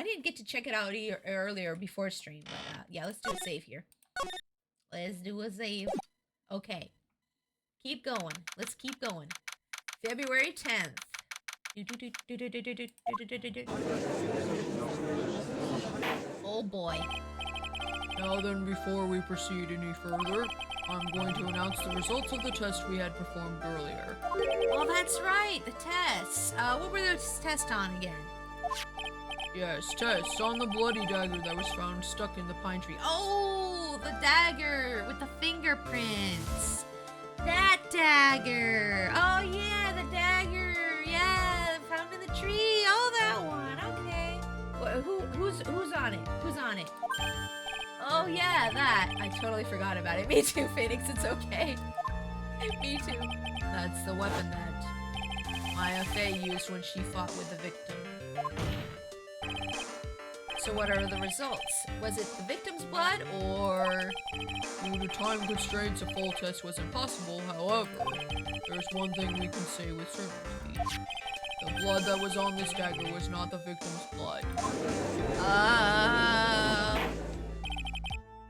didn't get to check it out earlier before stream, but yeah, let's do a save here. Let's do a save. Okay. Keep going. Let's keep going. February 10th. Oh boy. Now then, before we proceed any further, I'm going to announce the results of the test we had performed earlier. Oh, that's right, the tests. What were those tests on again? Yes, tests on the bloody dagger that was found stuck in the pine tree. Oh, the dagger with the fingerprints. That dagger. Oh yeah, the dagger. Yeah, found in the tree. Oh, that one. Okay. Who's on it? Who's on it? Oh yeah, that. I totally forgot about it. Me too, Phoenix. It's okay. Me too. That's the weapon that Maya Fey used when she fought with the victim. So what are the results? Was it the victim's blood, or... Due to time constraints, a full test was impossible. However, there's one thing we can say with certainty. The blood that was on this dagger was not the victim's blood.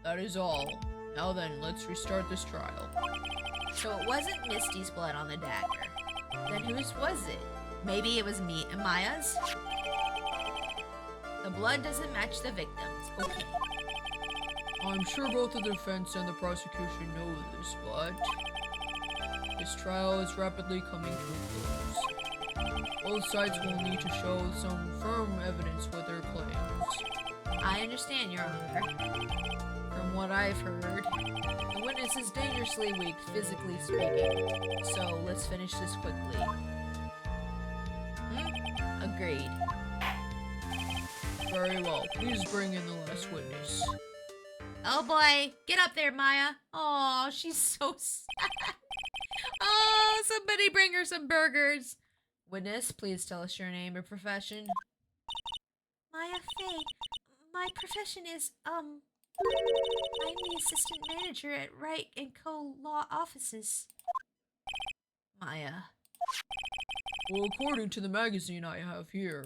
That is all. Now then, let's restart this trial. So it wasn't Misty's blood on the dagger. Then whose was it? Maybe it was Maya's? The blood doesn't match the victim's. Okay. I'm sure both the defense and the prosecution know this, but this trial is rapidly coming to a close. Both sides will need to show some firm evidence for their claims. I understand, Your Honor. From what I've heard, the witness is dangerously weak, physically speaking. So let's finish this quickly. Agreed. Very well. Please bring in the last witness. Oh boy, get up there, Maya. Oh, she's so sad. Oh, somebody bring her some burgers. Witness, please tell us your name and profession. Maya Fey. My profession is, I'm the assistant manager at Wright & Co. Law Offices. Maya. Well, according to the magazine I have here,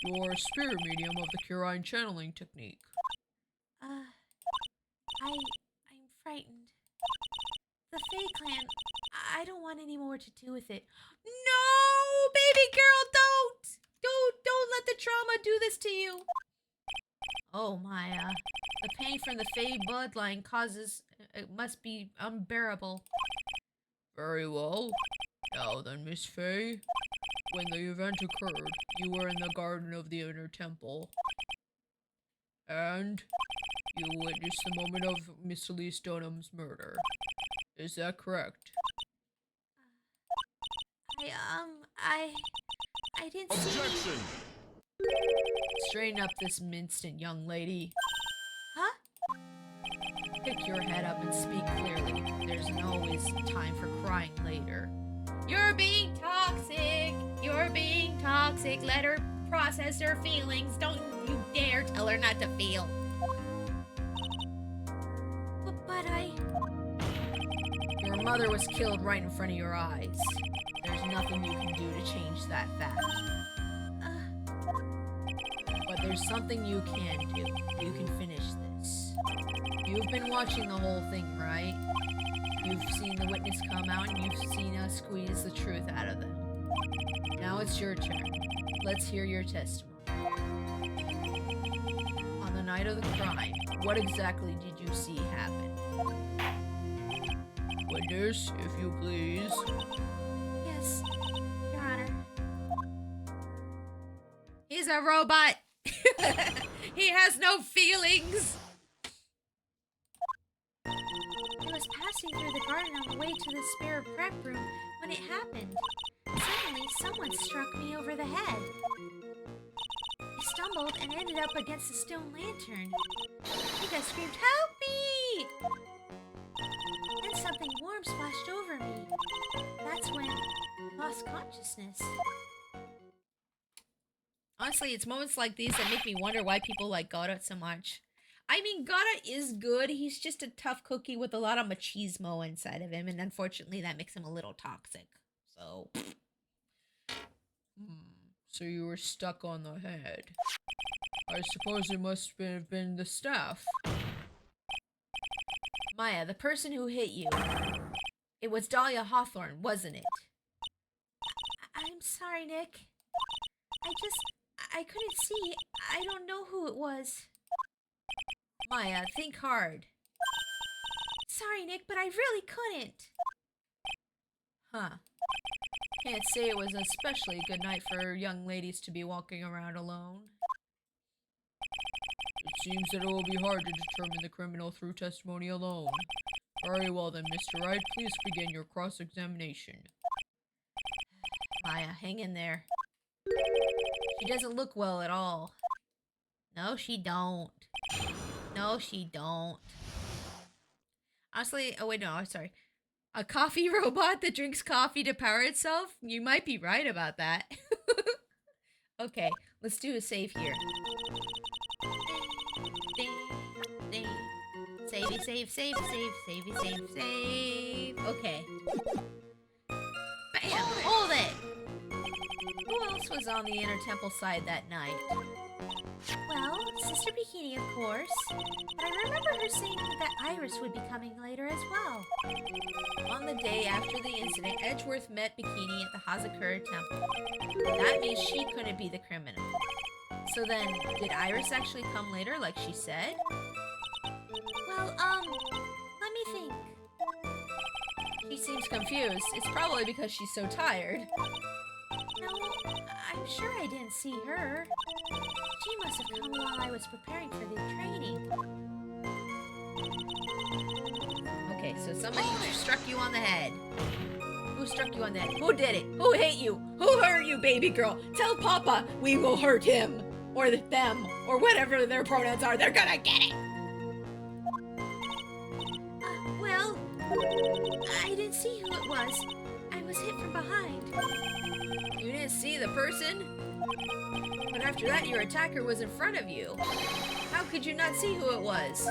you're a spirit medium of the Curine channeling technique. I'm frightened. The Fae clan, I don't want any more to do with it. No, baby girl, don't let the trauma do this to you. Oh, Maya, the pain from the Fae bloodline it must be unbearable. Very well. Now then, Miss Faye, when the event occurred, you were in the garden of the inner temple. And you witnessed the moment of Miss Elise Dunham's murder. Is that correct? I didn't Objection! see... Straighten up this instant, young lady. Huh? Pick your head up and speak clearly. There's always time for crying later. You're being toxic! You're being toxic! Let her process her feelings! Don't you dare tell her not to feel! But Your mother was killed right in front of your eyes. There's nothing you can do to change that fact. But there's something you can do. You can finish this. You've been watching the whole thing, right? You've seen the witness come out and you've seen us squeeze the truth out of them. Now it's your turn. Let's hear your testimony. On the night of the crime, what exactly did you see happen? Witness, if you please. Yes, Your Honor. He's a robot! He has no feelings! I was passing through the garden on the way to the spare prep room when it happened. Suddenly, someone struck me over the head. I stumbled and ended up against the stone lantern. I think I screamed, "Help me!" Then something warm splashed over me. That's when I lost consciousness. Honestly, it's moments like these that make me wonder why people like Gata so much. I mean, Gata is good. He's just a tough cookie with a lot of machismo inside of him, and unfortunately that makes him a little toxic. So... So you were stuck on the head. I suppose it must have been the staff. Maya, the person who hit you. It was Dahlia Hawthorne, wasn't it? I'm sorry, Nick. I couldn't see. I don't know who it was. Maya, think hard. Sorry, Nick, but I really couldn't. Huh. Can't say it was an especially good night for young ladies to be walking around alone. It seems that it will be hard to determine the criminal through testimony alone. Very well then, Mr. Wright, please begin your cross-examination. Maya, hang in there. She doesn't look well at all. No, she don't. No, she don't. Honestly, oh wait, no, I'm sorry. A coffee robot that drinks coffee to power itself? You might be right about that. Okay, let's do a save here. Ding, ding. Savey, save. Okay. Bam! Hold it! Who else was on the Inner Temple side that night? Well, Sister Bikini, of course. But I remember her saying that Iris would be coming later as well. On the day after the incident, Edgeworth met Bikini at the Hazakura Temple. That means she couldn't be the criminal. So then, did Iris actually come later like she said? Well, let me think. She seems confused. It's probably because she's so tired. No, I'm sure I didn't see her. She must have come while I was preparing for the training. Okay, so somebody struck you on the head. Who struck you on the head? Who did it? Who hit you? Who hurt you, baby girl? Tell Papa we will hurt him. Or them. Or whatever their pronouns are. They're gonna get it. Well, I didn't see who it was. I was hit from behind. You didn't see the person? But after that, your attacker was in front of you. How could you not see who it was?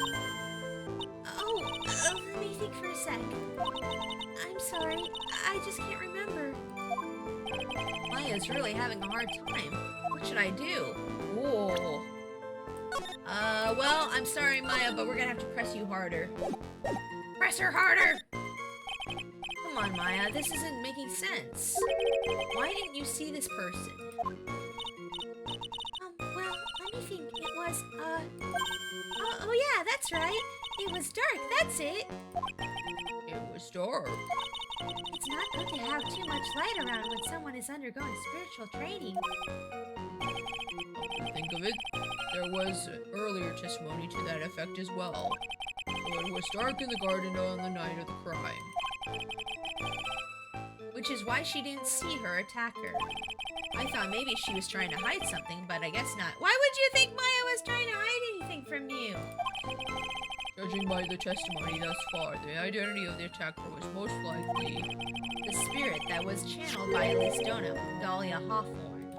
Oh, let me think for a sec. I'm sorry, I just can't remember. Maya's really having a hard time. What should I do? Whoa. Well, I'm sorry, Maya, but we're gonna have to press you harder. Press her harder! Come on, Maya, this isn't making sense. Why didn't you see this person? Well, let me think. It was, oh yeah, that's right. It was dark, that's it. It was dark. It's not good to have too much light around when someone is undergoing spiritual training. Come to think of it, there was earlier testimony to that effect as well. So it was dark in the garden on the night of the crime. Which is why she didn't see her attacker. I thought maybe she was trying to hide something, but I guess not. Why would you think Maya was trying to hide anything from you? Judging by the testimony thus far, the identity of the attacker was most likely the spirit that was channeled by Elistona, Dahlia Hawthorne.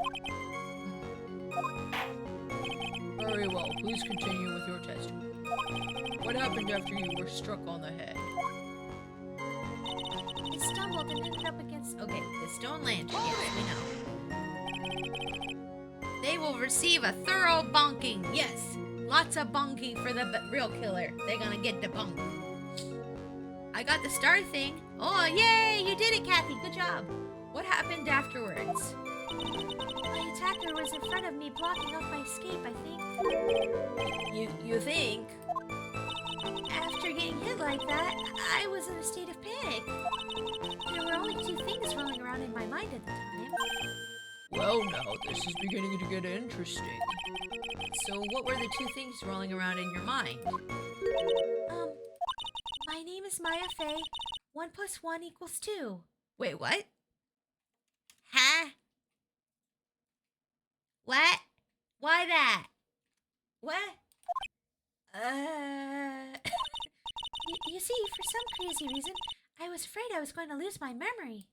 Very well, please continue with your testimony. What happened after you were struck on the head? I stumbled and ended up against... Okay, the stone lantern, yes, we know. They will receive a thorough bonking, yes. Lots of bonking for the real killer. They're gonna get the bonk. I got the star thing. Oh, yay! You did it, Kathy. Good job. What happened afterwards? My attacker was in front of me, blocking off my escape, I think. You think? After getting hit like that, I was in a state of panic. There were only two things rolling around in my mind at the time. Well, now, this is beginning to get interesting. So what were the two things rolling around in your mind? My name is Maya Fey. 1 + 1 = 2. Wait, what? Huh? What? Why that? What? You see, for some crazy reason, I was afraid I was going to lose my memory.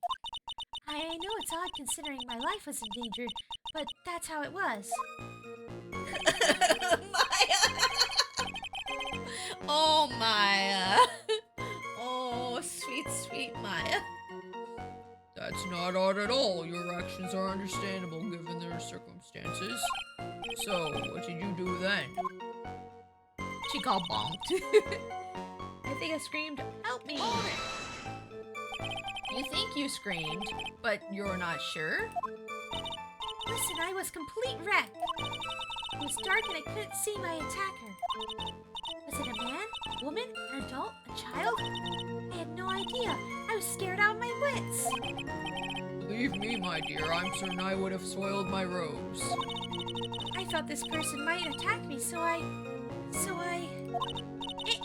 I know it's odd considering my life was in danger, but that's how it was. Maya! Oh, Maya. Oh, sweet, sweet Maya. That's not odd at all. Your actions are understandable given their circumstances. So, what did you do then? She got bonked. I think I screamed, "Help me!" You think you screamed, but you're not sure? Listen, I was complete wreck. It was dark and I couldn't see my attacker. Was it a man, woman, an adult, a child? I had no idea. I was scared out of my wits. Believe me, my dear, I'm certain I would have soiled my robes. I thought this person might attack me, so I...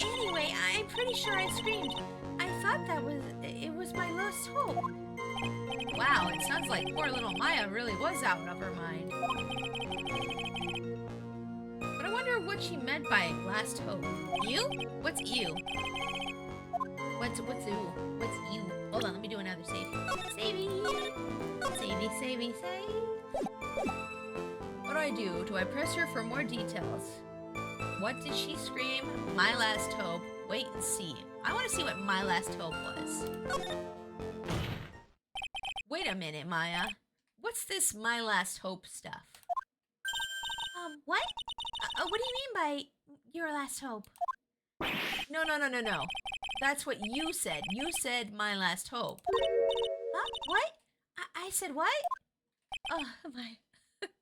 Anyway, I'm pretty sure I screamed. I thought it was my last hope. Wow, it sounds like poor little Maya really was out of her mind. But I wonder what she meant by last hope. You? What's you? What's you? What's you? Hold on, let me do another save. Savey! Savey! What do I do? Do I press her for more details? What did she scream? My last hope. Wait and see. I want to see what my last hope was. Wait a minute, Maya. What's this my last hope stuff? What? What do you mean by your last hope? No. That's what you said. You said my last hope. Huh? What? I said what? Oh, my.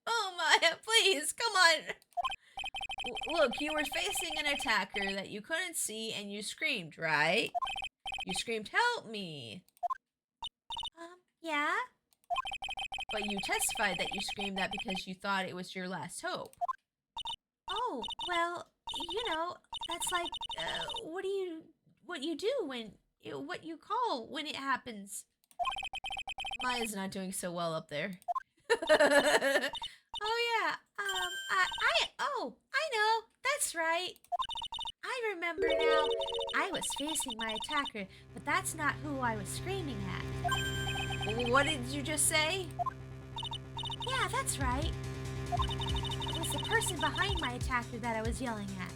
Oh, Maya, please, come on. Look, you were facing an attacker that you couldn't see and you screamed, right? You screamed, "Help me!" Yeah? But you testified that you screamed that because you thought it was your last hope. Oh, well, that's like, what you do what you call when it happens. Maya's not doing so well up there. Oh, yeah, I know, that's right. I remember now. I was facing my attacker, but that's not who I was screaming at. What did you just say? Yeah, that's right. It was the person behind my attacker that I was yelling at.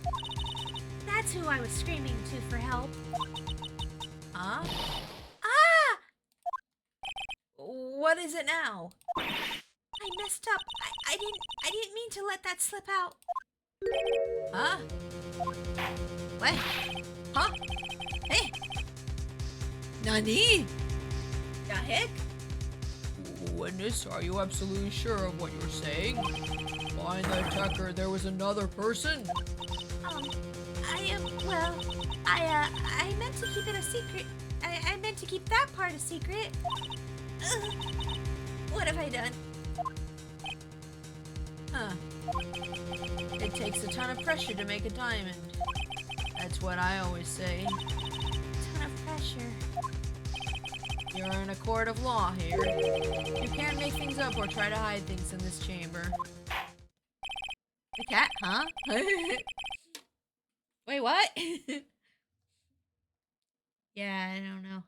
That's who I was screaming to for help. Huh? Ah! What is it now? I messed up. I didn't mean to let that slip out. Huh? What? Huh? Hey! Nani? The heck? Witness, are you absolutely sure of what you're saying? Behind the attacker, there was another person? I meant to keep it a secret. I meant to keep that part a secret. Ugh. What have I done? Huh. It takes a ton of pressure to make a diamond. That's what I always say. Ton of pressure. You're in a court of law here. You can't make things up or try to hide things in this chamber. The cat, huh? Wait, what? Yeah, I don't know.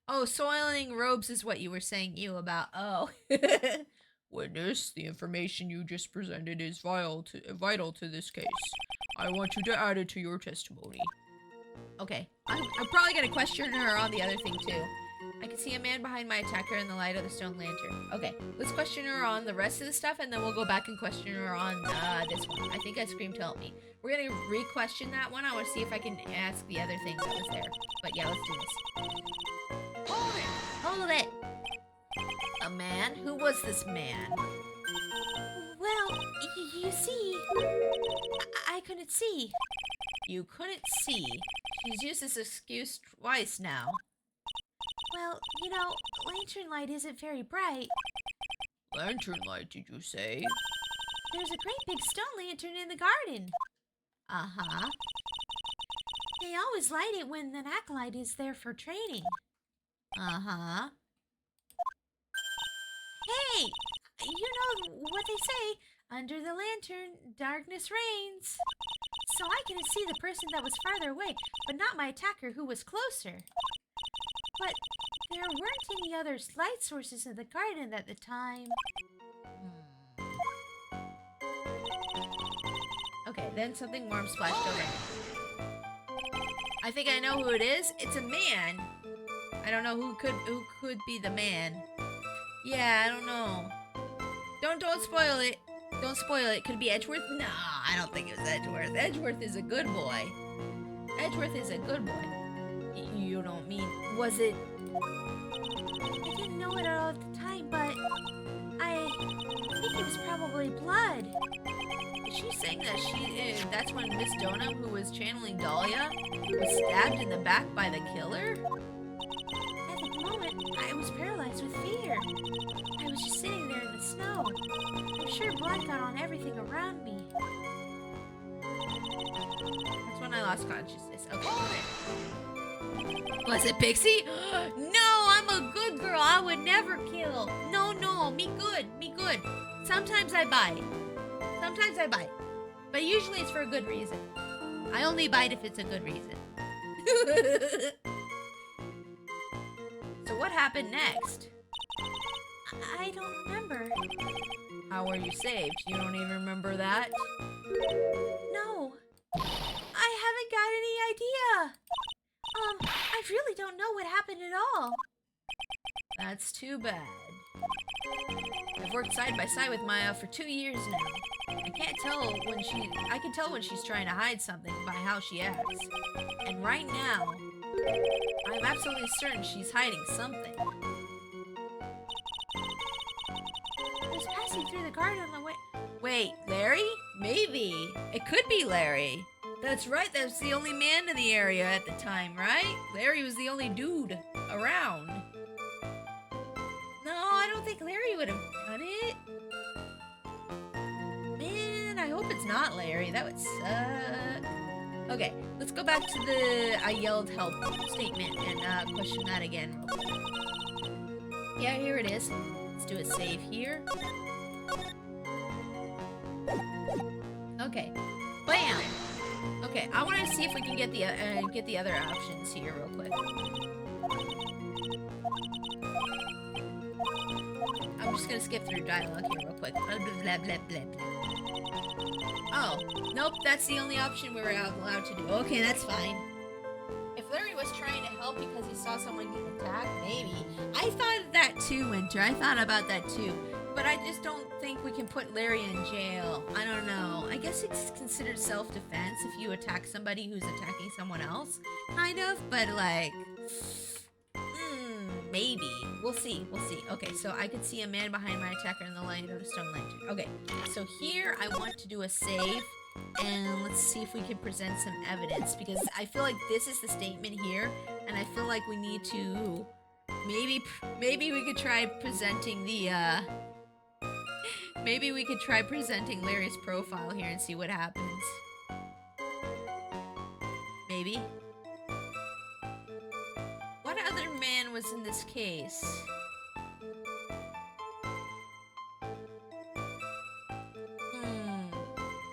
Oh, soiling robes is what you were saying about. Oh. Witness, the information you just presented is vital to this case. I want you to add it to your testimony. Okay. I'm probably going to question her on the other thing, too. I can see a man behind my attacker in the light of the stone lantern. Okay, let's question her on the rest of the stuff, and then we'll go back and question her on this one. I think I screamed, "Help me." We're going to re-question that one. I want to see if I can ask the other thing that was there. But yeah, let's do this. Hold it. A man? Who was this man? Well, you see, I couldn't see. You couldn't see. She's used this excuse twice now. Well, lantern light isn't very bright. Lantern light, did you say? There's a great big stone lantern in the garden. Uh-huh. They always light it when an acolyte is there for training. Uh-huh. Hey, you know what they say, under the lantern, darkness reigns. So I couldn't see the person that was farther away, but not my attacker who was closer. But there weren't any other light sources in the garden at the time. Okay, then something warm splashed over. I think I know who it is. It's a man. I don't know who could be the man. Yeah, I don't know. Don't spoil it. Don't spoil it. Could it be Edgeworth? Nah, I don't think it was Edgeworth. Edgeworth is a good boy. Edgeworth is a good boy. You don't mean... Was it... I didn't know it all at the time, but I think it was probably blood. Is she saying that that's when Miss Donum, who was channeling Dahlia, was stabbed in the back by the killer? At the moment, I was paralyzed with fear. I was just sitting there in the snow. I'm sure blood got on everything around me. That's when I lost consciousness. Okay. Was it Pixie? No, I'm a good girl. I would never kill. No, me good, me good. Sometimes I bite. Sometimes I bite. But usually it's for a good reason. I only bite if it's a good reason. So what happened next? I don't remember. How were you saved? You don't even remember that? No. I haven't got any idea. I really don't know what happened at all. That's too bad. I've worked side by side with Maya for 2 years now. I can tell when she's trying to hide something by how she acts. And right now, I'm absolutely certain she's hiding something. I was passing through the garden on the way. Wait, Larry? Maybe. It could be Larry. That's right, that's the only man in the area at the time, right? Larry was the only dude around. No, I don't think Larry would have done it. Man, I hope it's not Larry. That would suck. Okay, let's go back to the I yelled help statement and question that again. Yeah, here it is. Let's do a save here. Okay, bam! Okay, I want to see if we can get the other options here real quick. I'm just gonna skip through dialogue here real quick. Blah, blah, blah, blah, blah. Oh, nope, that's the only option we were allowed to do. Okay, that's fine. If Larry was trying to help because he saw someone get attacked, maybe. I thought of that too, Winter. I thought about that too. But I just don't think we can put Larry in jail. I don't know. I guess it's considered self-defense if you attack somebody who's attacking someone else. Kind of, but like... maybe. We'll see. We'll see. Okay, so I could see a man behind my attacker in the light of a stone lantern. Okay, so here I want to do a save. And let's see if we can present some evidence. Because I feel like this is the statement here. And I feel like we need to... Maybe we could try presenting the... Maybe we could try presenting Larry's profile here and see what happens. Maybe. What other man was in this case?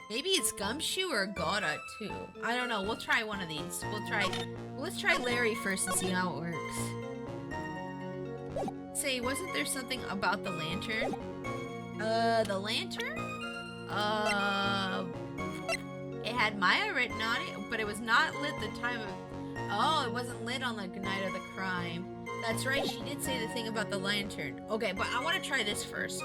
Maybe it's Gumshoe or Gouda too. I don't know. We'll try one of these. Let's try Larry first and see how it works. Say, wasn't there something about the lantern? The lantern? It had Maya written on it, but it was not lit the time of... Oh, it wasn't lit on the night of the crime. That's right, she did say the thing about the lantern. Okay, but I want to try this first.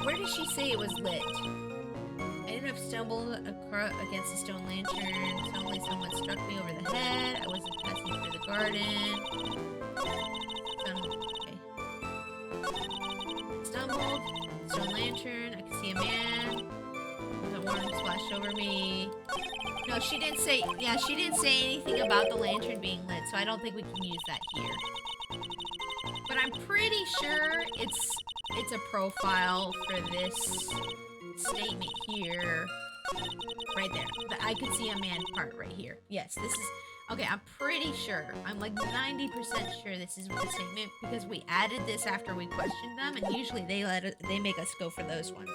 Where did she say it was lit? I ended up stumbled against a stone lantern. Suddenly someone struck me over the head. I wasn't passing through the garden. Stumbled, stone lantern, I could see a man. The water splashed over me. No, she didn't say, yeah, she didn't say anything about the lantern being lit, so I don't think we can use that here. But I'm pretty sure it's a profile for this statement here. Right there. I could see a man part right here. Yes, this is... Okay, I'm pretty sure. I'm like 90% sure this is the statement because we added this after we questioned them, and usually they make us go for those ones.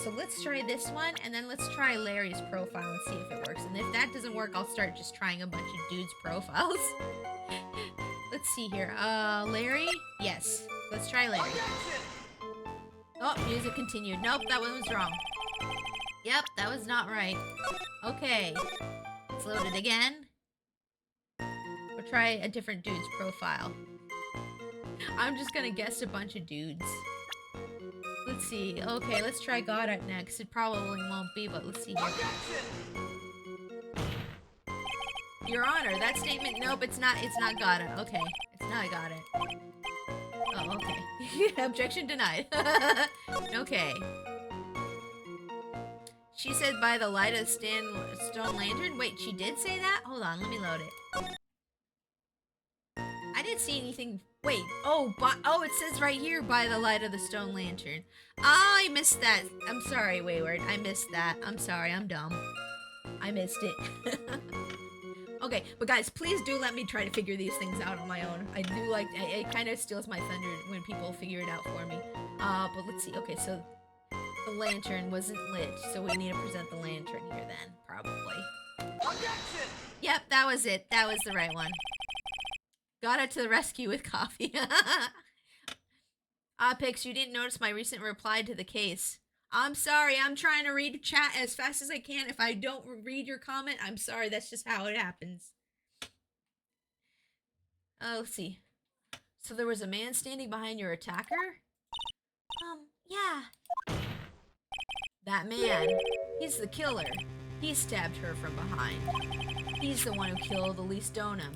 So let's try this one, and then let's try Larry's profile and see if it works. And if that doesn't work, I'll start just trying a bunch of dudes' profiles. Let's see here. Larry? Yes. Let's try Larry. Oh, music continued. Nope, that one was wrong. Yep, that was not right. Okay. Let's load it again. We'll try a different dude's profile. I'm just gonna guess a bunch of dudes. Let's see. Okay, let's try Goddard next. It probably won't be, but let's see here. Your Honor, that statement, nope, it's not Goddard. Okay, it's not Goddard. Oh, okay. Objection denied. Okay. She said by the light of the stone lantern. Wait, she did say that? Hold on, let me load it. I didn't see anything. Wait, oh, it says right here by the light of the stone lantern. Oh, I missed that. I'm sorry, Wayward. I missed that. I'm sorry, I'm dumb. I missed it. Okay, but guys, please do let me try to figure these things out on my own. I do like, it kind of steals my thunder when people figure it out for me. But let's see. Okay, so the lantern wasn't lit, so we need to present the lantern here then, probably. Objection! Yep, that was it. That was the right one. Got it to the rescue with coffee. Pix, you didn't notice my recent reply to the case. I'm sorry, I'm trying to read chat as fast as I can. If I don't read your comment, I'm sorry, that's just how it happens. Let's see. So there was a man standing behind your attacker? Yeah. That man, he's the killer. He stabbed her from behind. He's the one who killed Elise Donham,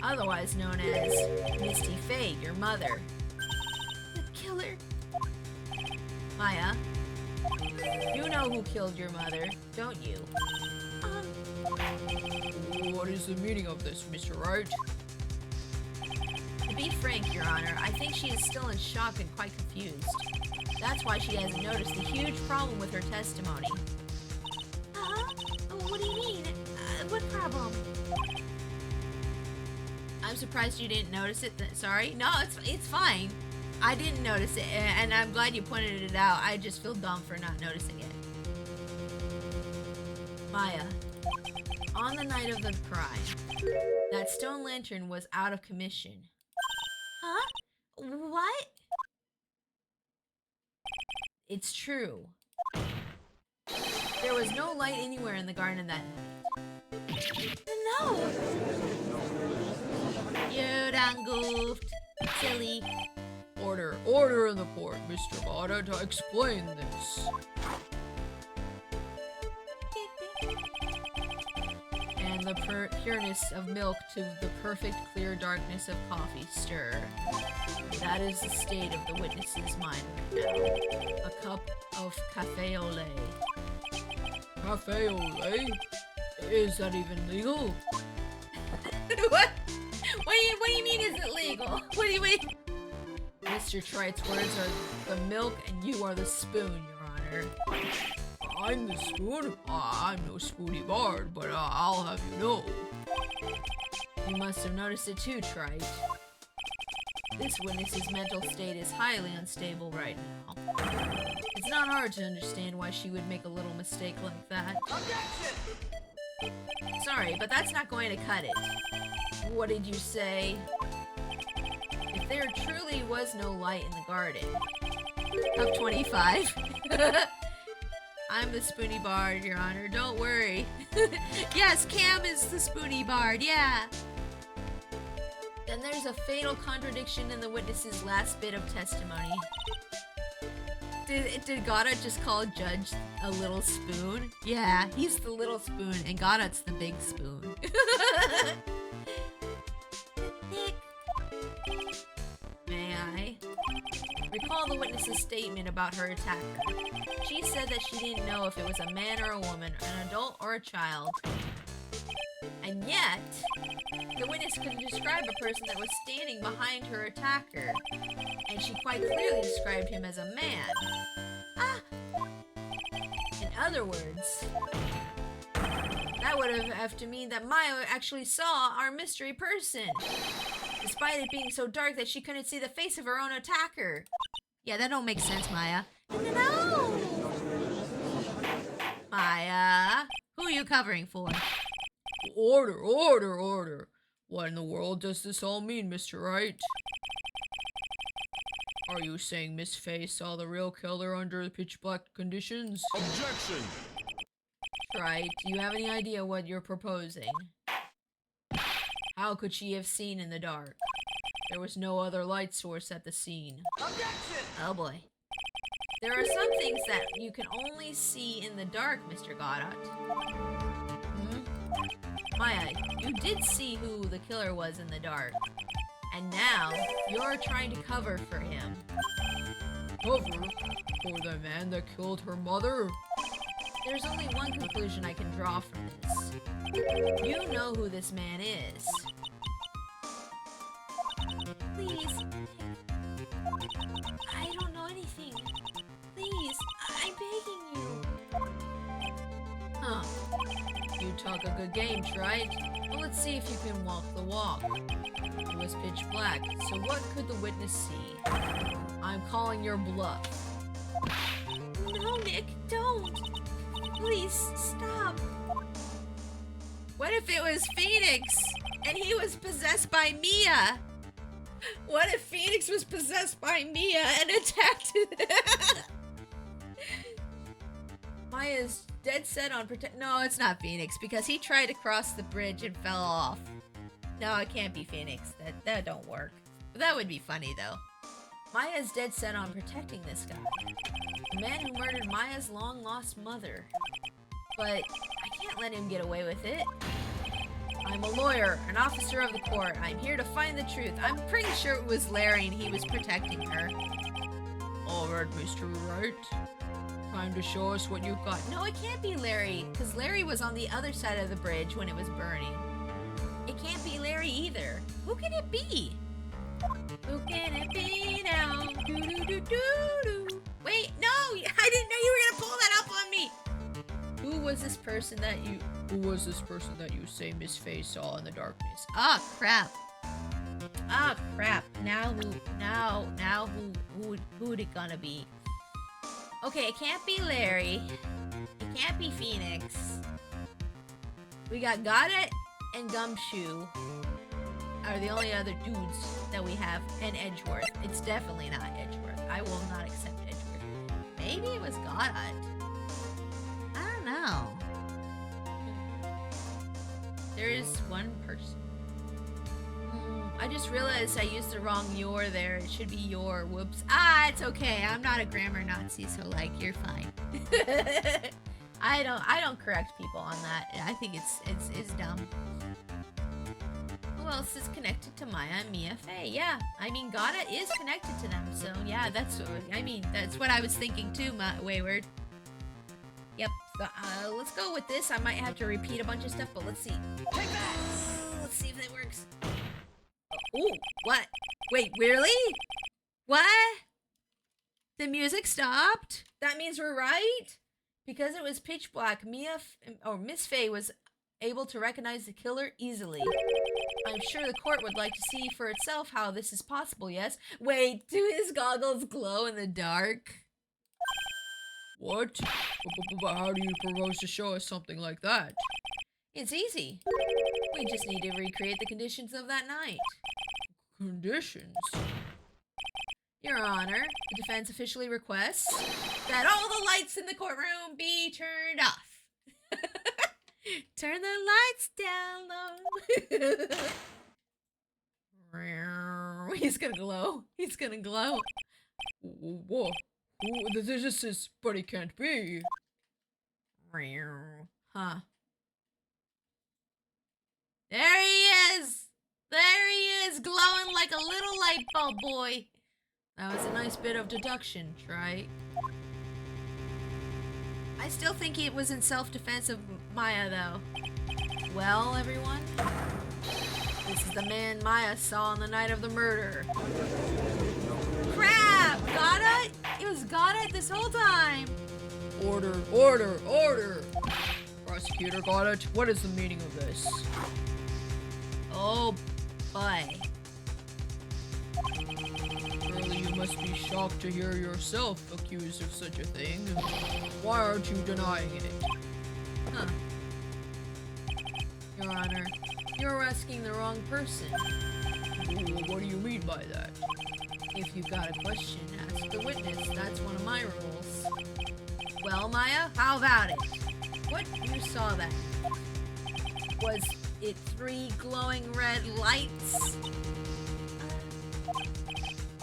otherwise known as Misty Fate, your mother. The killer? Maya, you know who killed your mother, don't you? What is the meaning of this, Mr. Wright? To be frank, Your Honor, I think she is still in shock and quite confused. That's why she hasn't noticed the huge problem with her testimony. What do you mean? What problem? I'm surprised you didn't notice it. Sorry? No, it's fine. I didn't notice it, and I'm glad you pointed it out. I just feel dumb for not noticing it. Maya, on the night of the crime, that stone lantern was out of commission. Huh? What? It's true. There was no light anywhere in the garden that night. No! You done goofed. Silly. Order in the court, Mr. Vada, to explain this. And the pureness of milk to the perfect clear darkness of coffee stir. That is the state of the witness's mind right now. A cup of cafe au lait. Cafe au lait? Is that even legal? What? What do you mean is it legal? What do you mean? Mr. Trite's words are the milk and you are the spoon, Your Honor. I'm the spoon? I'm no spoony bard, but I'll have you know. You must have noticed it too, Trite. This witness's mental state is highly unstable right now. It's not hard to understand why she would make a little mistake like that. Objection! Sorry, but that's not going to cut it. What did you say? If there truly was no light in the garden. Cup 25. I'm the spoony bard, Your Honor. Don't worry. Yes, Cam is the spoony bard, yeah. Then there's a fatal contradiction in the witness's last bit of testimony. Did Goddard just call Judge a little spoon? Yeah, he's the little spoon, and Goddard's the big spoon. May I? Recall the witness's statement about her attacker. She said that she didn't know if it was a man or a woman, an adult or a child. And yet, the witness could describe a person that was standing behind her attacker, and she quite clearly described him as a man. In other words, that would have to mean that Maya actually saw our mystery person, despite it being so dark that she couldn't see the face of her own attacker. Yeah, that don't make sense, Maya. No! Maya, who are you covering for? Order, order, order. What in the world does this all mean, Mr. Wright? Are you saying Miss Faye saw the real killer under the pitch black conditions? Objection! Right, do you have any idea what you're proposing? How could she have seen in the dark? There was no other light source at the scene. Objection! Oh boy. There are some things that you can only see in the dark, Mr. Goddard. Maya, you did see who the killer was in the dark. And now, you're trying to cover for him. Cover for the man that killed her mother? There's only one conclusion I can draw from this. You know who this man is. Please. I don't know anything. Please, I'm begging you. Huh. You talk a good game, right? Well, let's see if you can walk the walk. It was pitch black, so what could the witness see? I'm calling your bluff. No, Nick, don't. Please, stop. What if it was Phoenix and he was possessed by Mia? What if Phoenix was possessed by Mia and attacked Maya's dead set on protect. No, it's not Phoenix because he tried to cross the bridge and fell off. No, it can't be Phoenix. That don't work. But that would be funny though. Maya's dead set on protecting this guy. The man who murdered Maya's long-lost mother. But I can't let him get away with it. I'm a lawyer, an officer of the court. I'm here to find the truth. I'm pretty sure it was Larry and he was protecting her. Alright, Mr. Wright. Time to show us what you've got. No, it can't be Larry, because Larry was on the other side of the bridge when it was burning. It can't be Larry either. Who can it be? Who can it be now? Do-do-do-do-do. Wait, no! I didn't know you were gonna pull that up on me! Who was this person that you... Who was this person that you say Miss Faye saw in the darkness? Ah, crap. Ah, crap. Now who it gonna be? Okay, it can't be Larry. It can't be Phoenix. We got Goddard and Gumshoe are the only other dudes that we have, and Edgeworth. It's definitely not Edgeworth. I will not accept Edgeworth. Maybe it was Goddard. I don't know. There is one person. I just realized I used the wrong your there. It should be your. Whoops. Ah, it's okay. I'm not a grammar Nazi, so like you're fine. I don't correct people on that. I think it's dumb. Who else is connected to Maya and Mia Faye? Yeah, I mean Gata is connected to them, so yeah, that's what I was thinking too, Wayward. Yep. So, let's go with this. I might have to repeat a bunch of stuff, but let's see. Let's see if it works. Oh, what? Wait, really? What? The music stopped? That means we're right? Because it was pitch black, Miss Faye was able to recognize the killer easily. I'm sure the court would like to see for itself how this is possible, yes? Wait, do his goggles glow in the dark? What? But how do you propose to show us something like that? It's easy. We just need to recreate the conditions of that night. Conditions? Your Honor, the defense officially requests that all the lights in the courtroom be turned off. Turn the lights down low. He's gonna glow. He's gonna glow. Whoa. This is, but it can't be. Huh. There he is! There he is, glowing like a little light bulb boy. That was a nice bit of deduction, right? I still think it was in self-defense of Maya, though. Well, everyone, this is the man Maya saw on the night of the murder. Crap! Got it? It was got it this whole time. Order, order, order! Prosecutor got it. What is the meaning of this? Oh, boy. Surely you must be shocked to hear yourself accused of such a thing. Why aren't you denying it? Huh. Your Honor, you're asking the wrong person. What do you mean by that? If you've got a question, ask the witness. That's one of my rules. Well, Maya, how about it? What you saw that? Was it 3 glowing red lights?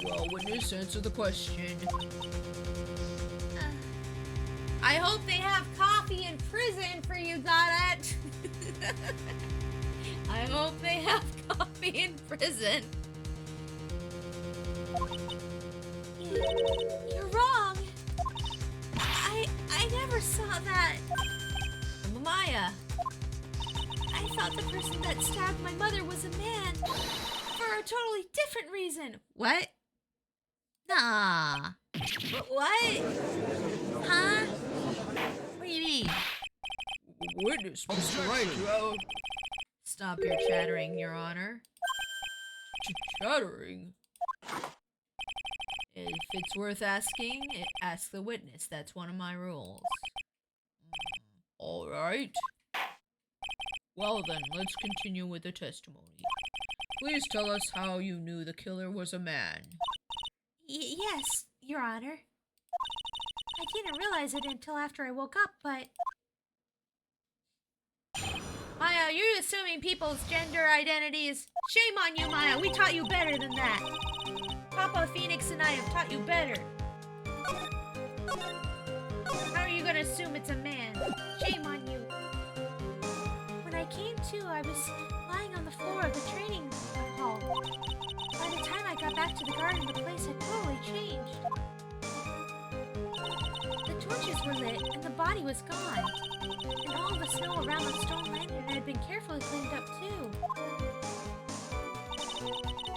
Well, witness, answer the question. I hope they have coffee in prison for you, got it? I hope they have coffee in prison. You're wrong. I never saw that. Maya, I thought the person that stabbed my mother was a man for a totally different reason. What? Nah. What? Huh? What do you mean? Witness, Mr. Wright. Stop your chattering, Your Honor. Chattering? If it's worth asking, ask the witness. That's one of my rules. All right. Well then, let's continue with the testimony. Please tell us how you knew the killer was a man. Yes, Your Honor. I didn't realize it until after I woke up, but... Maya, you're assuming people's gender identities. Shame on you, Maya. We taught you better than that. Papa Phoenix and I have taught you better. How are you gonna assume it's a man? Shame on you. When I came to, I was lying on the floor of the training hall. By the time I got back to the garden, the place had totally changed. The torches were lit, and the body was gone. And all the snow around the stone lantern had been carefully cleaned up, too.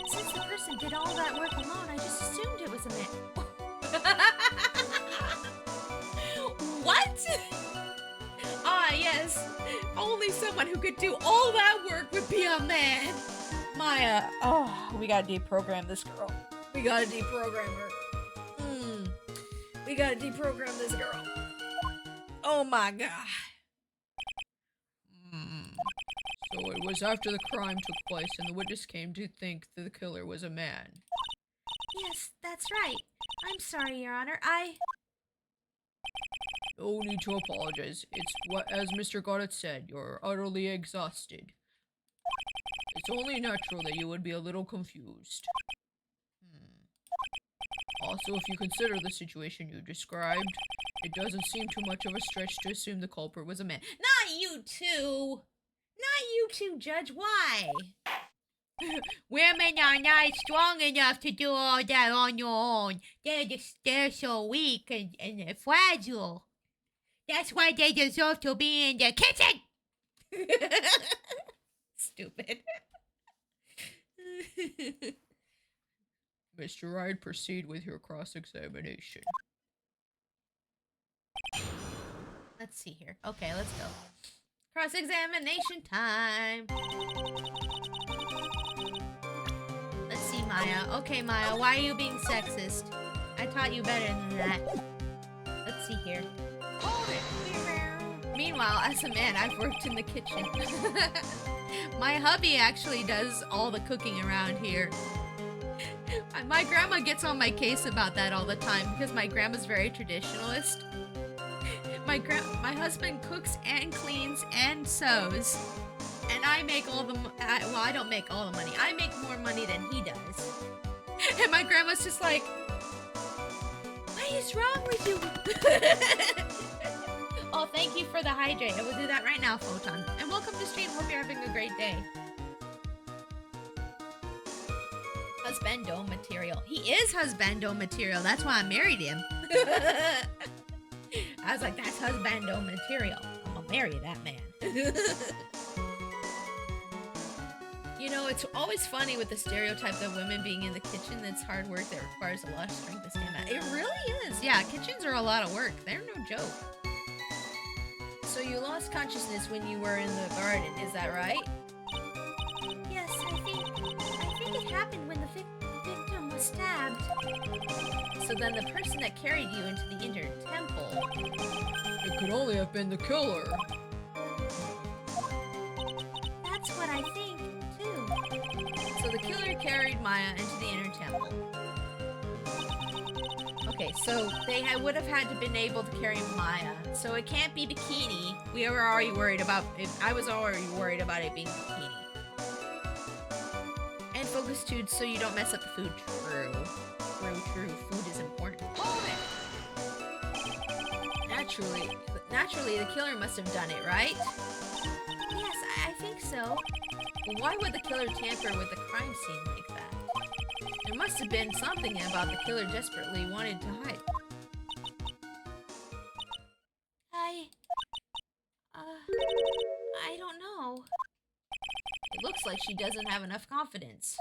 Since the person did all that work alone, I just assumed it was a man. What? Ah, yes. Only someone who could do all that work would be a man. Maya, oh, we gotta deprogram this girl. We gotta deprogram her. We gotta deprogram this girl. Oh my god. So it was after the crime took place and the witness came to think that the killer was a man. Yes, that's right. I'm sorry, Your Honor. No need to apologize. It's what, as Mr. Goddard said, you're utterly exhausted. It's only natural that you would be a little confused. Also, if you consider the situation you described, it doesn't seem too much of a stretch to assume the culprit was a man. Not you two! Not you two, Judge. Why? Women are not strong enough to do all that on your own. They're so weak and fragile. That's why they deserve to be in the kitchen! Stupid. Mr. Wright, proceed with your cross-examination. Let's see here. Okay, let's go. Cross-examination time. Let's see, Maya. Okay, Maya, why are you being sexist? I taught you better than that. Let's see here. Meanwhile, as a man, I've worked in the kitchen. My hubby actually does all the cooking around here. My grandma gets on my case about that all the time because my grandma's very traditionalist. My husband cooks and cleans and sews, and I make all the well, I don't make all the money. I make more money than he does. And my grandma's just like, what is wrong with you? Oh, thank you for the hydrate. I will do that right now, Photon. And welcome to stream. Hope you're having a great day. Husbando material. He is husbando material. That's why I married him. I was like, that's husbando material. I'm gonna marry that man. You know, it's always funny with the stereotype of women being in the kitchen that's hard work that requires a lot of strength to stand out. It really is. Yeah, kitchens are a lot of work. They're no joke. So you lost consciousness when you were in the garden, is that right? Yes, I think it happened when the victim was stabbed. So then the person that carried you into the inner temple... It could only have been the killer. That's what I think, too. So the killer carried Maya into the inner temple. Okay, so they would have had to been able to carry Maya. So it can't be bikini. We were already worried about it. I was already worried about it being bikini. And focus tube so you don't mess up the food. True. True. Food is important. Hold it. Naturally, the killer must have done it, right? Yes, I think so. Well, why would the killer tamper with the crime scene like that? There must have been something about the killer desperately wanted to hide. I don't know. It looks like she doesn't have enough confidence.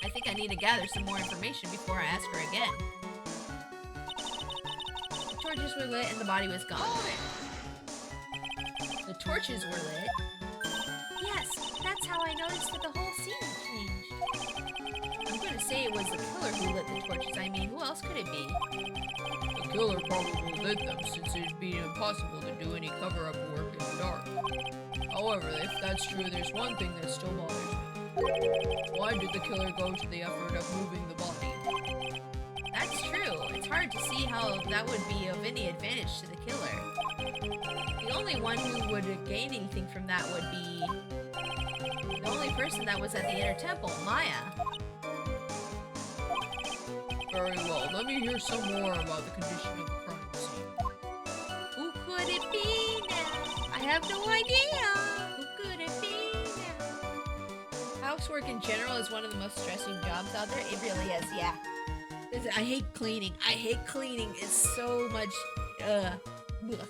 I think I need to gather some more information before I ask her again. The torches were lit and the body was gone. The torches were lit? Yes, that's how I noticed that the whole scene changed. I'm gonna say it was the killer who lit the torches. I mean, who else could it be? The killer probably lit them since it'd be impossible to do any cover-up work in the dark. However, if that's true, there's one thing that still bothers me. Why did the killer go to the effort of moving the body? That's true. It's hard to see how that would be of any advantage to the killer. The only one who would gain anything from that would be the only person that was at the inner temple, Maya. Very well, let me hear some more about the condition of the crime scene. Who could it be now? I have no idea. Who could it be now? Housework in general is one of the most stressing jobs out there. It really is, yeah. I hate cleaning. I hate cleaning. It's so much, blech.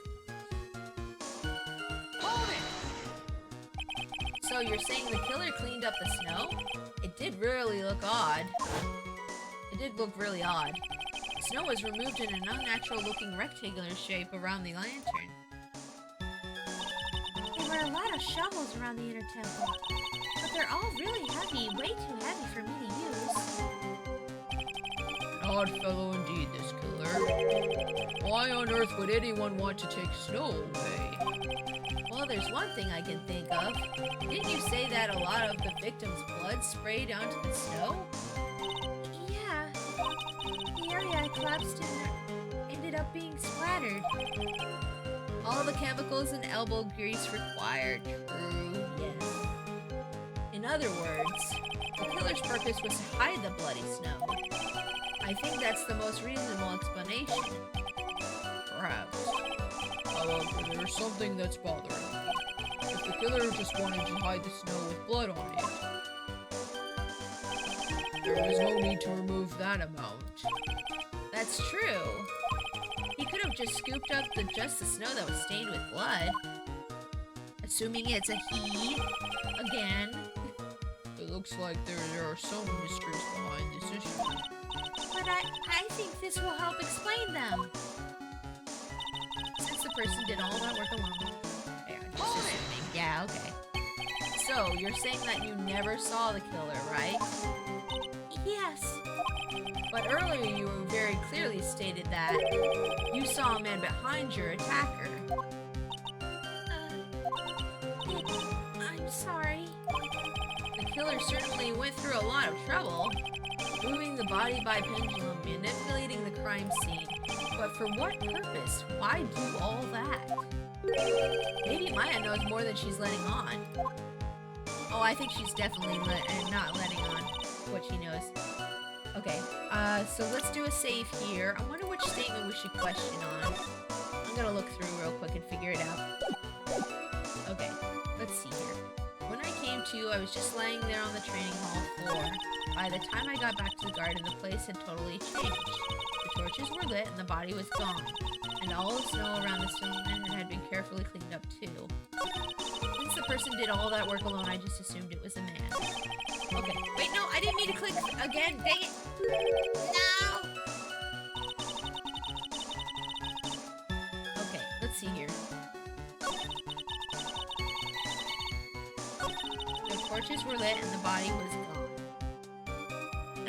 So you're saying the killer cleaned up the snow? It did really look odd. It did look really odd. Snow was removed in an unnatural-looking rectangular shape around the lantern. There were a lot of shovels around the inner temple, but they're all really heavy, way too heavy for me to use. An odd fellow indeed, this killer. Why on earth would anyone want to take snow away? Well, there's one thing I can think of. Didn't you say that a lot of the victims' blood sprayed onto the snow? Yeah, the area I collapsed in ended up being splattered. All the chemicals and elbow grease required. True, yes. In other words, the killer's purpose was to hide the bloody snow. I think that's the most reasonable explanation. Perhaps. However, there's something that's bothering me. If the killer just wanted to hide the snow with blood on it, there was no need to remove that amount. That's true. He could have just scooped up just the snow that was stained with blood. Assuming it's a he. Again. It looks like there are some mysteries behind this issue. But I think this will help explain them. Since the person did all that work alone. Okay, I'm just assuming. Yeah, okay. So, you're saying that you never saw the killer, right? Yes. But earlier you very clearly stated that you saw a man behind your attacker. I'm sorry. The killer certainly went through a lot of trouble, moving the body by pendulum, manipulating the crime scene. But for what purpose? Why do all that? Maybe Maya knows more than she's letting on. Oh, I think she's definitely not letting on what she knows. Okay, so let's do a save here. I wonder which statement we should question on. I'm gonna look through real quick and figure it out. Okay, let's see here. When I came to, I was just laying there on the training hall floor. By the time I got back to the garden, the place had totally changed. The torches were lit and the body was gone. And all the snow around the stone had been carefully cleaned up too. Since the person did all that work alone, I just assumed it was a man. Okay, wait, no, I didn't mean to click again, dang it! No! Okay, let's see here. The torches were lit and the body was gone. I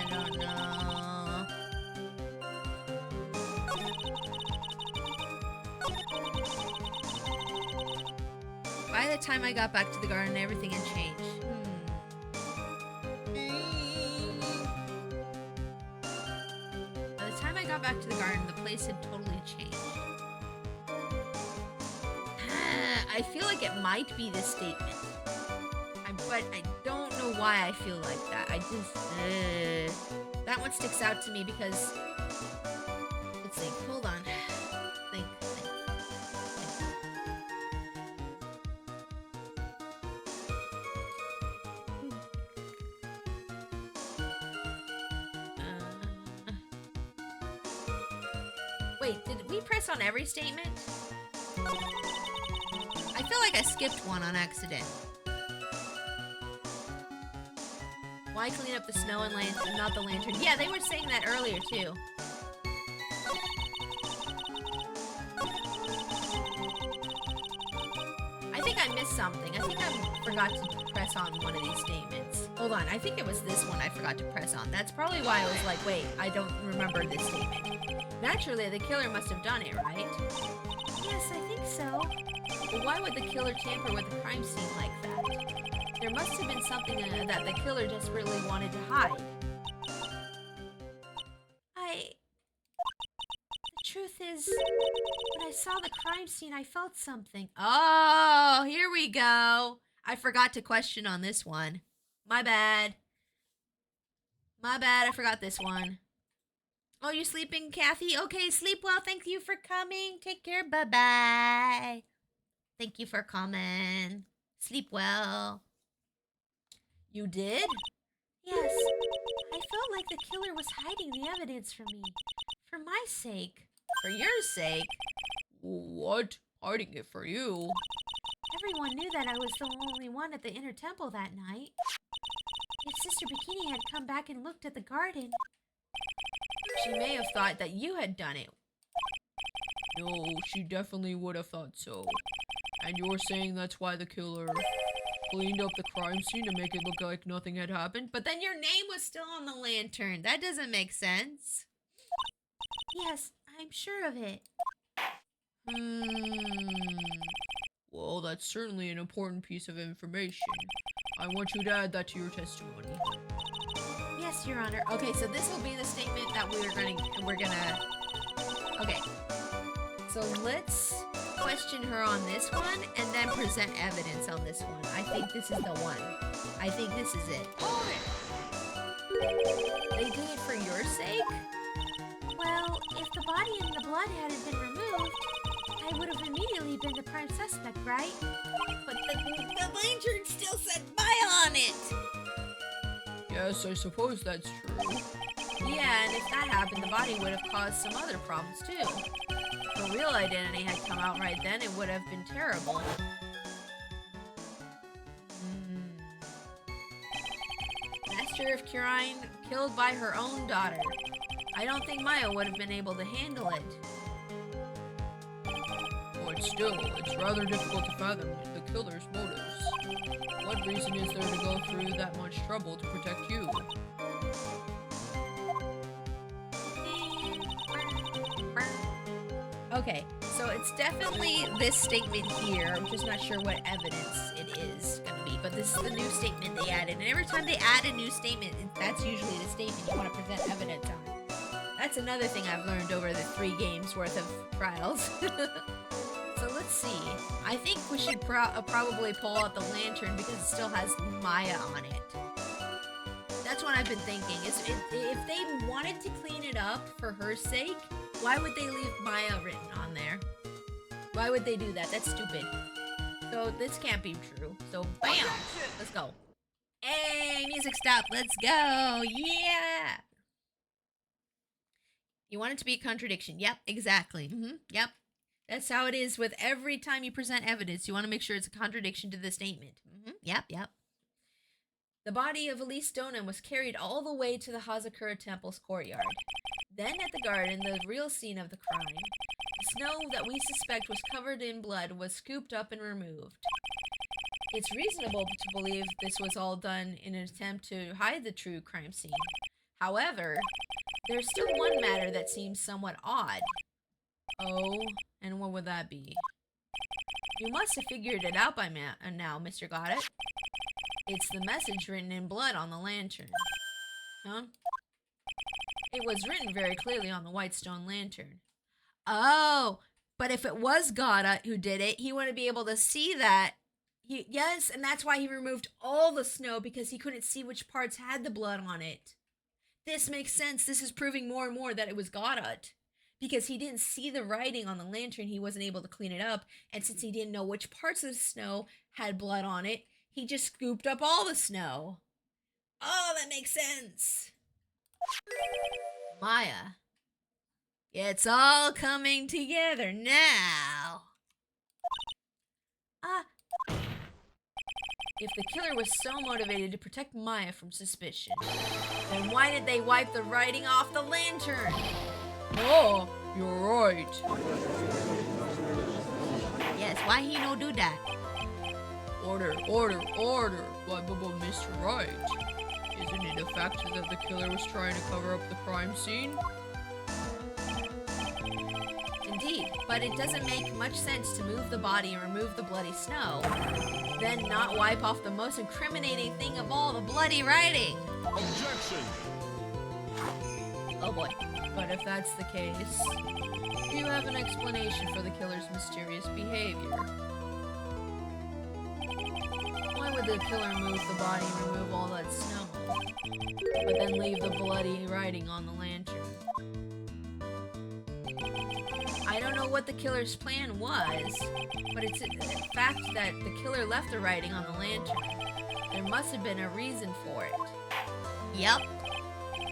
don't know. By the time I got back to the garden, everything had changed. By the time I got back to the garden, the place had totally changed. I feel like it might be this statement. But I don't know why I feel like that. I just... That one sticks out to me because... Let's think. Hold on. Think. Wait, did we press on every statement? I feel like I skipped one on accident. Why clean up the snow and lantern, not the lantern? Yeah, they were saying that earlier too. I think I missed something. I think I forgot to press on one of these statements. Hold on, I think it was this one I forgot to press on. That's probably why I was like, wait, I don't remember this statement. Naturally, the killer must have done it, right? Yes, I think so. But why would the killer tamper with the crime scene like that? There must have been something that the killer desperately wanted to hide. The truth is, when I saw the crime scene, I felt something. Oh, here we go. I forgot to question on this one. My bad. My bad, I forgot this one. Oh, you sleeping, Kathy? Okay, sleep well. Thank you for coming. Take care. Bye-bye. Thank you for coming. Sleep well. You did? Yes. I felt like the killer was hiding the evidence from me. For my sake. For your sake? What? Hiding it for you? Everyone knew that I was the only one at the inner temple that night. If Sister Bikini had come back and looked at the garden... She may have thought that you had done it. No, she definitely would have thought so. And you're saying that's why the killer cleaned up the crime scene to make it look like nothing had happened? But then your name was still on the lantern. That doesn't make sense. Yes, I'm sure of it. Well, that's certainly an important piece of information. I want you to add that to your testimony. Yes, Your Honor. Okay, so this will be the statement that we're gonna... Okay. So let's question her on this one and then present evidence on this one. I think this is the one. I think this is it. They did it for your sake? Well, if the body and the blood hadn't been removed, I would have immediately been the prime suspect, right? But the lantern still said Maya on it! Yes, I suppose that's true. Yeah, and if that happened, the body would have caused some other problems too. If the real identity had come out right then, it would have been terrible. Master of Curine killed by her own daughter. I don't think Maya would have been able to handle it. But still, it's rather difficult to fathom the killer's motives. What reason is there to go through that much trouble to protect you? Okay, so it's definitely this statement here. I'm just not sure what evidence it is going to be, but this is the new statement they added. And every time they add a new statement, that's usually the statement you want to present evidence on. That's another thing I've learned over the 3 games worth of trials. So let's see. I think we should probably pull out the lantern because it still has Maya on it. That's what I've been thinking. If they wanted to clean it up for her sake, why would they leave Maya written on there? Why would they do that? That's stupid. So this can't be true. So bam! Let's go. Hey, music stop. Let's go. Yeah! You want it to be a contradiction. Yep, exactly. Yep. That's how it is with every time you present evidence. You want to make sure it's a contradiction to the statement. Yep. The body of Elise Stoneham was carried all the way to the Hazakura Temple's courtyard. Then at the garden, the real scene of the crime, the snow that we suspect was covered in blood was scooped up and removed. It's reasonable to believe this was all done in an attempt to hide the true crime scene. However, there's still one matter that seems somewhat odd. Oh, and what would that be? You must have figured it out by now, Mr. Goddard. It's the message written in blood on the lantern. Huh? It was written very clearly on the white stone lantern. Oh, but if it was Goddard who did it, he wouldn't be able to see that. Yes, and that's why he removed all the snow, because he couldn't see which parts had the blood on it. This makes sense. This is proving more and more that it was Godot. Because he didn't see the writing on the lantern, he wasn't able to clean it up. And since he didn't know which parts of the snow had blood on it, he just scooped up all the snow. Oh, that makes sense. Maya. It's all coming together now. If the killer was so motivated to protect Maya from suspicion, then why did they wipe the writing off the lantern? Oh, you're right. Yes, why he no do that? Order. Why, Mr. Wright? Isn't it a fact that the killer was trying to cover up the crime scene? Indeed, but it doesn't make much sense to move the body and remove the bloody snow, then not wipe off the most incriminating thing of all, the bloody writing. Objection! Oh boy. But if that's the case, do you have an explanation for the killer's mysterious behavior? Why would the killer move the body and remove all that snow, but then leave the bloody writing on the lantern? I don't know what the killer's plan was, but it's a fact that the killer left the writing on the lantern. There must have been a reason for it. Yep.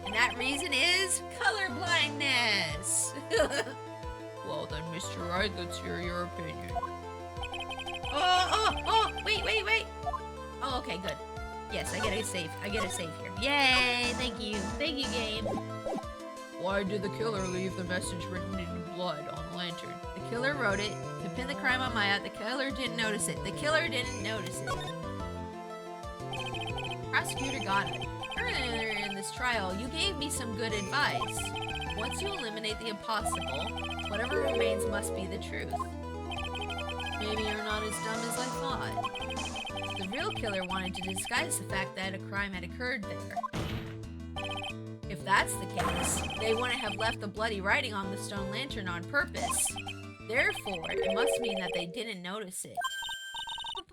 And that reason is colorblindness. Well then, Mr. Wright, let's hear your opinion. Wait. Oh, okay, good. Yes, I get a save here. Yay, thank you, game. Why did the killer leave the message written in blood on the lantern? The killer wrote it to pin the crime on Maya. The killer didn't notice it. Prosecutor got it. Earlier in this trial, you gave me some good advice. Once you eliminate the impossible, whatever remains must be the truth. Maybe you're not as dumb as I thought. The real killer wanted to disguise the fact that a crime had occurred there. If that's the case, they wouldn't have left the bloody writing on the stone lantern on purpose. Therefore, it must mean that they didn't notice it.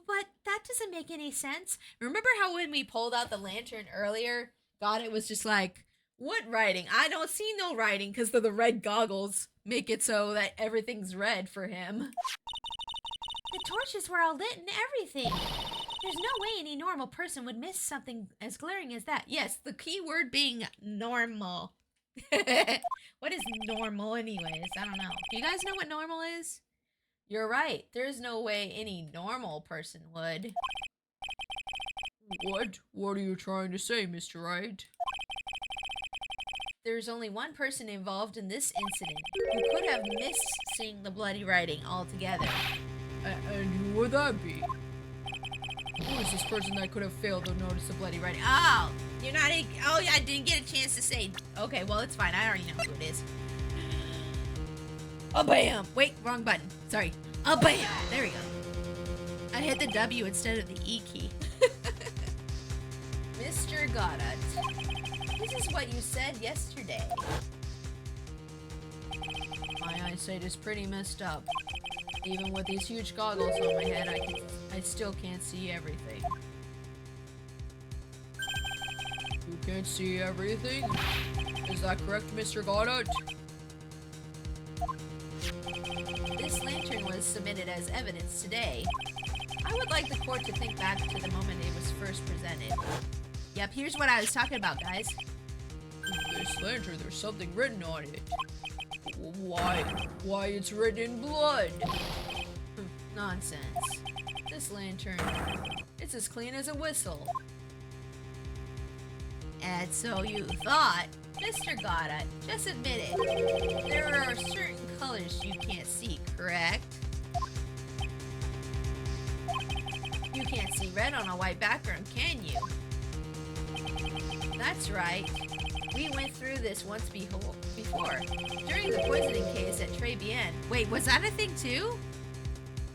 But that doesn't make any sense. Remember how when we pulled out the lantern earlier, it was just like, what writing? I don't see no writing because the red goggles make it so that everything's red for him. The torches were all lit and everything. There's no way any normal person would miss something as glaring as that. Yes, the key word being normal. What is normal anyways? I don't know. Do you guys know what normal is? You're right. There's no way any normal person would. What? What are you trying to say, Mr. Wright? There's only one person involved in this incident who could have missed seeing the bloody writing altogether. And who would that be? Who is this person that could have failed to notice the bloody writing? Oh, you're not. Oh, yeah, I didn't get a chance to say. Okay, well, it's fine. I already know who it is. Oh, bam. Wait, wrong button. Sorry. Oh, bam. There we go. I hit the W instead of the E key. Mr. Godot, this is what you said yesterday. My eyesight is pretty messed up. Even with these huge goggles on my head, I still can't see everything. You can't see everything? Is that correct, Mr. Godot? This lantern was submitted as evidence today. I would like the court to think back to the moment it was first presented. Yep, here's what I was talking about, guys. This lantern, there's something written on it. Why it's written in blood? Nonsense. This lantern, it's as clean as a whistle. And so you thought, Mr. Godot, just admit it. There are certain colors you can't see, correct? You can't see red on a white background, can you? That's right. We went through this once before. During the poisoning case at Tribien. Wait, was that a thing too?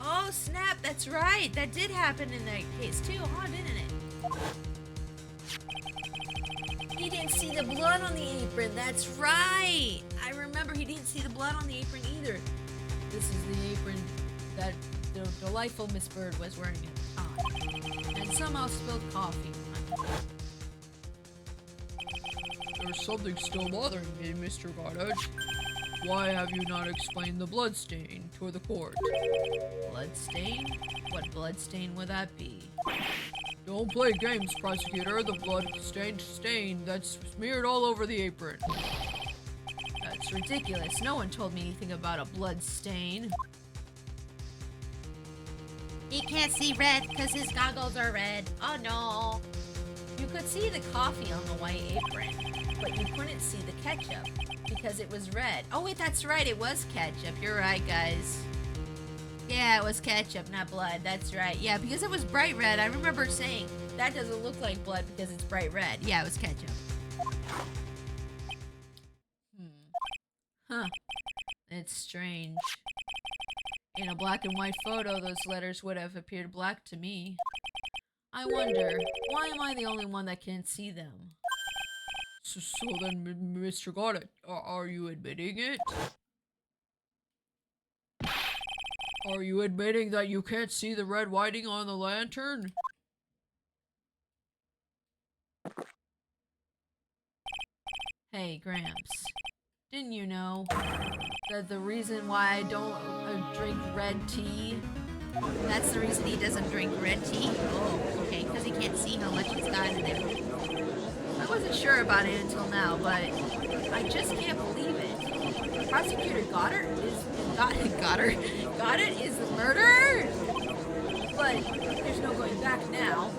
Oh, snap, that's right. That did happen in that case too, huh, didn't it? He didn't see the blood on the apron, that's right. I remember he didn't see the blood on the apron either. This is the apron that the delightful Miss Bird was wearing at the time. And somehow spilled coffee. there's something still bothering me, Mr. Goddard. Why have you not explained the bloodstain to the court? Bloodstain? What bloodstain would that be? Don't play games, prosecutor. The blood-stained stain that's smeared all over the apron. That's ridiculous. No one told me anything about a blood stain. He can't see red because his goggles are red. Oh no. You could see the coffee on the white apron, but you couldn't see the ketchup because it was red. Oh wait, that's right. It was ketchup. You're right, guys. Yeah, it was ketchup, not blood. That's right. Yeah, because it was bright red. I remember saying, That doesn't look like blood because it's bright red. yeah, it was ketchup. Huh. It's strange. In a black and white photo, those letters would have appeared black to me. I wonder, why am I the only one that can see them? So then, Mr. Goddard, are you admitting it? Are you admitting that you can't see the red writing on the lantern? Hey, Gramps. Didn't you know that the reason why I don't drink red tea? That's the reason he doesn't drink red tea. Oh, okay, because he can't see how much he's got in there. I wasn't sure about it until now, but I just can't believe it. Prosecutor Goddard is the murderer? But there's no going back now.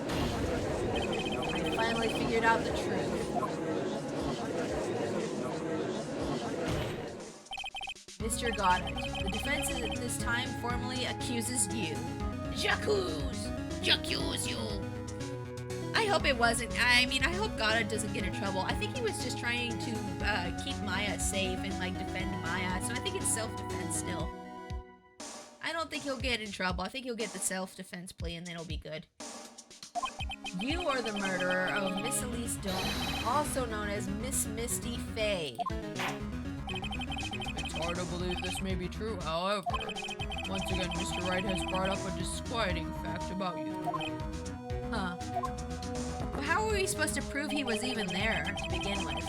I finally figured out the truth. Mr. Goddard, the defense at this time formally accuses you. J'accuse you. I hope it wasn't. I mean, I hope Goddard doesn't get in trouble. I think he was just trying to keep Maya safe and like defend Maya. So I think it's self-defense still. I don't think he'll get in trouble. I think he'll get the self-defense plea and then it'll be good. You are the murderer of Miss Elise Dolan, also known as Miss Misty Fay. It's hard to believe this may be true, however. Once again, Mr. Wright has brought up a disquieting fact about you. Huh. Well, how were we supposed to prove he was even there to begin with?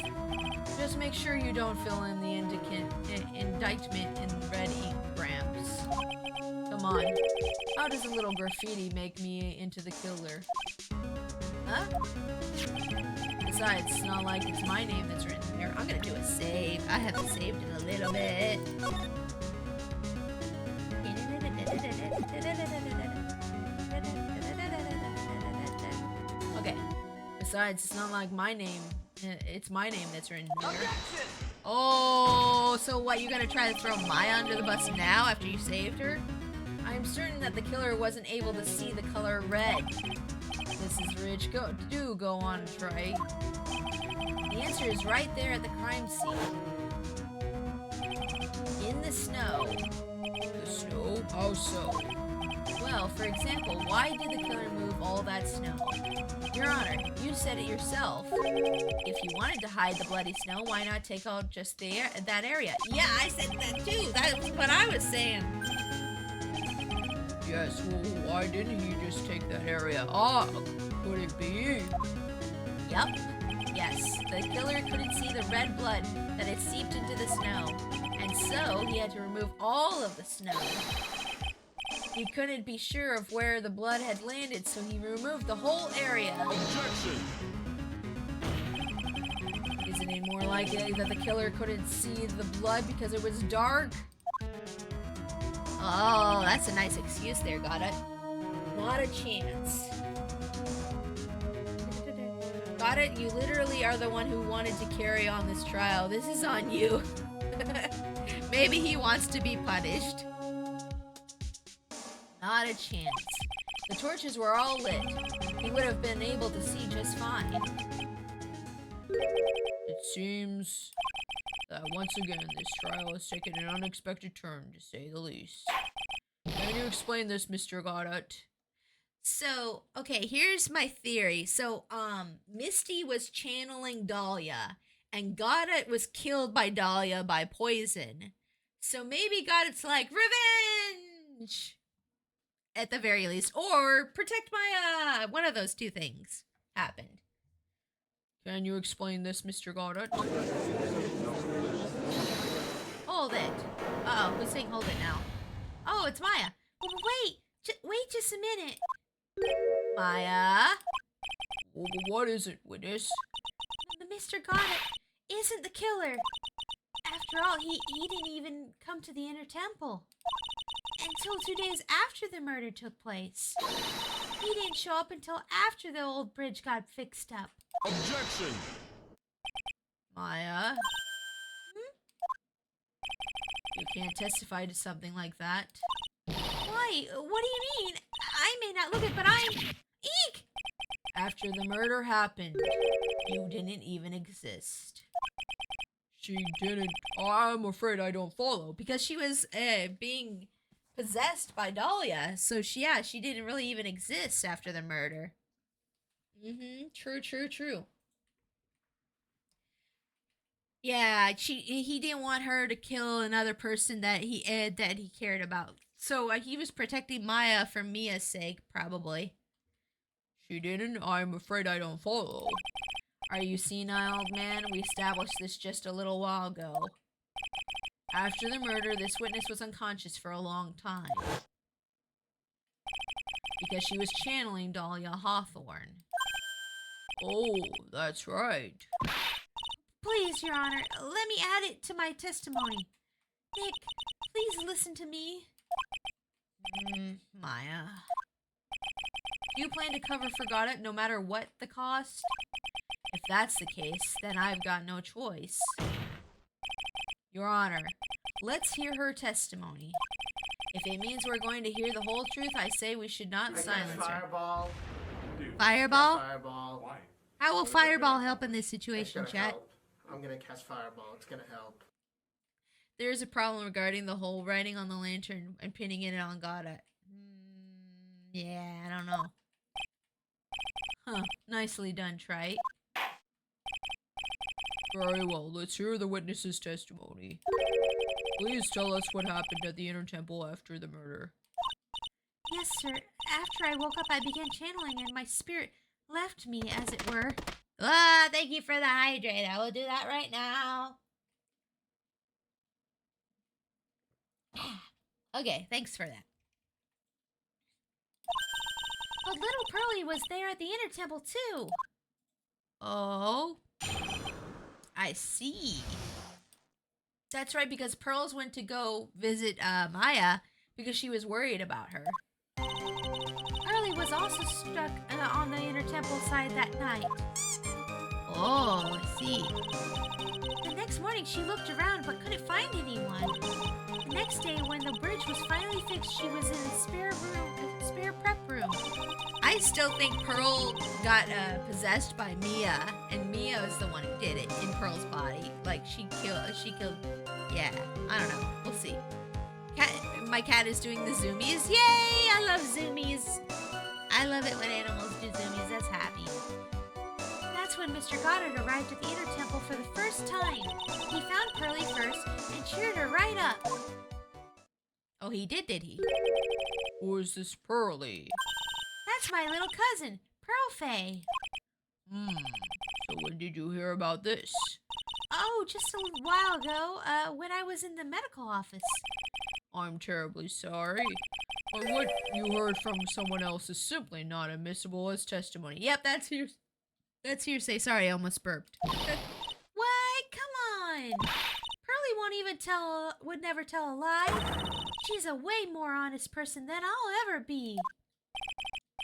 Just make sure you don't fill in the indictment in red ink, Gramps. Come on. How does a little graffiti make me into the killer? Huh? Besides, it's not like it's my name that's written there. I'm gonna do a save. I haven't saved in a little bit. Okay. Besides, it's not like my name. It's my name that's written there. Oh, so what? You gonna try to throw Maya under the bus now after you saved her? I'm certain that the killer wasn't able to see the color red. This is rich. Go on, try. The answer is right there at the crime scene. In the snow. The snow? How so? Well, for example, why did the killer move all that snow? Your Honor, you said it yourself. If you wanted to hide the bloody snow, why not take out just that area? Yeah, I said that too. That's what I was saying. Yes, well, why didn't he just take that area off? Could it be? Yup. Yes, the killer couldn't see the red blood that had seeped into the snow, and so he had to remove all of the snow. He couldn't be sure of where the blood had landed, so he removed the whole area. Objection! Isn't it more likely that the killer couldn't see the blood because it was dark? Oh, that's a nice excuse there, got it. Not a chance. Got it? You literally are the one who wanted to carry on this trial. This is on you. Maybe he wants to be punished. Not a chance. The torches were all lit. He would have been able to see just fine. It seems that once again this trial has taken an unexpected turn, to say the least. Can you explain this, Mr. Goddard? So, okay, here's my theory. So, Misty was channeling Dahlia, and Goddard was killed by Dahlia by poison. So maybe Goddard's like, revenge! At the very least. Or protect Maya! One of those two things happened. Can you explain this, Mr. Goddard? Hold it. Uh-oh, who's saying hold it now? Oh, it's Maya. Oh, wait just a minute. Maya? What is it, witness? Mr. Goddard isn't the killer. After all, he didn't even come to the inner temple until 2 days after the murder took place. He didn't show up until after the old bridge got fixed up. Objection! Maya? You can't testify to something like that. Why? What do you mean? I may not look it, but I'm... Eek! After the murder happened, you didn't even exist. She didn't. I'm afraid I don't follow. Because she was being possessed by Dahlia. So she didn't really even exist after the murder. True. Yeah, he didn't want her to kill another person that he cared about. So he was protecting Maya for Mia's sake, probably. She didn't. I'm afraid I don't follow. Are you senile, old man? We established this just a little while ago. After the murder, this witness was unconscious for a long time. Because she was channeling Dahlia Hawthorne. Oh, that's right. Please, Your Honor, let me add it to my testimony. Nick, please listen to me. Maya. Do you plan to cover for Goddard no matter what the cost? If that's the case, then I've got no choice. Your Honor, let's hear her testimony. If it means we're going to hear the whole truth, I say we should not silence her. Fireball. Fireball? Fireball. Why? How will Fireball help in this situation, It's gonna chat? help. I'm gonna cast Fireball. It's gonna help. There's a problem regarding the whole writing on the lantern and pinning it on Goddard. Yeah, I don't know. Huh, nicely done, Trite. Very well, let's hear the witness's testimony. Please tell us what happened at the Inner Temple after the murder. Yes, sir. After I woke up, I began channeling and my spirit left me, as it were. Thank you for the hydrate. I will do that right now. Okay, thanks for that. But little Pearly was there at the inner temple, too. Oh. I see. That's right, because Pearls went to go visit Maya because she was worried about her. Pearly was also struck on the inner temple side that night. Oh, I see. The next morning, she looked around but couldn't find anyone. The next day, when the bridge was finally fixed, she was in a spare prep room. I still think Pearl got possessed by Mia, and Mia was the one who did it in Pearl's body. Like, she killed, yeah, I don't know. We'll see. My cat is doing the zoomies. Yay! I love zoomies. I love it when animals do zoomies. That's happy. That's when Mr. Goddard arrived at the inner temple for the first time. He found Pearly first and cheered her right up. Oh, he did he? Who is this Pearly? That's my little cousin, Pearl Faye. So when did you hear about this? Oh, just a while ago, when I was in the medical office. I'm terribly sorry. But what you heard from someone else is simply not admissible as testimony. Yep, that's hearsay. Sorry, I almost burped. What? Come on. Pearly would never tell a lie. She's a way more honest person than I'll ever be.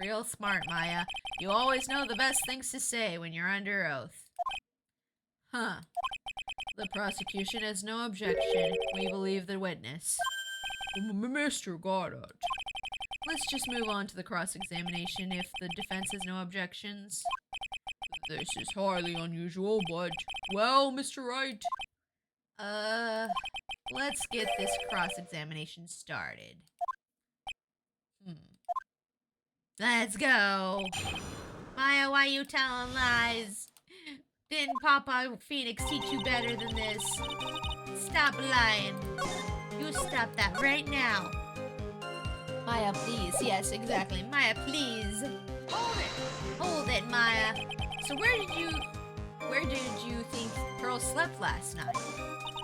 Real smart, Maya. You always know the best things to say when you're under oath. Huh. The prosecution has no objection. We believe the witness. Mr. Goddard. Let's just move on to the cross-examination if the defense has no objections. This is highly unusual, but... Well, Mr. Wright. Let's get this cross-examination started. Let's go. Maya, why you telling lies? Didn't Papa Phoenix teach you better than this? Stop lying. You stop that right now. Maya, please. Yes, exactly. Maya, please. Hold it. Hold it, Maya. So where did you Where did you think Pearl slept last night?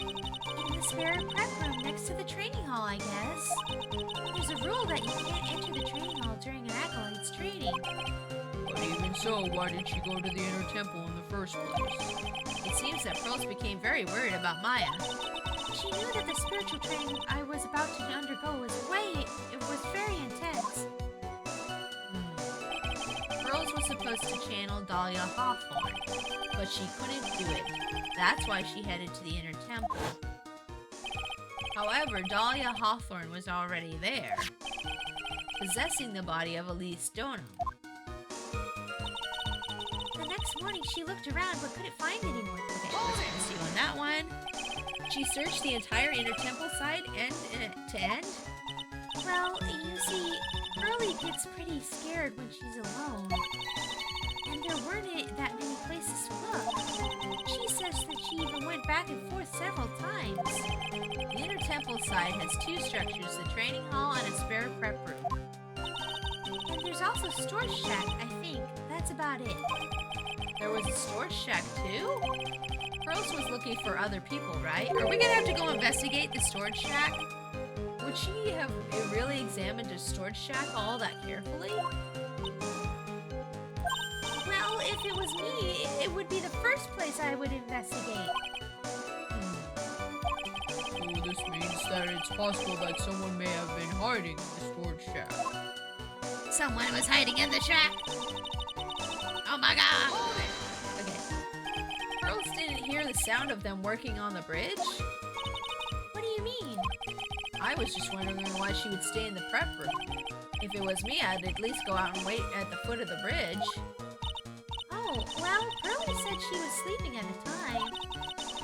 In the spare prep room next to the training hall, I guess. There's a rule that you can't enter the training hall during an acolyte's training. But even so, why did she go to the inner temple in the first place? It seems that Pearls became very worried about Maya. She knew that the spiritual training I was about to undergo was very intense. Pearls was supposed to channel Dahlia Hawthorne, but she couldn't do it. That's why she headed to the inner temple. However, Dahlia Hawthorne was already there, possessing the body of Elise Dono. The next morning, she looked around but couldn't find anyone. Okay, let's see on that one. She searched the entire inner temple side end to end. Well, you see, Pearlie gets pretty scared when she's alone. And there weren't that many places to look. She says that she even went back and forth several times. The inner temple side has two structures, the training hall and a spare prep room. And there's also a storage shack, I think. That's about it. There was a storage shack too? Pearls was looking for other people, right? Are we gonna have to go investigate the storage shack? Would she have really examined a storage shack all that carefully? Well, if it was me, it would be the first place I would investigate. So this means that it's possible that someone may have been hiding in the storage shack. Someone was hiding in the shack. Oh my god! Okay. Pearls didn't hear the sound of them working on the bridge? What do you mean? I was just wondering why she would stay in the prep room. If it was me, I'd at least go out and wait at the foot of the bridge. Oh, well, Pearlie said she was sleeping at the time.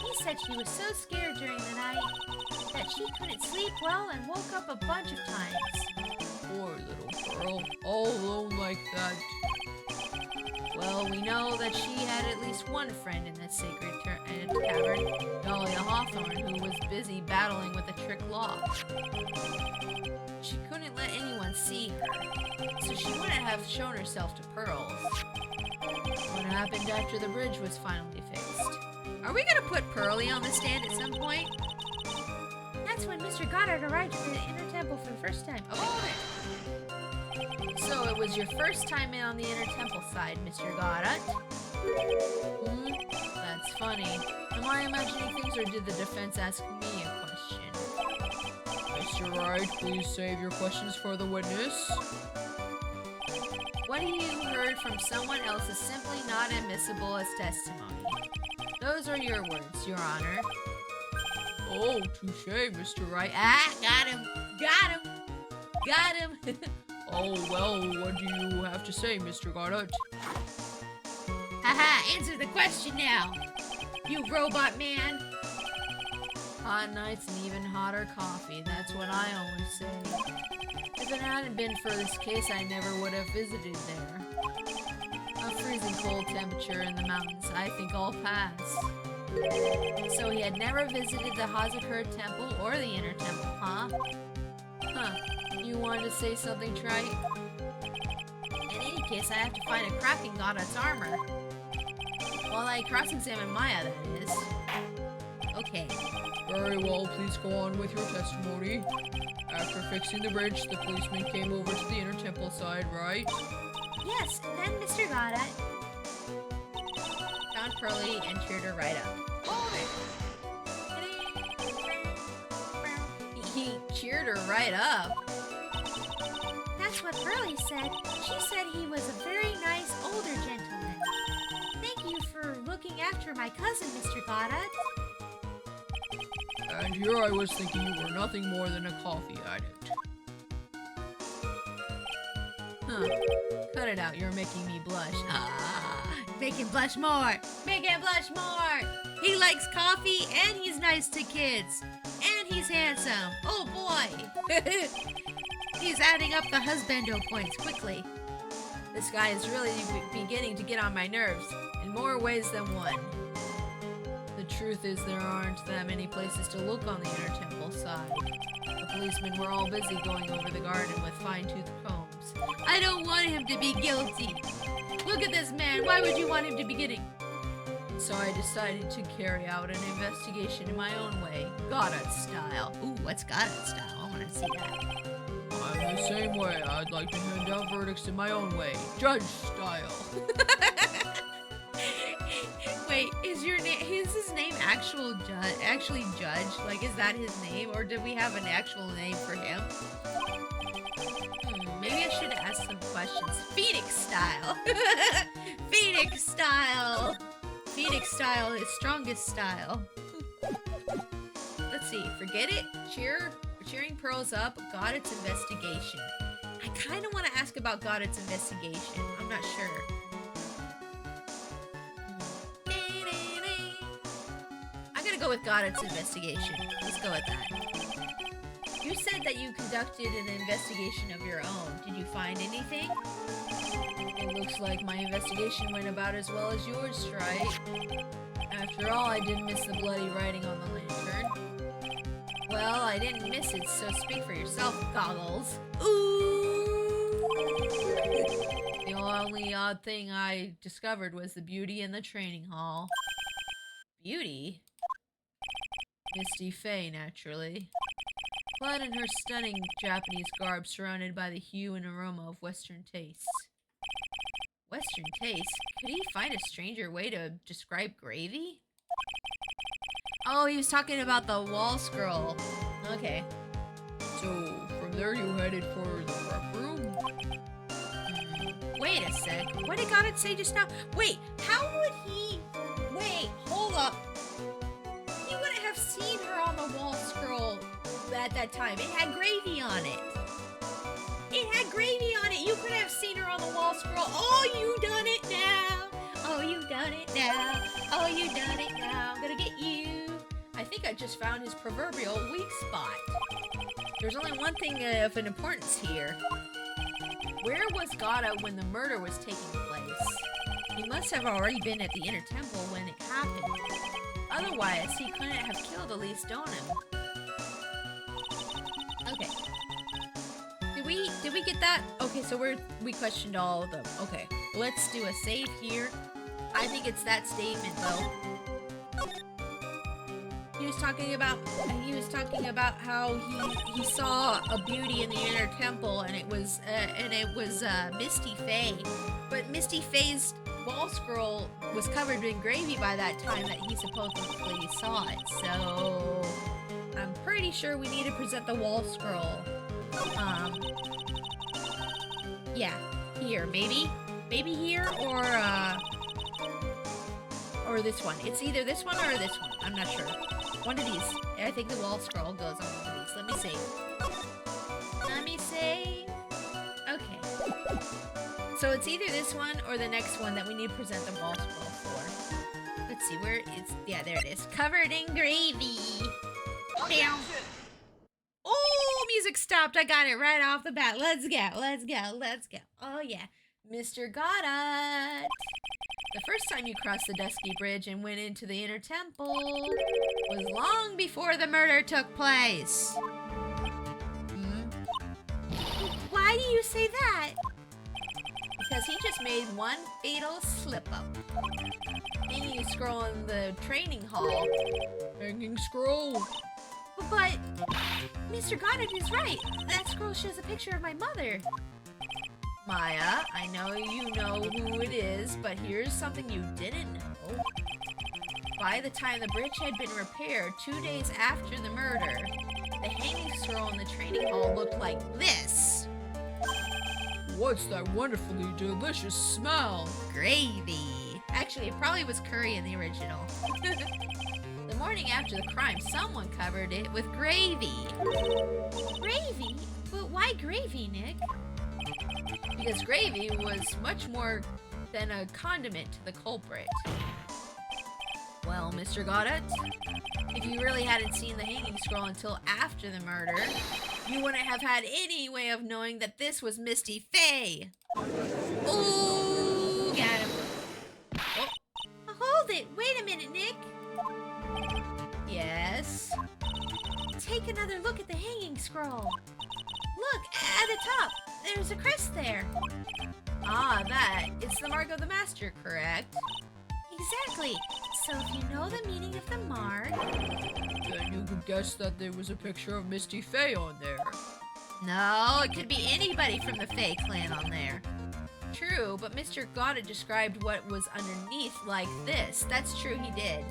He said she was so scared during the night that she couldn't sleep well and woke up a bunch of times. Poor little Pearl, all alone like that. Well, we know that she had at least one friend in the sacred cavern, Dahlia Hawthorne, who was busy battling with a trick lock. She couldn't let anyone see her, so she wouldn't have shown herself to Pearls. What happened after the bridge was finally fixed? Are we gonna put Pearlie on the stand at some point? That's when Mr. Goddard arrived at the inner temple for the first time. Okay. So it was your first time in on the inner temple side, Mr. Goddard? That's funny. Am I imagining things, or did the defense ask me a question? Mr. Wright, please save your questions for the witness. What you heard from someone else is simply not admissible as testimony. Those are your words, Your Honor. Oh, touche, Mr. Wright. Ah, got him! Got him! Got him! Oh, well, what do you have to say, Mr. Goddard? Haha, answer the question now, you robot man. Hot nights and even hotter coffee, that's what I always say. If it hadn't been for this case, I never would have visited there. A freezing cold temperature in the mountains, I think I'll pass. So he had never visited the Hazakura temple or the inner temple, huh? Huh. You wanted to say something, Trite? In any case, I have to find a crack in Goddard's armor. While I cross-examine Maya, that is. Okay. Very well, please go on with your testimony. After fixing the bridge, the policeman came over to the inner temple side, right? Yes, and then Mr. Goddard. Found Pearlie and cheered her right up. He cheered her right up. That's what Pearlie said. She said he was a very nice older gentleman. Thank you for looking after my cousin, Mr. Goddard. And here I was thinking you were nothing more than a coffee addict. Huh. Cut it out, you're making me blush. Ah, Make him blush more. Make him blush more. He likes coffee and he's nice to kids. And he's handsome. Oh boy. He's adding up the husbando points quickly. this guy is really beginning to get on my nerves in more ways than one. The truth is there aren't that many places to look on the inner temple side. The policemen were all busy going over the garden with fine-tooth combs. I don't want him to be guilty. Look at this man. Why would you want him to be getting? So I decided to carry out an investigation in my own way, Goddard style. Ooh, what's Goddard style? I want to see that. I'm the same way. I'd like to hand down verdicts in my own way, judge style. Wait, is his name actually Judge? Like, is that his name, or did we have an actual name for him? Maybe I should ask some questions. Phoenix style. Phoenix style. Phoenix style is strongest style. Let's see. Forget it. Cheering Pearls up. Goddard's investigation. I kind of want to ask about Goddard's investigation. I'm not sure. I'm gonna go with Goddard's investigation. Let's go with that. You said that you conducted an investigation of your own. Did you find anything? It looks like my investigation went about as well as yours, right? After all, I didn't miss the bloody writing on the lantern. Well, I didn't miss it, so speak for yourself, Goggles. Ooh! The only odd thing I discovered was the beauty in the training hall. Beauty? Misty Faye, naturally. Clad in her stunning Japanese garb surrounded by the hue and aroma of Western tastes. Western taste? Could he find a stranger way to describe gravy? Oh, he was talking about the wall scroll. Okay. So, from there you headed for the prep room? Wait a sec. What did Goddard say just now? Wait, how would he... Wait, hold up. He wouldn't have seen her on the wall scroll at that time. It had gravy on it. It had gravy on it. You could have seen her on the wall scroll. Oh, you done it now. Oh, you done it now. Oh, you done it now. I'm gonna get you. I think I just found his proverbial weak spot. There's only one thing of an importance here. Where was Goddard when the murder was taking place? He must have already been at the inner temple when it happened. Otherwise, he couldn't have killed Elise Donham. Okay. Did we get that? Okay, so we questioned all of them. Okay, let's do a save here. I think it's that statement though. He was talking about how he saw a beauty in the inner temple, and it was Misty Faye. But Misty Faye's wall scroll was covered in gravy by that time that he supposedly saw it. So I'm pretty sure we need to present the wall scroll. Yeah, here, maybe here, or this one. It's either this one or this one. I'm not sure. One of these. I think the wall scroll goes on one of these. Let me save. Okay. So it's either this one or the next one that we need to present the wall scroll for. Let's see where it's. Yeah, there it is. Covered in gravy. Bam. Oh, music stopped. I got it right off the bat. Let's go. Oh, yeah. Mr. Goddard. The first time you crossed the dusky bridge and went into the inner temple was long before the murder took place. Why do you say that? Because he just made one fatal slip-up. Hanging scroll in the training hall. Hanging scroll. But Mr. Goddard is right. That scroll shows a picture of my mother. Maya, I know you know who it is, but here's something you didn't know. By the time the bridge had been repaired 2 days after the murder, the hanging scroll in the training hall looked like this. What's that wonderfully delicious smell? Gravy. Actually, it probably was curry in the original. The morning after the crime, someone covered it with gravy. Gravy? But why gravy, Nick? Because gravy was much more than a condiment to the culprit. Well, Mr. Goddard, if you really hadn't seen the hanging scroll until after the murder, you wouldn't have had any way of knowing that this was Misty Faye. Ooh, got him. Oh. Hold it. Wait a minute, Nick. Yes? Take another look at the hanging scroll. Look, at the top. There's a crest there. Ah, that. It's the mark of the master, correct? Exactly. So if you know the meaning of the mark... Then you could guess that there was a picture of Misty Faye on there. No, it could be anybody from the Fae clan on there. True, but Mr. Gotta described what was underneath like this. That's true, he did.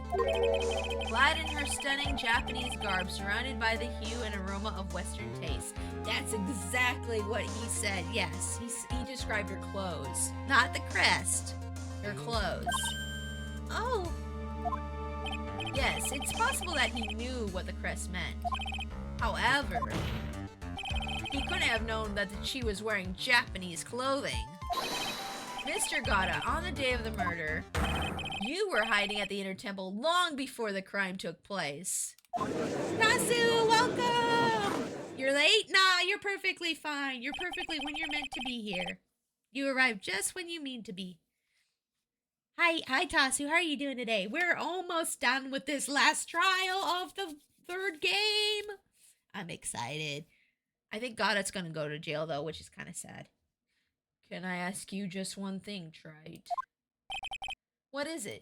Clad in her stunning Japanese garb, surrounded by the hue and aroma of Western taste. That's exactly what he said. Yes, he described her clothes. Not the crest. Her clothes. Oh, Yes, it's possible that he knew what the crest meant. However, he couldn't have known that she was wearing Japanese clothing. Mr. Gata, on the day of the murder, you were hiding at the Inner Temple long before the crime took place. Nasu, welcome! You're late? Nah, you're perfectly fine. You're perfectly when you're meant to be here. You arrived just when you mean to be. Hi, Tasu. How are you doing today? We're almost done with this last trial of the third game. I'm excited. I think Gata's gonna go to jail, though, which is kind of sad. Can I ask you just one thing, Trite? What is it?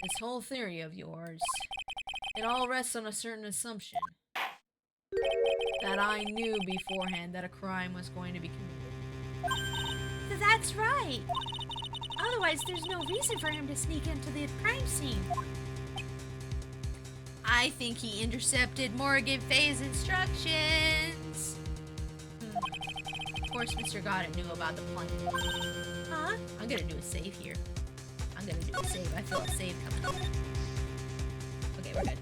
This whole theory of yours, it all rests on a certain assumption. That I knew beforehand that a crime was going to be committed. That's right. Otherwise, there's no reason for him to sneak into the crime scene. I think he intercepted Morgan Faye's instructions. Of course, Mr. Goddard knew about the plan. Huh? I'm gonna do a save here. I'm gonna do a save. I feel a save coming up. Okay, we're good.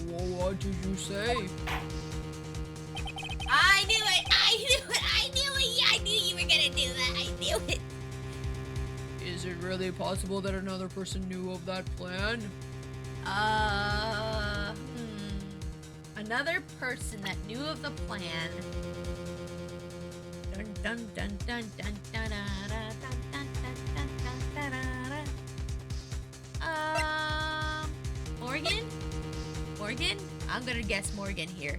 Well, what did you say? I knew it! I knew it! I knew it! I knew you were gonna do that! I knew it! Is it really possible that another person knew of that plan? Another person that knew of the plan. Dun dun dun dun dun dun dun dun dun dun dun dun dun. Morgan? Morgan? I'm gonna guess Morgan here.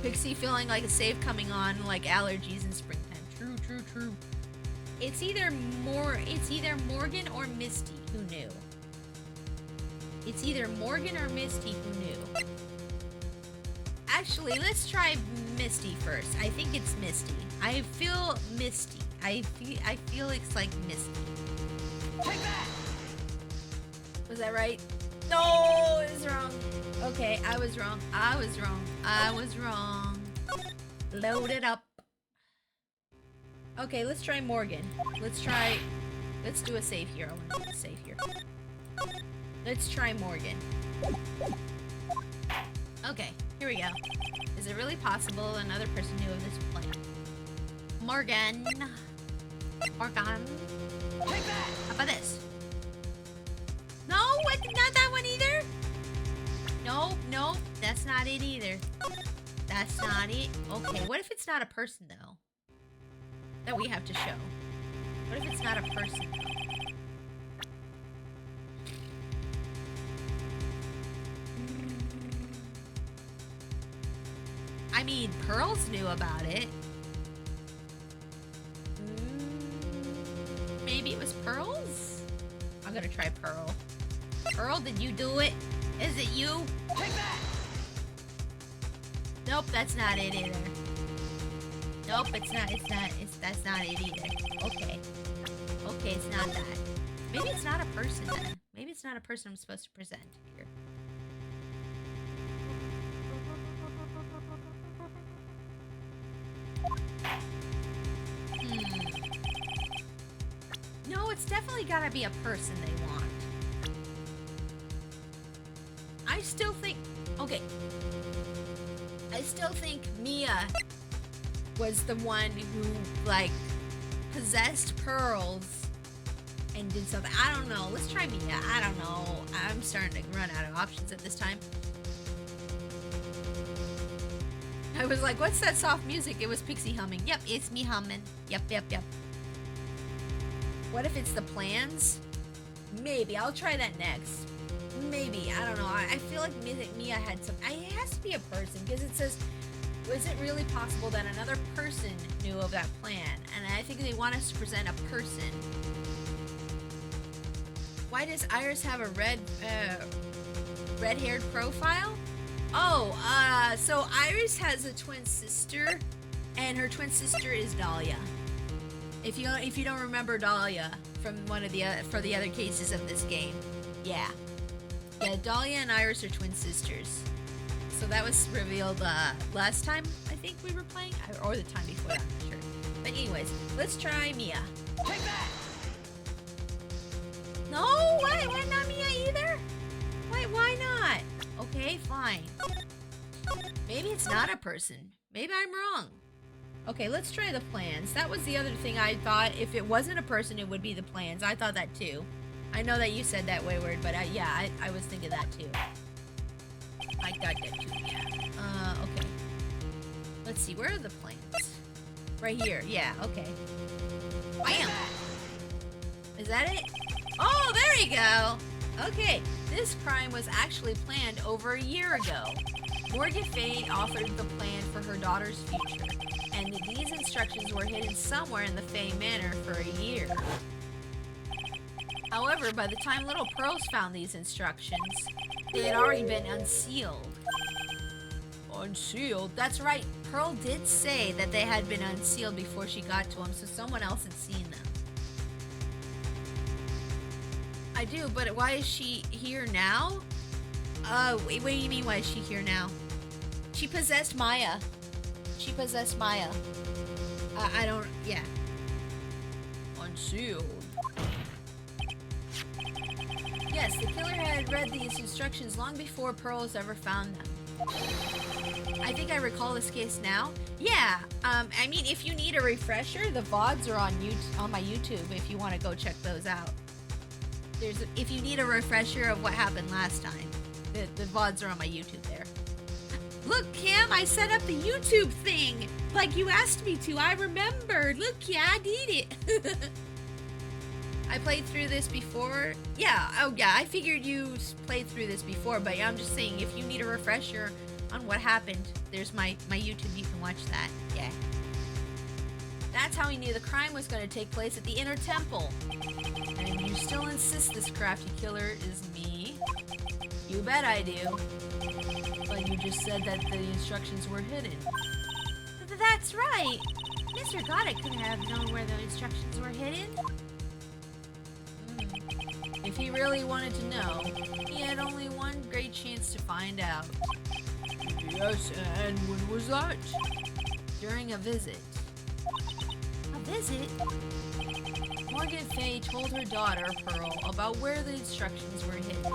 Pixie feeling like a save coming on, like allergies in springtime. True. It's either Morgan or Misty who knew. It's either Morgan or Misty who knew. Actually, let's try Misty first. I think it's Misty. I feel Misty. I feel it's like Misty. Take that! Was that right? No, it was wrong. Okay, I was wrong. Load it up. Okay, let's try Morgan. Let's do a save here. I want to do a save here. Let's try Morgan. Okay, here we go. Is it really possible another person knew of this plan? Morgan. Take that! How about this? No, what? Not that one either? No, that's not it either. That's not it. Okay, what if it's not a person, though? That we have to show. What if it's not a person, though? I mean, Pearls knew about it. Maybe it was Pearls? I'm gonna try Pearl. Pearl, did you do it? Is it you? Take that! Nope, that's not it either. Nope, that's not it either. Okay, it's not that. Maybe it's not a person then. Maybe it's not a person I'm supposed to present here. No, it's definitely gotta be a person they want. I still think Mia was the one who, like, possessed Pearls and did something. I don't know. Let's try Mia. I don't know. I'm starting to run out of options at this time. I was like, what's that soft music? It was Pixie humming. Yep, it's me humming. Yep. What if it's the plans? Maybe. I'll try that next. Maybe. I don't know. I feel like Mia had some... It has to be a person because it says, is it really possible that another person knew of that plan? And I think they want us to present a person Why does Iris have a red-haired profile? Oh, so Iris has a twin sister, and her twin sister is Dahlia. If you don't remember Dahlia from for the other cases of this game, yeah, Dahlia and Iris are twin sisters. So that was revealed last time I think we were playing, or the time before that, I'm not sure. But anyways, let's try Mia. Take that! No, why not Mia either? Why not? Okay, fine. Maybe it's not a person. Maybe I'm wrong. Okay, let's try the plans. That was the other thing I thought. If it wasn't a person, it would be the plans. I thought that too. I know that you said that, Wayward, but yeah, I was thinking that too. I got that too, yeah. Okay. Let's see, where are the plans? Right here, yeah, okay. Bam! Is that it? Oh, there you go! Okay, this crime was actually planned over a year ago. Morgan Fay offered the plan for her daughter's future, and these instructions were hidden somewhere in the Fay Manor for a year. However, by the time little Pearls found these instructions, they had already been unsealed. Unsealed? That's right, Pearl did say that they had been unsealed before she got to them, so someone else had seen them. I do, but why is she here now? Wait, what do you mean why is she here now? She possessed Maya. She possessed Maya. I don't, yeah. Unsealed? Yes, the killer had read these instructions long before Pearls ever found them. I think I recall this case now. Yeah, I mean, if you need a refresher, the VODs are on my YouTube if you want to go check those out. If you need a refresher of what happened last time, the VODs are on my YouTube there. Look, Kim, I set up the YouTube thing like you asked me to. I remembered. Look, yeah, I did it. I played through this before. Yeah, oh yeah, I figured you played through this before, but I'm just saying if you need a refresher on what happened, there's my YouTube, you can watch that. Yeah. That's how he knew the crime was going to take place at the Inner Temple. And you still insist this crafty killer is me? You bet I do. But you just said that the instructions were hidden. That's right. Mr. Goddick could have known where the instructions were hidden. If he really wanted to know, he had only one great chance to find out. Yes, and when was that? During a visit. A visit? Morgan Fay told her daughter, Pearl, about where the instructions were hidden.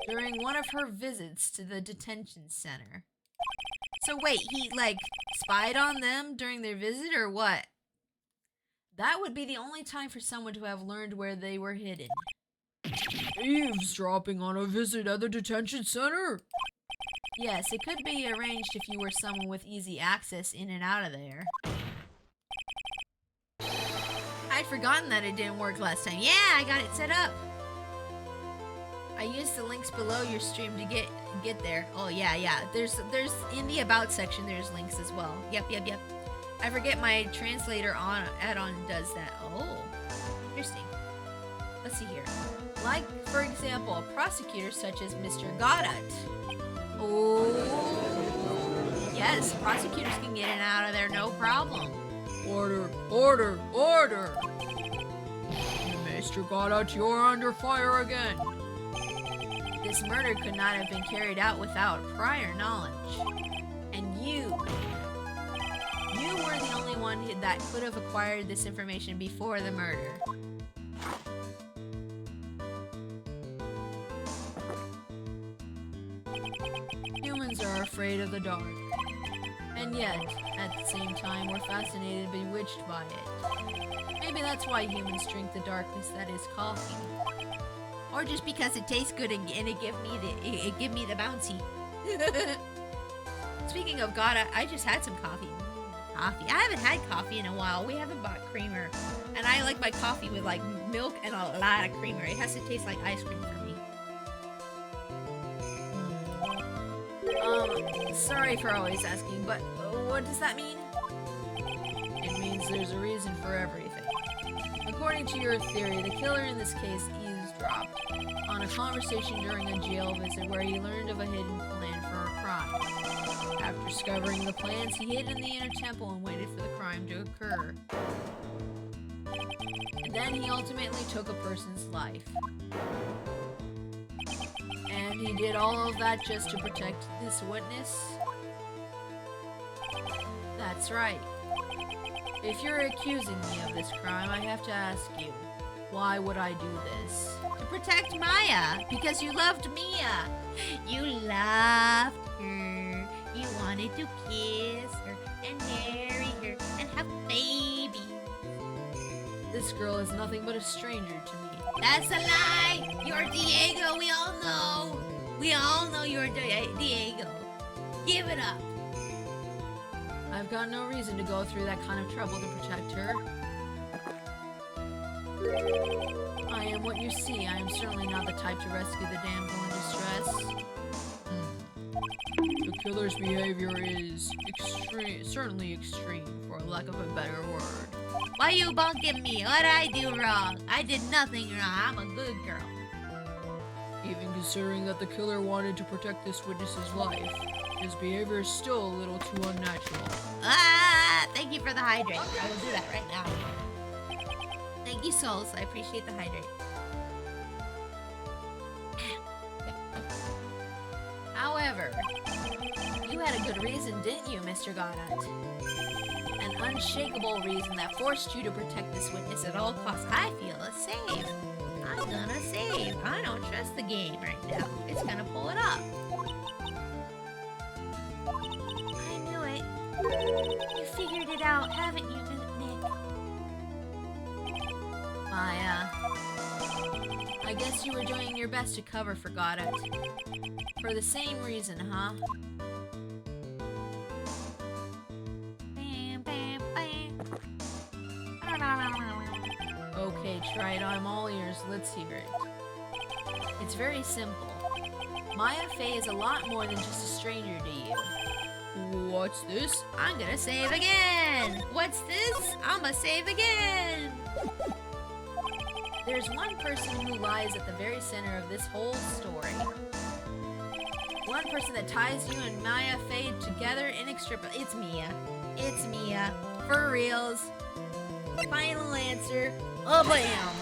During one of her visits to the detention center. So wait, he, spied on them during their visit, or what? That would be the only time for someone to have learned where they were hidden. Eavesdropping on a visit at the detention center? Yes, it could be arranged if you were someone with easy access in and out of there. I'd forgotten that it didn't work last time. Yeah, I got it set up. I used the links below your stream to get there. Oh yeah. There's in the about section there's links as well. Yep. I forget my translator add-on does that. Oh, interesting. Let's see here. Like, for example, a prosecutor such as Mr. Goddick. Oh, yes, prosecutors can get in and out of there no problem. Order! Mr. Goddick, you're under fire again. This murder could not have been carried out without prior knowledge. And you were the only one that could have acquired this information before the murder. Humans are afraid of the dark. And yet, at the same time, we're fascinated and bewitched by it. Maybe that's why humans drink the darkness that is coffee. Or just because it tastes good and it give me the bouncy. Speaking of God, I just had some coffee. I haven't had coffee in a while. We haven't bought creamer. And I like my coffee with milk and a lot of creamer. It has to taste like ice cream for me. Sorry for always asking, but what does that mean? It means there's a reason for everything. According to your theory, the killer in this case eavesdropped on a conversation during a jail visit where he learned of a hidden plan for a crime. After discovering the plans, he hid in the inner temple and waited for the crime to occur. And then he ultimately took a person's life. And he did all of that just to protect this witness? That's right. If you're accusing me of this crime, I have to ask you, why would I do this? To protect Maya, because you loved Mia. You loved her. You wanted to kiss her and marry her and have babies. This girl is nothing but a stranger to me. That's a lie. You're Diego. We all know. We all know you're Diego. Give it up. I've got no reason to go through that kind of trouble to protect her. I am what you see. I am certainly not the type to rescue the damsel in distress. The killer's behavior is certainly extreme, for lack of a better word. Why you bunking me? What'd I do wrong? I did nothing wrong. I'm a good girl. Even considering that the killer wanted to protect this witness's life, his behavior is still a little too unnatural. Thank you for the hydrate. I will do that right now. Thank you, Souls. I appreciate the hydrate. However, you had a good reason, didn't you, Mr. Goddard? An unshakable reason that forced you to protect this witness at all costs. I feel a save. I'm gonna save. I don't trust the game right now. It's gonna pull it up. I knew it. You figured it out, haven't you, Nick? Maya, I guess you were doing your best to cover for Goddard. For the same reason, huh? Bam, bam, bam. Okay, Trite, I'm all ears. Let's hear it. It's very simple. Maya Fey is a lot more than just a stranger to you. What's this? I'm gonna save again. What's this? I'm gonna save again. There's one person who lies at the very center of this whole story. One person that ties you and Maya Fey together inextricably. It's Mia. It's Mia. For reals. Final answer. Oh, bam.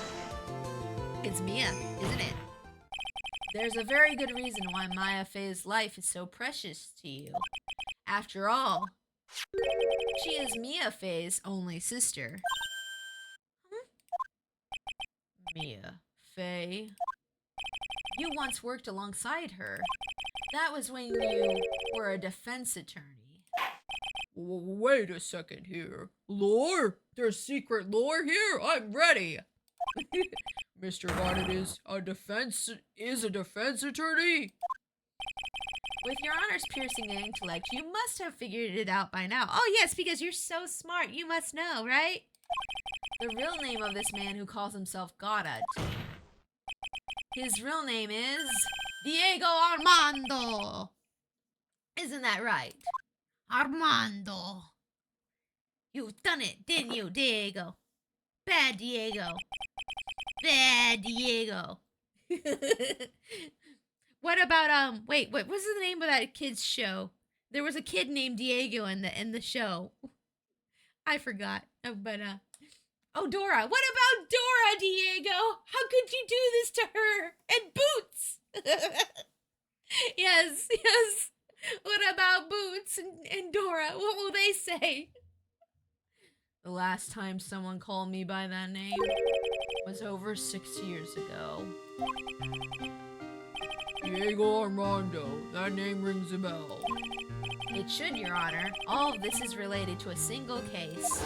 It's Mia, isn't it? There's a very good reason why Maya Fey's life is so precious to you. After all, she is Mia Fey's only sister. Mia Fey. You once worked alongside her. That was when you were a defense attorney. Wait a second here. Lore? There's secret lore here? I'm ready. Mr. Goddard is a defense attorney? With your honor's piercing intellect, you must have figured it out by now. Oh, yes, because you're so smart. You must know, right? The real name of this man who calls himself Goddard. His real name is Diego Armando. Isn't that right? Armando. You've done it, didn't you, Diego? Bad Diego. Bad Diego. What about wait, what was the name of that kid's show? There was a kid named Diego in the show. I forgot. Oh, Dora. What about Dora, Diego? How could you do this to her? And Boots. Yes. What about Boots and Dora? What will they say? The last time someone called me by that name was over 6 years ago. Diego Armando. That name rings a bell. It should, Your Honor. All of this is related to a single case.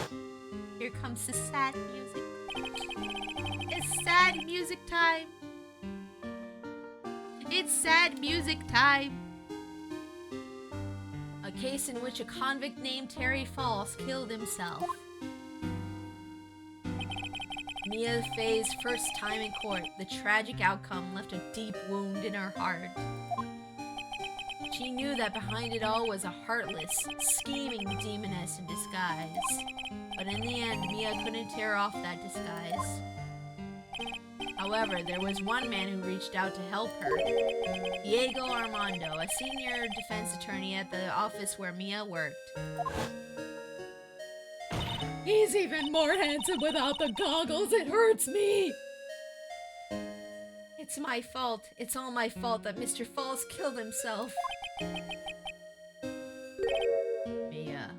Here comes the sad music. It's sad music time. It's sad music time. A case in which a convict named Terry Falls killed himself. Mia Fey's first time in court, the tragic outcome left a deep wound in her heart. She knew that behind it all was a heartless, scheming demoness in disguise. But in the end, Mia couldn't tear off that disguise. However, there was one man who reached out to help her. Diego Armando, a senior defense attorney at the office where Mia worked. He's even more handsome without the goggles. It hurts me. It's my fault. It's all my fault that Mr. Falls killed himself. Mia,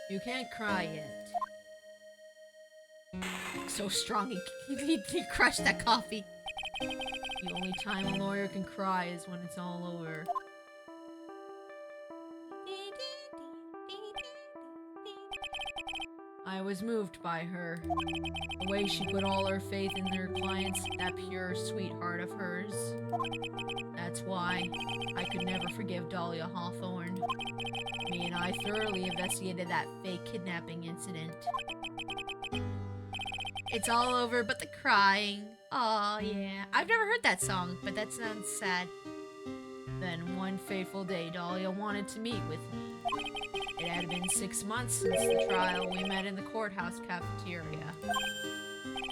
you can't cry yet. So strong, he crushed that coffee. The only time a lawyer can cry is when it's all over. I was moved by her. The way she put all her faith in her clients, that pure sweetheart of hers. That's why I could never forgive Dahlia Hawthorne. Me and I thoroughly investigated that fake kidnapping incident. It's all over but the crying. Aw, yeah. I've never heard that song, but that sounds sad. Then one fateful day, Dahlia wanted to meet with me. It had been 6 months since the trial. We met in the courthouse cafeteria.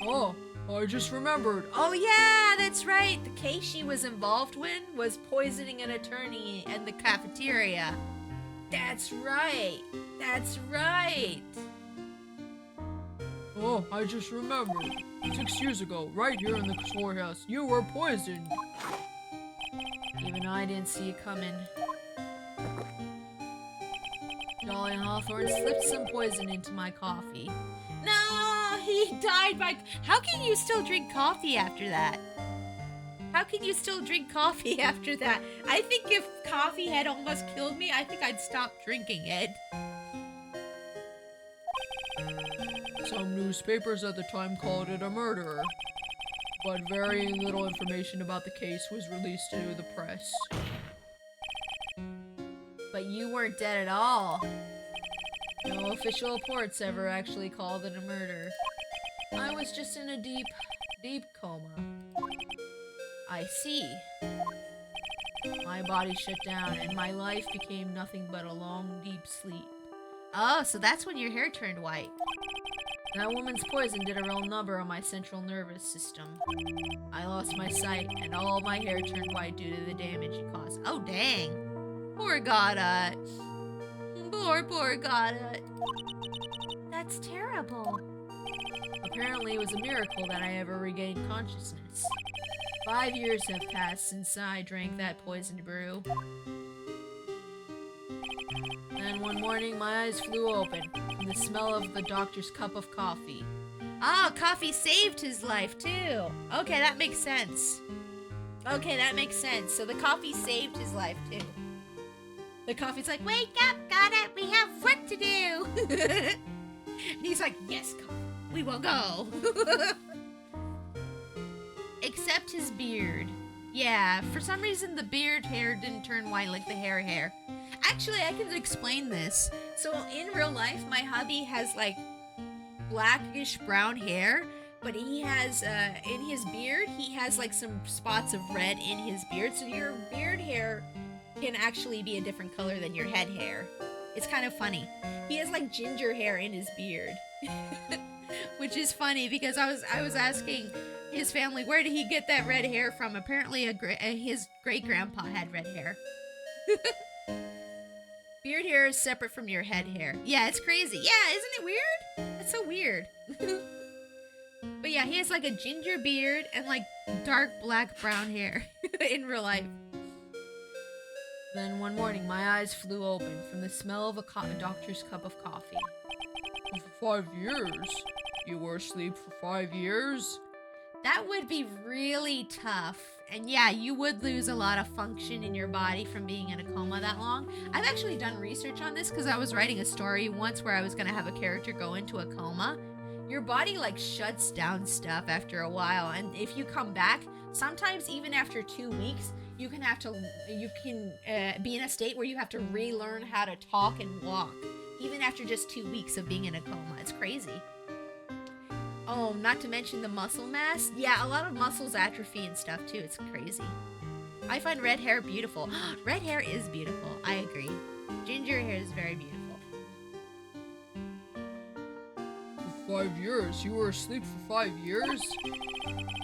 Oh, I just remembered. Oh yeah, that's right. The case she was involved with was poisoning an attorney in the cafeteria. That's right. That's right. Oh, I just remembered. 6 years ago, right here in the courthouse, you were poisoned. Even I didn't see it coming. Dahlia Hawthorne slipped some poison into my coffee. No, he died by... How can you still drink coffee after that? How can you still drink coffee after that? I think if coffee had almost killed me, I think I'd stop drinking it. Some newspapers at the time called it a murder, but very little information about the case was released to the press. But you weren't dead at all. No official reports ever actually called it a murder. I was just in a deep, deep coma. I see. My body shut down and my life became nothing but a long, deep sleep. Oh, so that's when your hair turned white. That woman's poison did a real number on my central nervous system. I lost my sight and all my hair turned white due to the damage it caused. Oh, dang. Poor Goddard. Poor Goddard. That's terrible. Apparently it was a miracle that I ever regained consciousness. 5 years have passed since I drank that poisoned brew. Then one morning my eyes flew open from the smell of the doctor's cup of coffee. Oh, coffee saved his life too. Okay, that makes sense. So the coffee saved his life too. The coffee's like, wake up, Goddard, we have work to do. And he's like, yes, coffee, we will go. Except his beard. Yeah, for some reason the beard hair didn't turn white like the hair. Actually, I can explain this. So in real life, my hubby has like blackish brown hair, but he has, in his beard, he has like some spots of red in his beard. So your beard hair can actually be a different color than your head hair. It's kind of funny. He has like ginger hair in his beard. Which is funny because I was asking his family, where did he get that red hair from? Apparently his great-grandpa had red hair. Beard hair is separate from your head hair. Yeah, it's crazy. Yeah, isn't it weird? That's so weird. But yeah, he has like a ginger beard and like dark black brown hair in real life. Then one morning my eyes flew open from the smell of a doctor's cup of coffee. For 5 years? You were asleep for 5 years? That would be really tough. And yeah, you would lose a lot of function in your body from being in a coma that long. I've actually done research on this because I was writing a story once where I was going to have a character go into a coma. Your body like shuts down stuff after a while, and if you come back, sometimes even after 2 weeks, you can be in a state where you have to relearn how to talk and walk, even after just 2 weeks of being in a coma. It's crazy. Oh, not to mention the muscle mass. Yeah, a lot of muscles atrophy and stuff too. It's crazy. I find red hair beautiful. Red hair is beautiful. I agree. Ginger hair is very beautiful. 5 years? You were asleep for 5 years?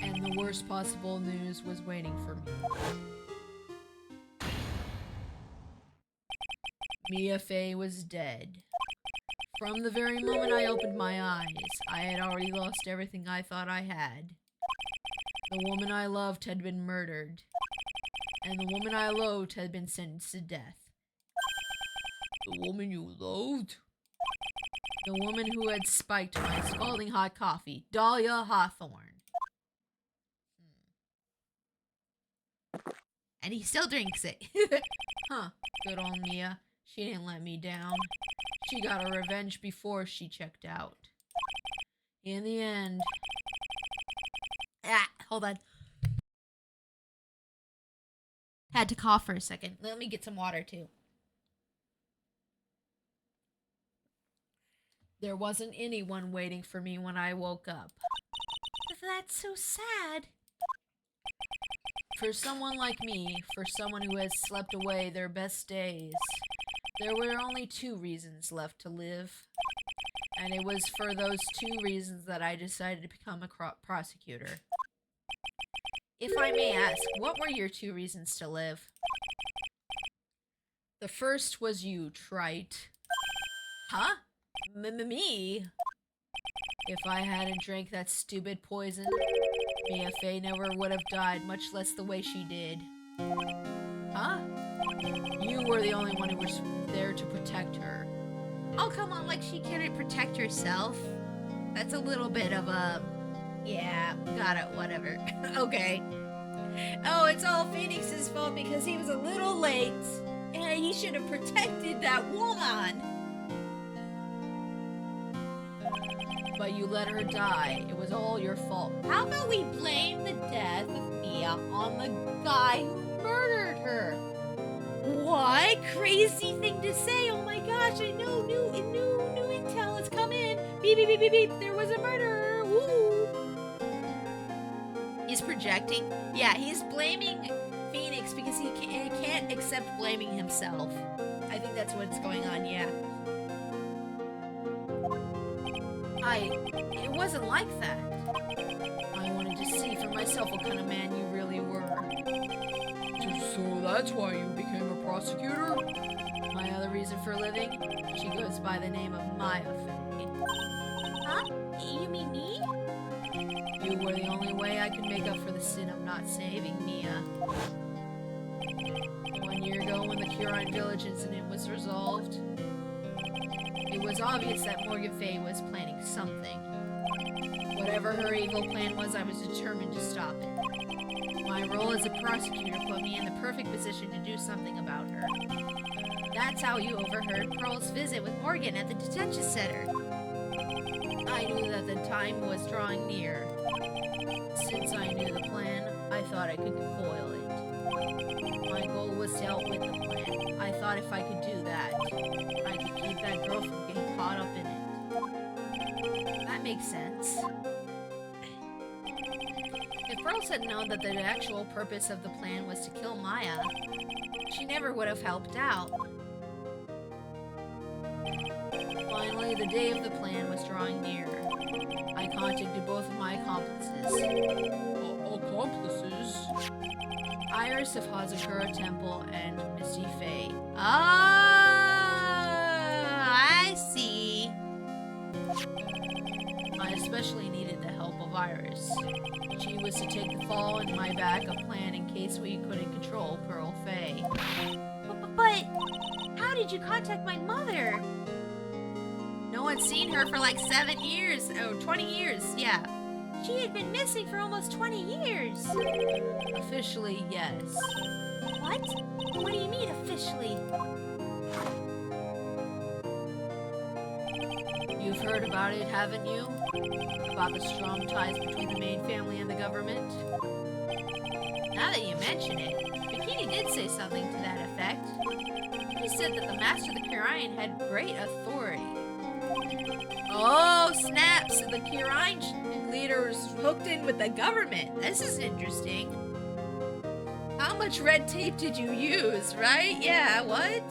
And the worst possible news was waiting for me. Mia Fey was dead. From the very moment I opened my eyes, I had already lost everything I thought I had. The woman I loved had been murdered, and the woman I loathed had been sentenced to death. The woman you loathed? The woman who had spiked my scalding hot coffee, Dahlia Hawthorne. And he still drinks it. Huh, good old Mia. She didn't let me down. She got her revenge before she checked out. In the end... Hold on. Had to cough for a second. Let me get some water too. There wasn't anyone waiting for me when I woke up. That's so sad. For someone like me, for someone who has slept away their best days, there were only 2 reasons left to live. And it was for those 2 reasons that I decided to become a prosecutor. If I may ask, what were your 2 reasons to live? The first was you, Trite. Huh? Me? If I hadn't drank that stupid poison, Mia Fey never would have died, much less the way she did. Huh? You were the only one who was there to protect her. Oh, come on, like she couldn't protect herself. That's a little bit of a... Yeah, got it, whatever. Okay. Oh, it's all Phoenix's fault because he was a little late. Yeah, he should have protected that woman. But you let her die. It was all your fault. How about we blame the death of Mia on the guy who murdered her? What crazy thing to say! Oh my gosh! I know new intel has come in. Beep beep beep beep beep. There was a murderer. Woo! He's projecting. Yeah, he's blaming Phoenix because he can't accept blaming himself. I think that's what's going on. Yeah. It wasn't like that. I wanted to see for myself what kind of man you really were. So that's why you became a prosecutor? My other reason for living? She goes by the name of Maya Fey. Huh? You mean me? You were the only way I could make up for the sin of not saving Mia. 1 year ago, when the Curine Village incident was resolved, it was obvious that Morgan Fey was planning something. Whatever her evil plan was, I was determined to stop it. My role as a prosecutor put me in the perfect position to do something about her. That's how you overheard Pearl's visit with Morgan at the detention center. I knew that the time was drawing near. Since I knew the plan, I thought I could foil it. My goal was to help with the plan. I thought if I could do that, I could keep that girl from getting caught up in it. That makes sense. If Pearls had known that the actual purpose of the plan was to kill Maya, she never would have helped out. Finally, the day of the plan was drawing near. I contacted both of my accomplices. Accomplices? Iris of Hazakura Temple and Misty Fey. Oh, I see. I especially needed the help of Iris. She was to take the fall in my backup plan in case we couldn't control Pearl Fey. But how did you contact my mother? No one's seen her for like 7 years. Oh, 20 years, yeah. She had been missing for almost 20 years. Officially, yes. What? What do you mean, officially? You've heard about it, haven't you? About the strong ties between the main family and the government? Now that you mention it, Bikini did say something to that effect. He said that the Master of the Curine had great authority. Oh, snaps! The Curine leader's hooked in with the government. This is interesting. How much red tape did you use, right? Yeah, what?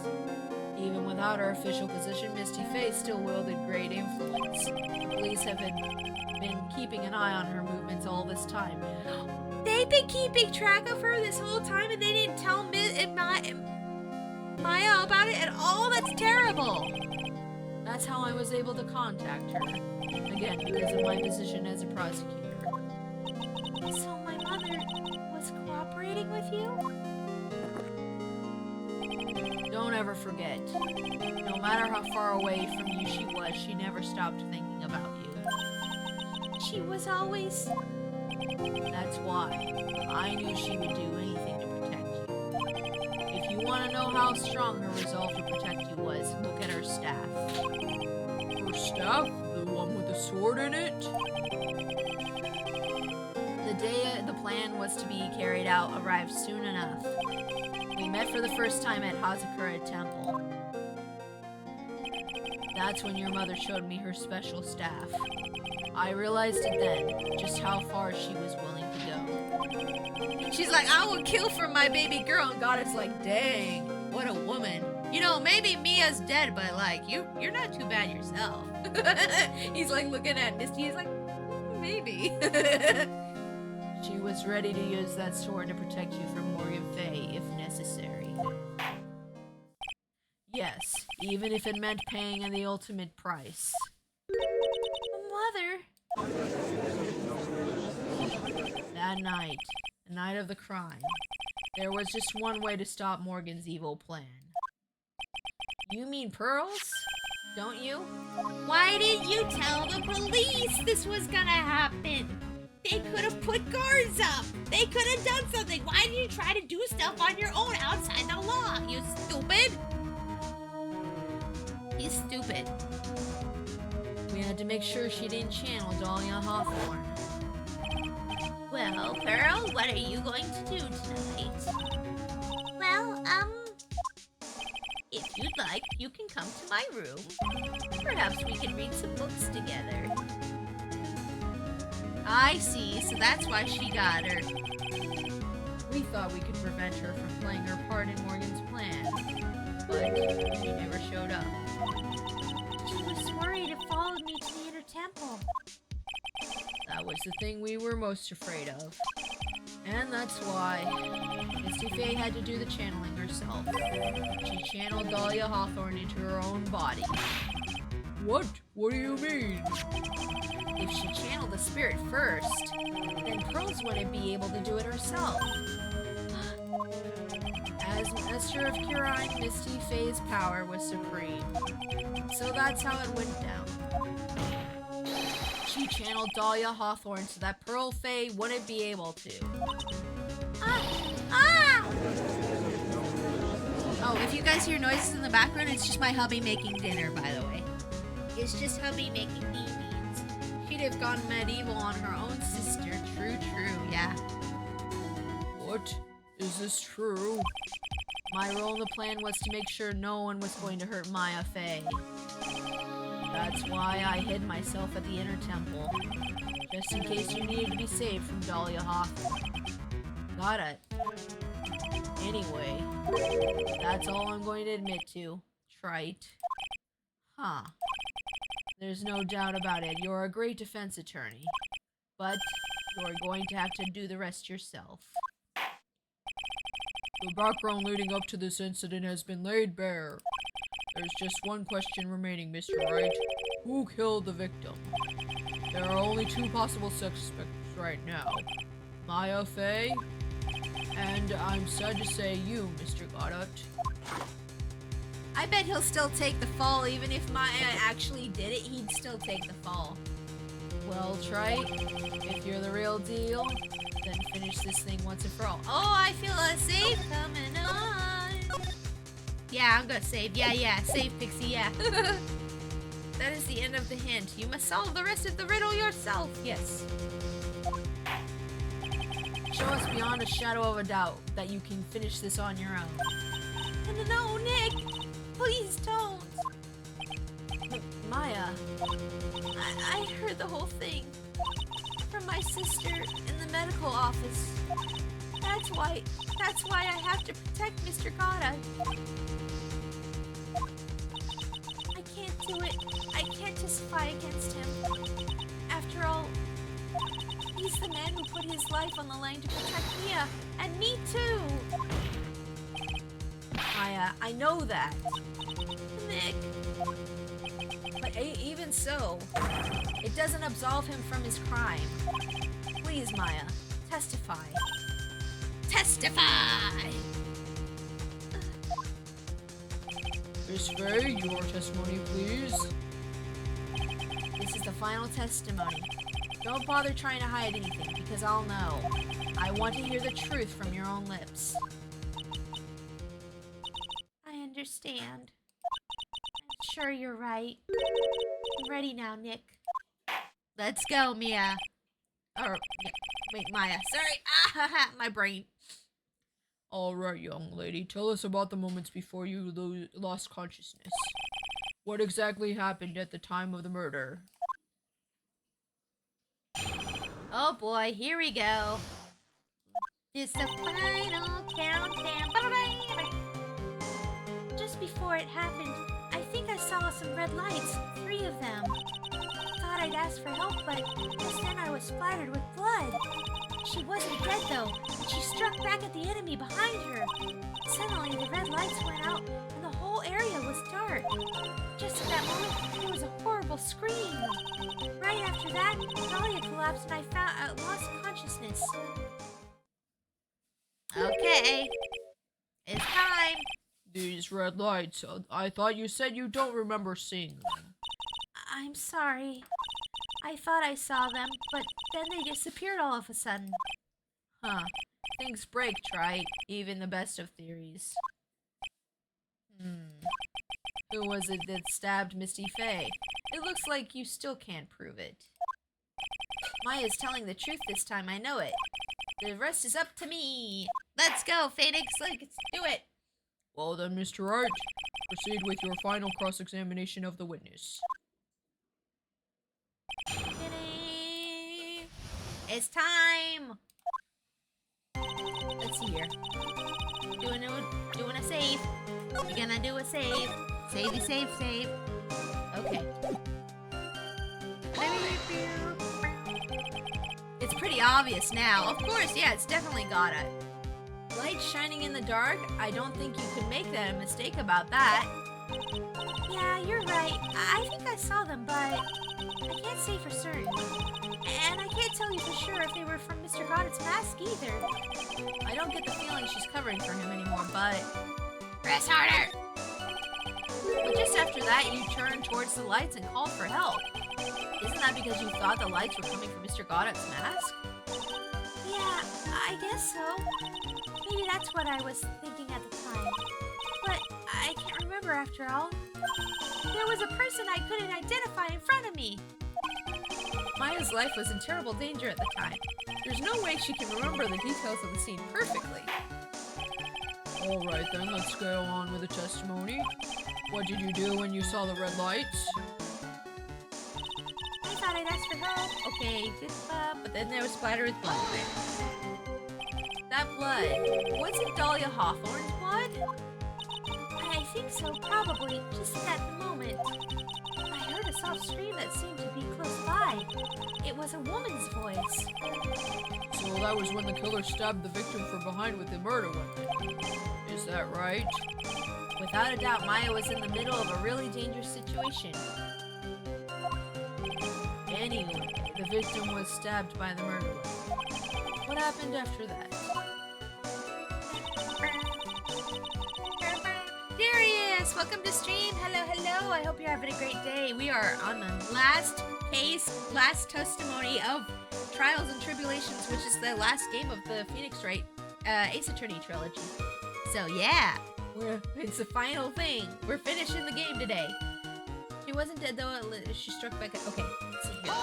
Even without her official position, Misty Faye still wielded great influence. The police have been keeping an eye on her movements all this time. They've been keeping track of her this whole time and they didn't tell Maya about it at all? That's terrible. That's how I was able to contact her. Again, because of my position as a prosecutor. So my mother was cooperating with you? Don't ever forget. No matter how far away from you she was, she never stopped thinking about you. She was always... That's why I knew she would do anything to protect you. If you want to know how strong her resolve to protect you was, look at her staff. Her staff? The one with the sword in it? The day the plan was to be carried out arrived soon enough. We met for the first time at Hazakura Temple. That's when your mother showed me her special staff. I realized it then, just how far she was willing to go. She's like, I will kill for my baby girl. And God is like, dang, what a woman. You know, maybe Mia's dead, but like, you're not too bad yourself. He's like looking at Misty. He's like, maybe. She was ready to use that sword to protect you from Morgan Fay, if necessary. Yes, even if it meant paying the ultimate price. Mother. That night, the night of the crime, there was just one way to stop Morgan's evil plan. You mean pearls? Don't you? Why didn't you tell the police this was gonna happen? They could have put guards up. They could have done something. Why did you try to do stuff on your own outside the law? You stupid. You stupid. We had to make sure she didn't channel Dahlia Hawthorne. Well, Pearl, what are you going to do tonight? Well, if you'd like, you can come to my room. Perhaps we can read some books together. I see, so that's why she got her. We thought we could prevent her from playing her part in Morgan's plan, but she never showed up. She was worried and followed me to the inner temple. That was the thing we were most afraid of. And that's why Misty Faye had to do the channeling herself. She channeled Dahlia Hawthorne into her own body. What? What do you mean? If she channeled the spirit first, then Pearls wouldn't be able to do it herself. As Master of Curine, Misty Faye's power was supreme. So that's how it went down. She channeled Dahlia Hawthorne so that Pearl Faye wouldn't be able to. Oh, if you guys hear noises in the background, it's just my hubby making dinner, by the way. It's just hubby making beans. She'd have gone medieval on her own sister. True, yeah. What? Is this true? My role in the plan was to make sure no one was going to hurt Maya Faye. That's why I hid myself at the inner temple, just in case you needed to be saved from Dahlia Hawthorne. Got it. Anyway, that's all I'm going to admit to. Trite. Huh. There's no doubt about it, you're a great defense attorney. But you're going to have to do the rest yourself. The background leading up to this incident has been laid bare. There's just one question remaining, Mr. Wright. Who killed the victim? There are only two possible suspects right now. Maya Faye, and I'm sad to say you, Mr. Goddard. I bet he'll still take the fall, even if Maya actually did it, he'd still take the fall. Well, Trite, if you're the real deal, then finish this thing once and for all. Oh, I feel a save coming on. Yeah, I'm gonna save. Yeah, save, Pixie, yeah. That is the end of the hint. You must solve the rest of the riddle yourself. Yes. Show us beyond a shadow of a doubt that you can finish this on your own. No, Nick. Please don't. Maya. I heard the whole thing from my sister in the medical office. That's why I have to protect Mr. Goddard. do it. I can't testify against him. After all, he's the man who put his life on the line to protect Mia, and me too. I know that. Nick, But even so, it doesn't absolve him from his crime. Please, Maya, testify. testify! Miss Faye, your testimony, please. This is the final testimony. Don't bother trying to hide anything, because I'll know. I want to hear the truth from your own lips. I understand. I'm sure you're right. I'm ready now, Nick. Let's go, Mia. Or, yeah, wait, Maya. Sorry. My brain. All right, young lady, tell us about the moments before you lost consciousness. What exactly happened at the time of the murder? Oh boy, here we go. It's the final countdown. Just before it happened, I think I saw some red lights, 3 of them. Thought I'd ask for help, but just then I was splattered with blood. She wasn't dead though, and she struck back at the enemy behind her. Suddenly, the red lights went out, and the whole area was dark. Just at that moment, there was a horrible scream. Right after that, Dahlia collapsed, and I lost consciousness. Okay, it's time. These red lights, I thought you said you don't remember seeing them. I'm sorry. I thought I saw them, but then they disappeared all of a sudden. Huh. Things break, right? Even the best of theories. Who was it that stabbed Misty Faye? It looks like you still can't prove it. Maya's telling the truth this time, I know it. The rest is up to me. Let's go, Phoenix. Let's do it. Well then, Mr. Wright, proceed with your final cross-examination of the witness. It's time. Let's see here. Doing a save. We're gonna do a save. Save. Okay. It's pretty obvious now. Of course, yeah, it's definitely got it. Light shining in the dark? I don't think you could make that a mistake about that. Yeah, you're right. I think I saw them, but I can't say for certain. And I can't tell you for sure if they were from Mr. Goddard's mask either. I don't get the feeling she's covering for him anymore, but... Press harder! But just after that, you turned towards the lights and called for help. Isn't that because you thought the lights were coming from Mr. Goddard's mask? Yeah, I guess so. Maybe that's what I was thinking at the time. But I can't remember after all. There was a person I couldn't identify in front of me. Maya's life was in terrible danger at the time. There's no way she can remember the details of the scene perfectly. All right then, let's go on with the testimony. What did you do when you saw the red lights? I thought I'd ask for help. Okay, but then there was splatter with blood. That blood, was it Dahlia Hawthorne's blood? I think so, probably, just at the moment. I heard a soft scream that seemed to be close by. It was a woman's voice. So that was when the killer stabbed the victim from behind with the murder weapon. Is that right? Without a doubt, Maya was in the middle of a really dangerous situation. Anyway, the victim was stabbed by the murder weapon. What happened after that? Darius, welcome to stream. Hello. I hope you're having a great day. We are on the last testimony of Trials and Tribulations, which is the last game of the Phoenix Wright Ace Attorney trilogy. So yeah, it's the final thing. We're finishing the game today. She wasn't dead though. She struck back. Okay, let's see here.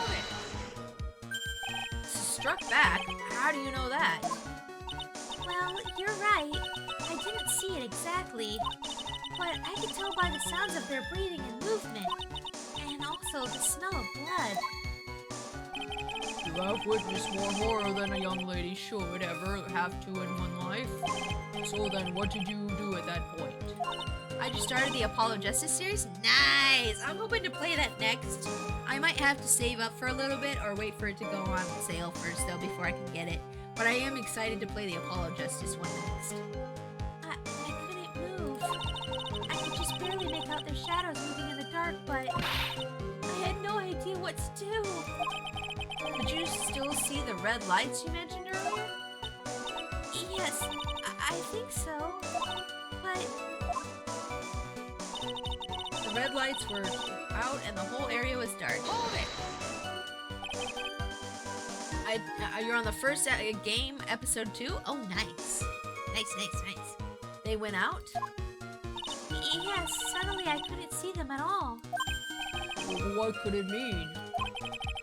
Struck back? How do you know that? Well, you're right. I didn't see it exactly, but I could tell by the sounds of their breathing and movement, and also the smell of blood. You have witnessed more horror than a young lady should ever have to in one life. So then, what did you do at that point? I just started the Apollo Justice series. Nice! I'm hoping to play that next. I might have to save up for a little bit or wait for it to go on sale first, though, before I can get it. But I am excited to play the Apollo Justice one next. I couldn't move. I could just barely make out their shadows moving in the dark, but I had no idea what to do. Could you still see the red lights you mentioned earlier? Yes, I think so. But The red lights were out and the whole area was dark. You're on the first game, episode 2? oh, nice. Nice. They went out? Yes, suddenly I couldn't see them at all. What could it mean?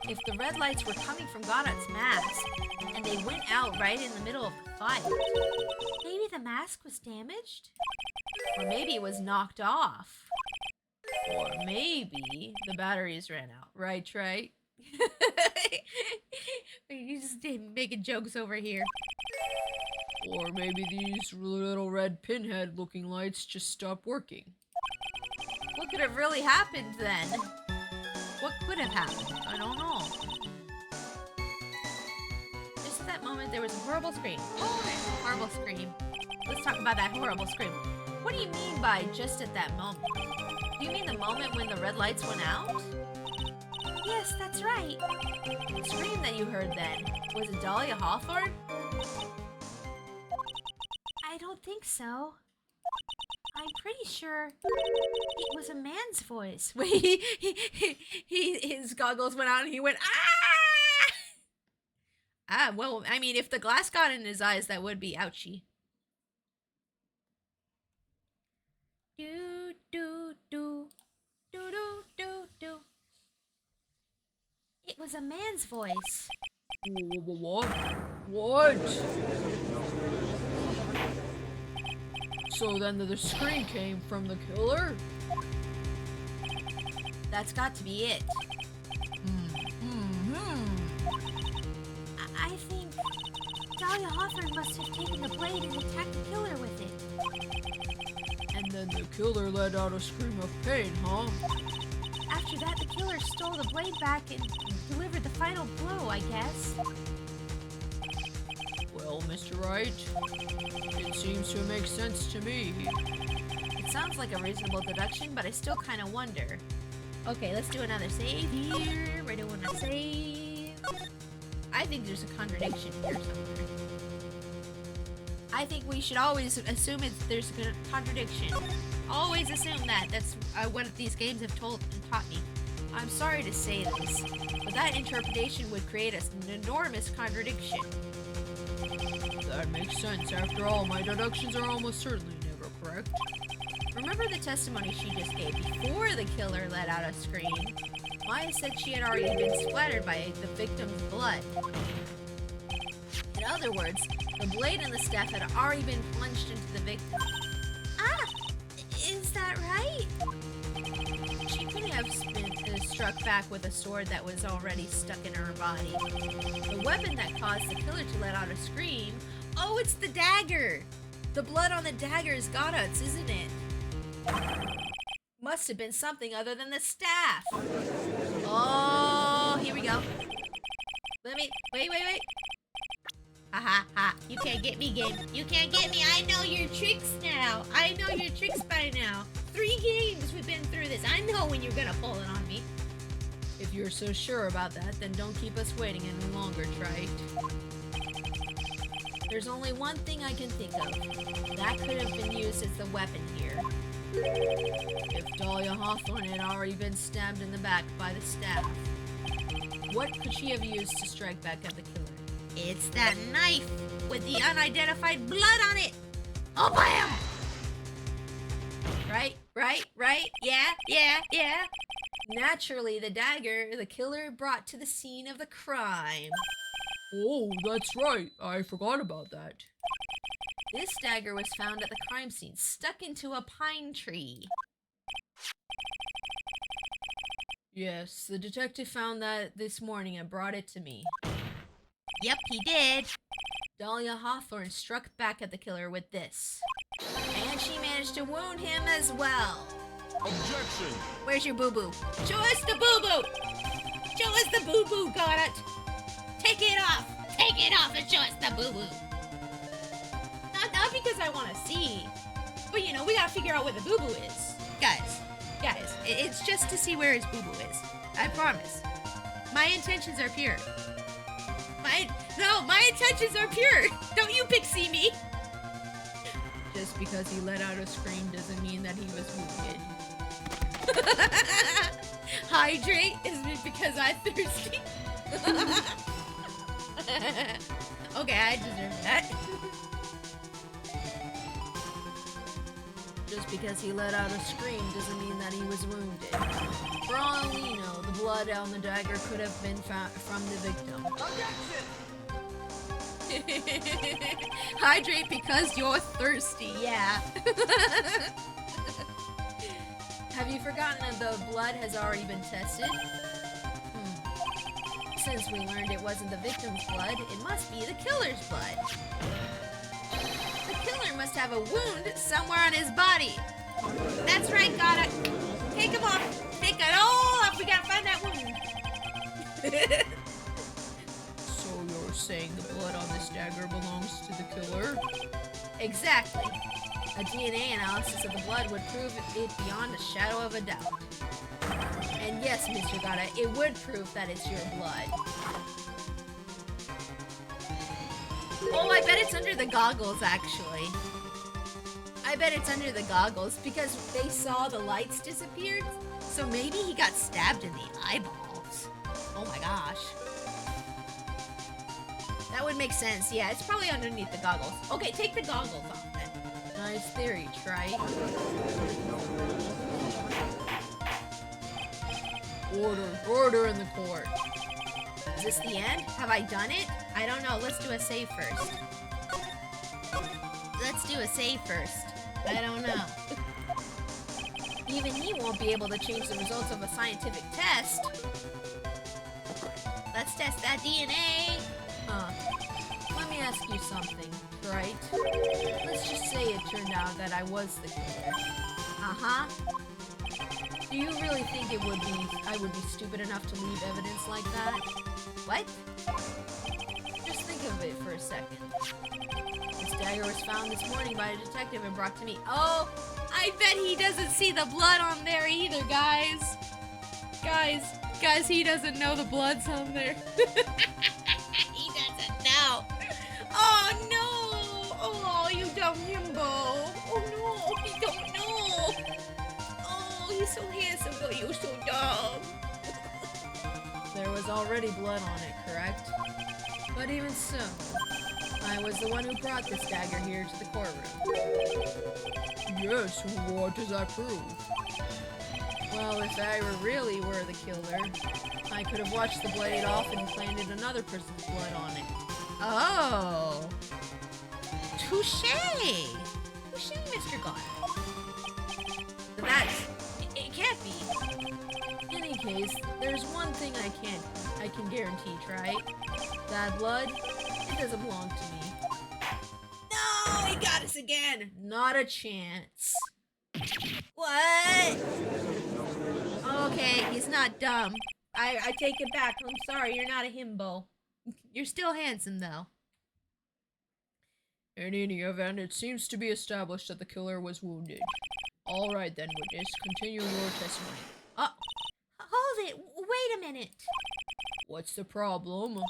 If the red lights were coming from Godot's mask, and they went out right in the middle of the fight, Maybe the mask was damaged? or maybe it was knocked off, or maybe the batteries ran out. Right, Trey? You just making jokes over here. Or maybe these little red pinhead looking lights just stopped working. What could have really happened then? What could have happened? I don't know. Just at that moment, there was a horrible scream. Horrible scream. Let's talk about that horrible scream. What do you mean by just at that moment? Do you mean the moment when the red lights went out? Yes, that's right. The scream that you heard then, was it Dahlia Hawthorne? I don't think so. I'm pretty sure it was a man's voice. Wait, his goggles went out and he went, ah! Ah, well, I mean, if the glass got in his eyes, that would be ouchy. Do do do do do do do. It was a man's voice. What? What? So then the scream came from the killer? That's got to be it. I think Dahlia Hawthorne must have taken the blade and attacked the killer with it. And then the killer let out a scream of pain, huh? After that, the killer stole the blade back and delivered the final blow, I guess. Well, Mr. Wright, it seems to make sense to me. It sounds like a reasonable deduction, but I still kind of wonder. Okay, let's do another save here. We're doing a save. I think there's a contradiction here somewhere. I think we should always assume there's a contradiction. Always assume that. That's what these games have taught me. I'm sorry to say this, but that interpretation would create an enormous contradiction. That makes sense. After all, my deductions are almost certainly never correct. Remember the testimony she just gave before the killer let out a scream? Maya said she had already been splattered by the victim's blood. In other words, the blade and the staff had already been plunged into the victim. Ah! Is that right? She couldn't have been struck back with a sword that was already stuck in her body. The weapon that caused the killer to let out a scream... Oh, it's the dagger! The blood on the dagger is Godot's, isn't it? Must have been something other than the staff. Oh, here we go. Wait. Ha ha ha. You can't get me, game. You can't get me. I know your tricks now. I know your tricks by now. 3 games we've been through this. I know when you're gonna pull it on me. If you're so sure about that, then don't keep us waiting any longer, Trite. There's only one thing I can think of. That could have been used as the weapon here. If Dahlia Hawthorne had already been stabbed in the back by the staff, what could she have used to strike back at the killer? It's that knife with the unidentified blood on it. Oh, bam! Right? Yeah. Naturally, the dagger the killer brought to the scene of the crime. Oh, that's right. I forgot about that. This dagger was found at the crime scene, stuck into a pine tree. Yes, the detective found that this morning and brought it to me. Yep, he did. Dahlia Hawthorne struck back at the killer with this. And she managed to wound him as well. Objection! Where's your boo-boo? Show us the boo-boo! Show us the boo-boo, got it! Take it off! Take it off and show us the boo-boo! Not because I want to see, but you know, we gotta figure out where the boo-boo is. Guys, it's just to see where his boo-boo is. I promise. My intentions are pure. My intentions are pure! Don't you pixie me! Just because he let out a scream doesn't mean that he was wounded. Hydrate is because I'm thirsty. Okay, I deserve that. Just because he let out a scream doesn't mean that he was wounded. For all we know, the blood on the dagger could have been found from the victim. Hydrate because you're thirsty, yeah. Have you forgotten that the blood has already been tested? Since we learned it wasn't the victim's blood, it must be the killer's blood. The killer must have a wound somewhere on his body. That's right, got it. Take him off. Take it all off. We gotta find that wound. So you're saying the blood on this dagger belongs to the killer? Exactly. A DNA analysis of the blood would prove it beyond a shadow of a doubt. And yes, Mr. Gata, it would prove that it's your blood. Oh, I bet it's under the goggles, actually. I bet it's under the goggles because they saw the lights disappeared. So maybe he got stabbed in the eyeballs. Oh my gosh. That would make sense. Yeah, it's probably underneath the goggles. Okay, take the goggles off then. Nice theory, right? Order in the court. Is this the end? Have I done it? I don't know. Let's do a save first. Let's do a save first. I don't know. Even he won't be able to change the results of a scientific test. Let's test that DNA. Let me ask you something, right? Let's just say it turned out that I was the killer. Uh-huh. Do you really think I would be stupid enough to leave evidence like that? What? Just think of it for a second. This dagger was found this morning by a detective and brought to me. Oh, I bet he doesn't see the blood on there either, guys. Guys, he doesn't know the blood's on there. He doesn't know. Oh, no. Oh, you dumb himbo. Oh, no, he don't know. Oh, he's so handsome, but you're so dumb. There was already blood on it, correct? But even so, I was the one who brought this dagger here to the courtroom. Yes, what does that prove? Well, if I really were the killer, I could have washed the blade off and planted another person's blood on it. Oh. Touché. Touché, Mr. God. It can't be. In any case, there's one thing I can guarantee, right? That blood, it doesn't belong to me. No, he got us again. Not a chance. What? Okay, he's not dumb. I take it back. I'm sorry, you're not a himbo. You're still handsome, though. In any event, it seems to be established that the killer was wounded. All right then, witness, continue your testimony. Hold it. Wait a minute. What's the problem?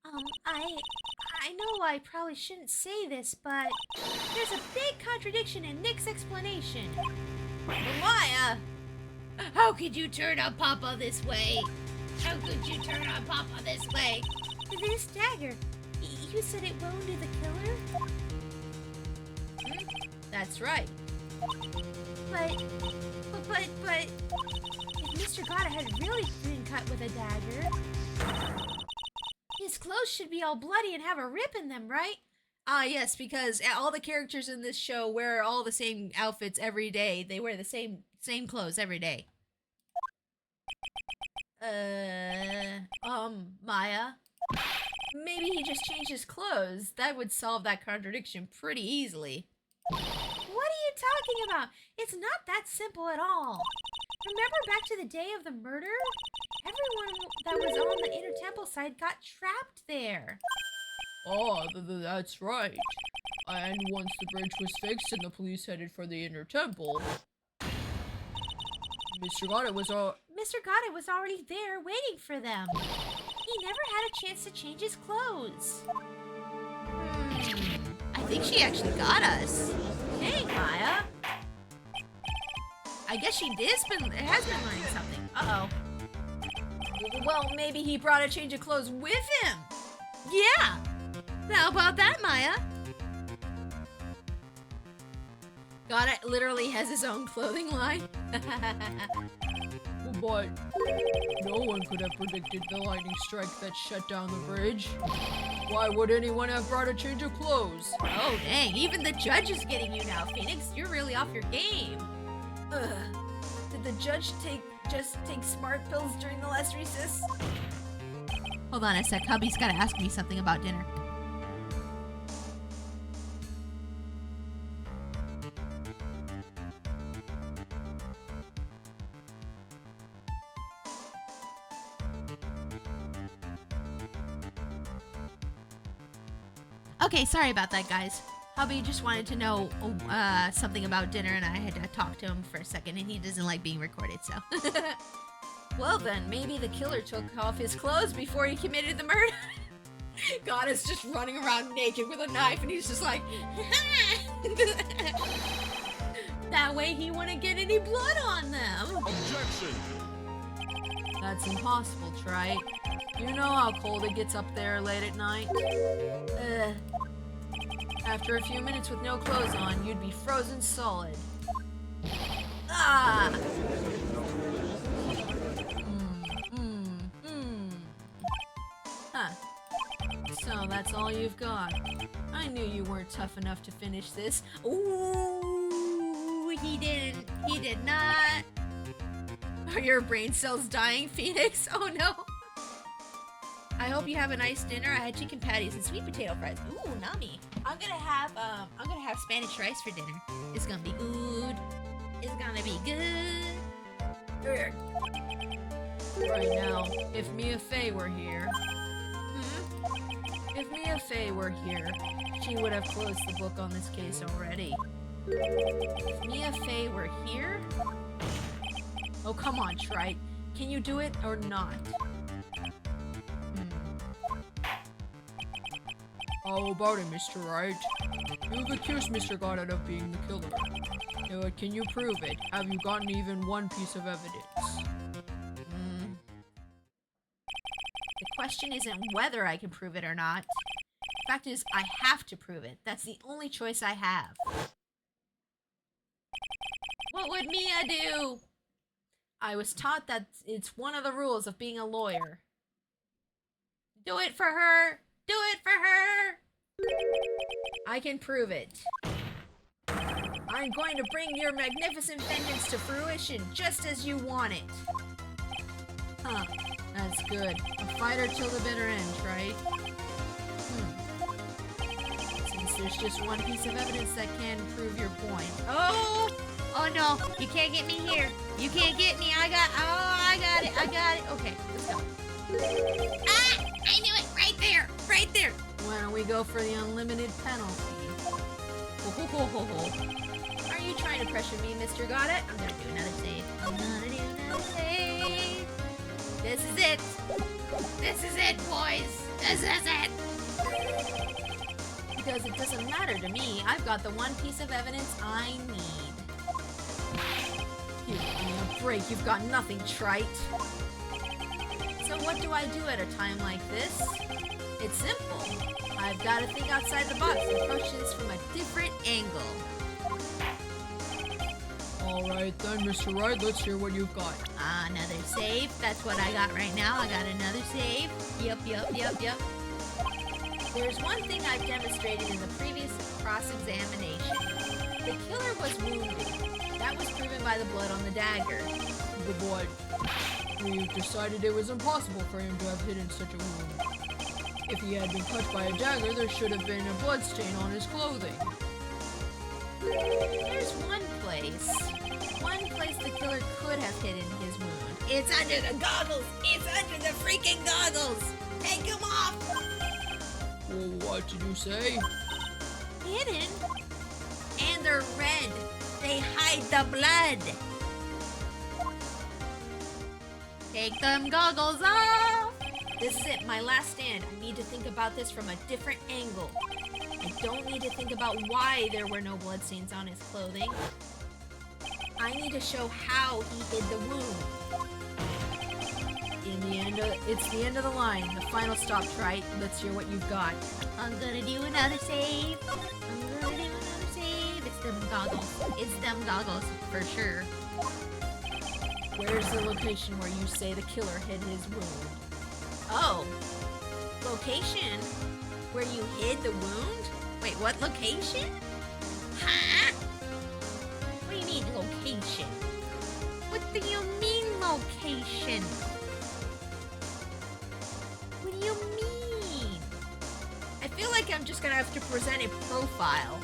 I know I probably shouldn't say this, but there's a big contradiction in Nick's explanation. Maya, how could you turn on Papa this way? How could you turn on Papa this way? This dagger, you said it wounded the killer? That's right. But, if Mr. Gata had really been cut with a dagger, his clothes should be all bloody and have a rip in them, right? Ah, yes, because all the characters in this show wear all the same outfits every day. They wear the same clothes every day. Maya? Maybe he just changed his clothes. That would solve that contradiction pretty easily. What are you talking about? It's not that simple at all. Remember back to the day of the murder? Everyone that was on the inner temple side got trapped there. Oh, that's right. And once the bridge was fixed and the police headed for the inner temple, Mr. Goddard was Mr. Goddard was already there waiting for them. He never had a chance to change his clothes. I think she actually got us. Hey, Maya. I guess she has been learning something. Uh-oh. Well, maybe he brought a change of clothes with him. Yeah. How about that, Maya? Goddard literally has his own clothing line. but no one could have predicted the lightning strike that shut down the bridge. Why would anyone have brought a change of clothes? Oh, dang. Even the judge is getting you now, Phoenix. You're really off your game. Ugh. Did the judge just take smart pills during the last recess? Hold on a sec. Hubby's got to ask me something about dinner. Okay, sorry about that, guys. Hubby just wanted to know something about dinner, and I had to talk to him for a second, and he doesn't like being recorded, so. Well then, maybe the killer took off his clothes before he committed the murder. God is just running around naked with a knife, and he's just like, That way he wouldn't get any blood on them. Objection! that's impossible, Trite. You know how cold it gets up there late at night? After a few minutes with no clothes on, you'd be frozen solid. Ah! Huh. So that's all you've got. I knew you weren't tough enough to finish this. Ooh, he didn't. He did not. Are your brain cells dying, Phoenix? Oh no. I hope you have a nice dinner. I had chicken patties and sweet potato fries. Ooh, nummy. I'm gonna have Spanish rice for dinner. It's gonna be good. It's gonna be good. Right now, if Mia Fey were here... If Mia Fey were here, she would have closed the book on this case already. If Mia Fey were here? Oh, come on, Trite. Can you do it or not? How about it, Mr. Wright? You've accused Mr. Goddard of being the killer. But can you prove it? Have you gotten even one piece of evidence? The question isn't whether I can prove it or not. The fact is, I have to prove it. That's the only choice I have. What would Mia do? I was taught that it's one of the rules of being a lawyer. Do it for her. Do it for her. I can prove it. I'm going to bring your magnificent vengeance to fruition just as you want it. Huh, that's good. A fighter till the bitter end, right? Since there's just one piece of evidence that can prove your point. Oh no, you can't get me here. You can't get me. I got it. Okay, let's go. Ah, I knew it. Right there. Why don't we go for the unlimited penalty? Are you trying to pressure me, Mr. Goddard? I'm gonna do another save. This is it. This is it, boys. This is it. Because it doesn't matter to me. I've got the one piece of evidence I need. Give me a break. You've got nothing, Trite. So what do I do at a time like this? It's simple. I've got to think outside the box and approach this from a different angle. Alright then, Mr. Wright, let's hear what you've got. Another save. That's what I got right now. I got another save. Yep. There's one thing I've demonstrated in the previous cross-examination. The killer was wounded. That was proven by the blood on the dagger. The boy. We decided it was impossible for him to have hidden such a wound. If he had been cut by a dagger, there should have been a bloodstain on his clothing. There's one place the killer could have hidden his wound. It's under the goggles! It's under the freaking goggles! Take them off! Well, what did you say? Hidden? And they're red. They hide the blood. Take them goggles off! This is it, my last stand. I need to think about this from a different angle. I don't need to think about why there were no bloodstains on his clothing. I need to show how he hid the wound. It's the end of the line. The final stop, Wright. Let's hear what you've got. I'm gonna do another save. It's them goggles. It's them goggles, for sure. Where's the location where you say the killer hid his wound? Oh. Location? Where you hid the wound? Wait, what location? Huh? What do you mean, location? What do you mean, location? What do you mean? I feel like I'm just gonna have to present a profile.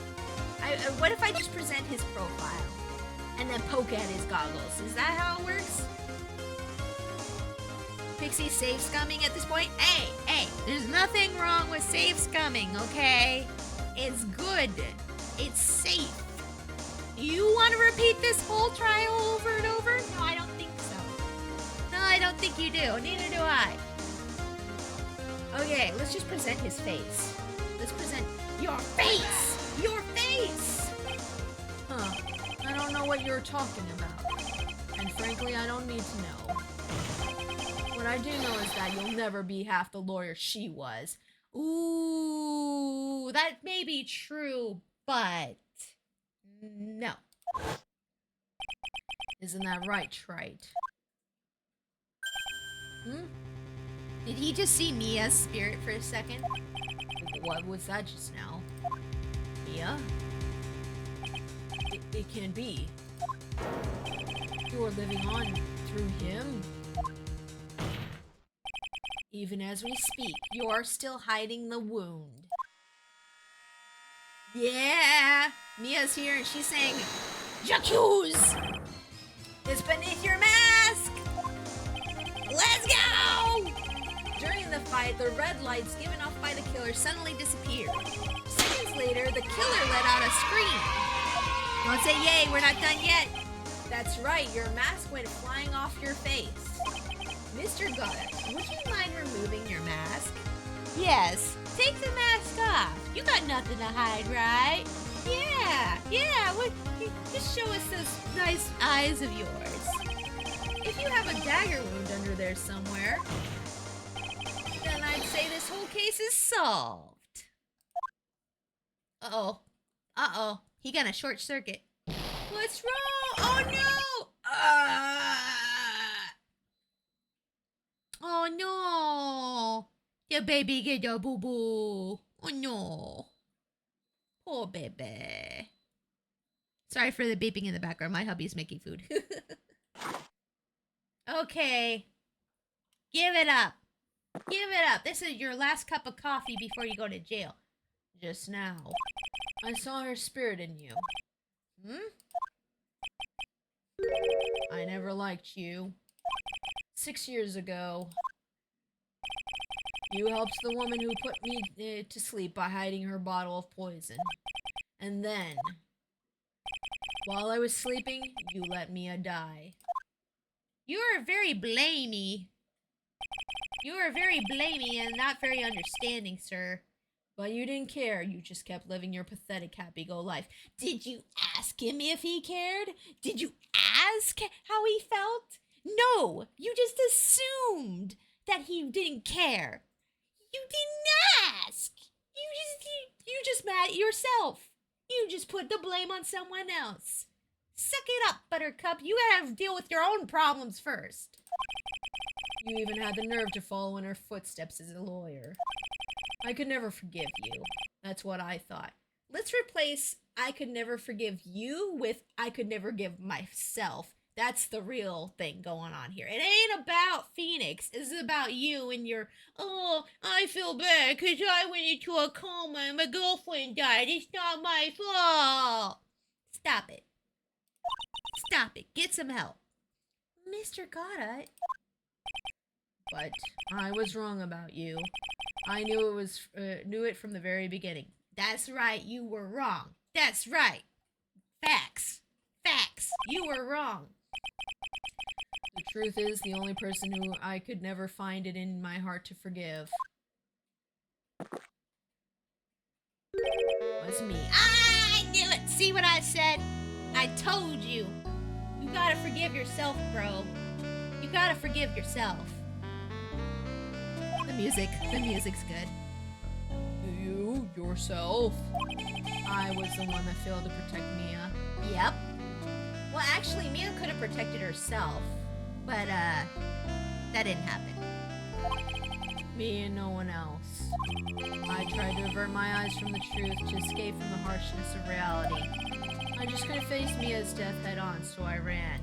What if I just present his profile and then poke at his goggles? Is that how it works? Pixie save scumming at this point? Hey, there's nothing wrong with save scumming, okay? It's good. It's safe. Do you want to repeat this whole trial over and over? No, I don't think so. No, I don't think you do. Neither do I. Okay, let's just present his face. Let's present your face! Your face! Huh. I don't know what you're talking about. And frankly, I don't need to know. What I do know is that you'll never be half the lawyer she was. Ooh, that may be true, but no. Isn't that right, Wright? Did he just see Mia's spirit for a second? What was that just now? Mia? It can be. You're living on through him. Even as we speak, you're still hiding the wound. Yeah! Mia's here and she's saying, J'accuse! It's beneath your mask! Let's go! During the fight, the red lights given off by the killer suddenly disappeared. Seconds later, the killer let out a scream. Don't say yay, we're not done yet. That's right, your mask went flying off your face. Mr. Goddard, would you mind removing your mask? Yes, take the mask off. You got nothing to hide, right? Yeah, just show us those nice eyes of yours. If you have a dagger wound under there somewhere, then I'd say this whole case is solved. Uh-oh. He got a short circuit. What's wrong? Oh, no! Oh, no. The baby get a boo-boo. Oh, no. Poor baby. Sorry for the beeping in the background. My hubby's making food. Okay. Give it up. Give it up. This is your last cup of coffee before you go to jail. Just now. I saw her spirit in you. I never liked you. 6 years ago, you helped the woman who put me to sleep by hiding her bottle of poison. And then, while I was sleeping, you let Mia die. You are very blamey. You are very blamey and not very understanding, sir. But you didn't care. You just kept living your pathetic happy-go-life. Did you ask him if he cared? Did you ask how he felt? No, you just assumed that he didn't care. You didn't ask. You just mad at yourself. You just put the blame on someone else. Suck it up, Buttercup. You gotta deal with your own problems first. You even had the nerve to follow in her footsteps as a lawyer. I could never forgive you. That's what I thought. Let's replace I could never forgive you with I could never give myself. That's the real thing going on here. It ain't about Phoenix. It's about you and your, oh, I feel bad because I went into a coma and my girlfriend died. It's not my fault. Stop it. Stop it. Get some help. Mr. Goddard. But I was wrong about you. I knew it from the very beginning. That's right. You were wrong. That's right. Facts. Facts. You were wrong. The truth is, the only person who I could never find it in my heart to forgive was me. I knew it. See what I said? I told you. You gotta forgive yourself, bro. You gotta forgive yourself. The music's good. You, yourself. I was the one that failed to protect Mia. Yep. Well, actually, Mia could have protected herself, but that didn't happen. Me and no one else. I tried to avert my eyes from the truth to escape from the harshness of reality. I just couldn't face Mia's death head on, so I ran.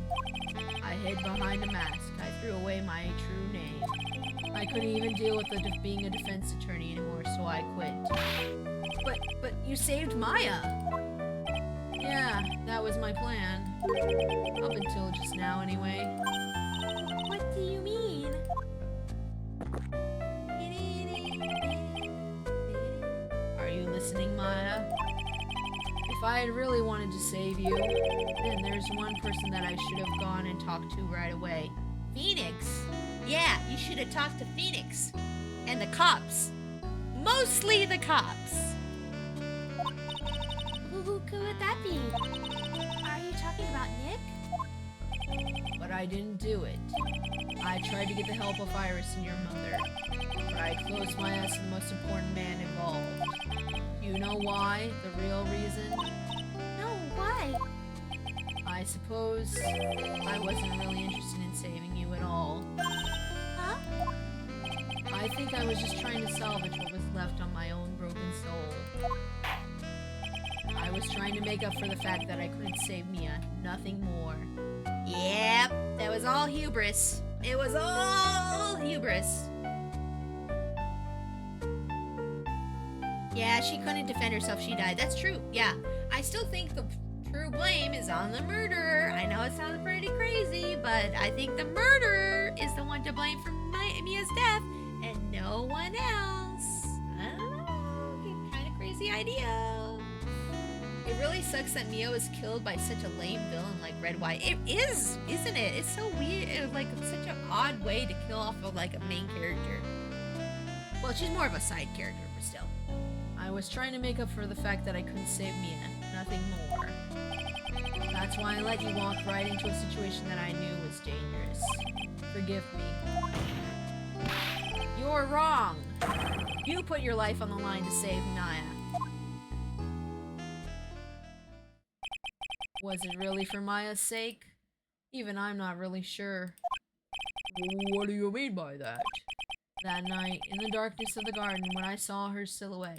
I hid behind a mask. I threw away my true name. I couldn't even deal with being a defense attorney anymore, so I quit. But you saved Maya. Yeah, that was my plan. Up until just now, anyway. What do you mean? Are you listening, Maya? If I had really wanted to save you, then there's one person that I should have gone and talked to right away. Phoenix. Yeah, you should have talked to Phoenix. And the cops. Mostly the cops. Who could that be? Are you talking about Nick? But I didn't do it. I tried to get the help of Iris and your mother, but I closed my eyes to the most important man involved. Do you know why? The real reason? No, why? I suppose I wasn't really interested in saving you at all. Huh? I think I was just trying to salvage what was left on my own broken soul. I was trying to make up for the fact that I couldn't save Mia, nothing more. Yep, that was all hubris. It was all hubris. Yeah, she couldn't defend herself. She died. That's true. Yeah. I still think the true blame is on the murderer. I know it sounds pretty crazy, but I think the murderer is the one to blame for Mia's death and no one else. I don't know. Kind of crazy idea. It really sucks that Mia was killed by such a lame villain like Red White. It is, isn't it? It's so weird. It's like such an odd way to kill off of like a main character. Well, she's more of a side character, but still. I was trying to make up for the fact that I couldn't save Mia, nothing more. That's why I let you walk right into a situation that I knew was dangerous. Forgive me. You're wrong. You put your life on the line to save Naya. Was it really for Maya's sake? Even I'm not really sure. What do you mean by that? That night, in the darkness of the garden, when I saw her silhouette,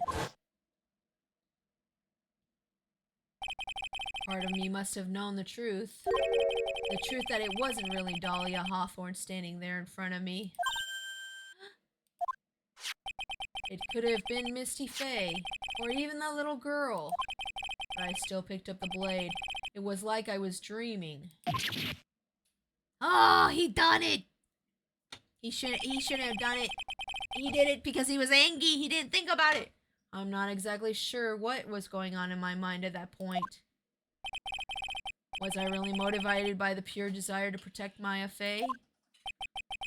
part of me must have known the truth. The truth that it wasn't really Dahlia Hawthorne standing there in front of me. It could have been Misty Faye, or even the little girl. But I still picked up the blade. It was like I was dreaming. Oh, he done it. He shouldn't have done it. He did it because he was angry. He didn't think about it. I'm not exactly sure what was going on in my mind at that point. Was I really motivated by the pure desire to protect Maya Faye?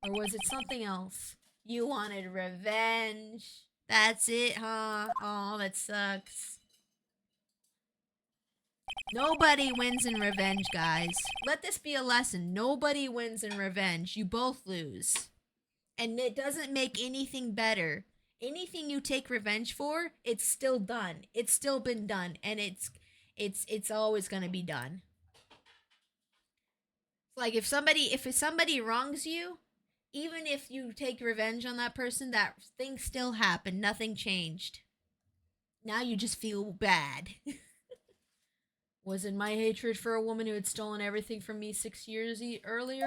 Or was it something else? You wanted revenge. That's it, huh? Oh, that sucks. Nobody wins in revenge, guys. Let this be a lesson. Nobody wins in revenge. You both lose. And it doesn't make anything better. Anything you take revenge for, it's still done. It's still been done. And it's always gonna be done. Like if somebody wrongs you, even if you take revenge on that person, that thing still happened. Nothing changed. Now you just feel bad. Was it my hatred for a woman who had stolen everything from me 6 years earlier?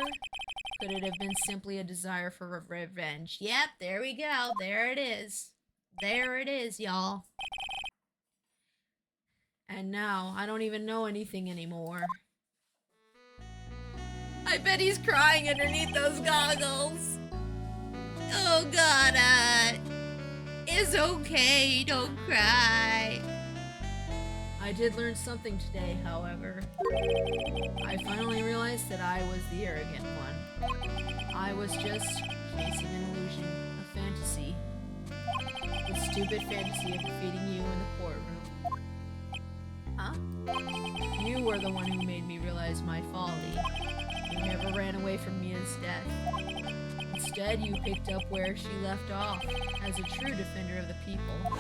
Could it have been simply a desire for revenge? Yep, there we go. There it is. There it is, y'all. And now, I don't even know anything anymore. I bet he's crying underneath those goggles. Oh, God, it's okay. Don't cry. I did learn something today, however. I finally realized that I was the arrogant one. I was just chasing an illusion, a fantasy. The stupid fantasy of defeating you in the courtroom. Huh? You were the one who made me realize my folly. You never ran away from Mia's death. Instead, you picked up where she left off, as a true defender of the people.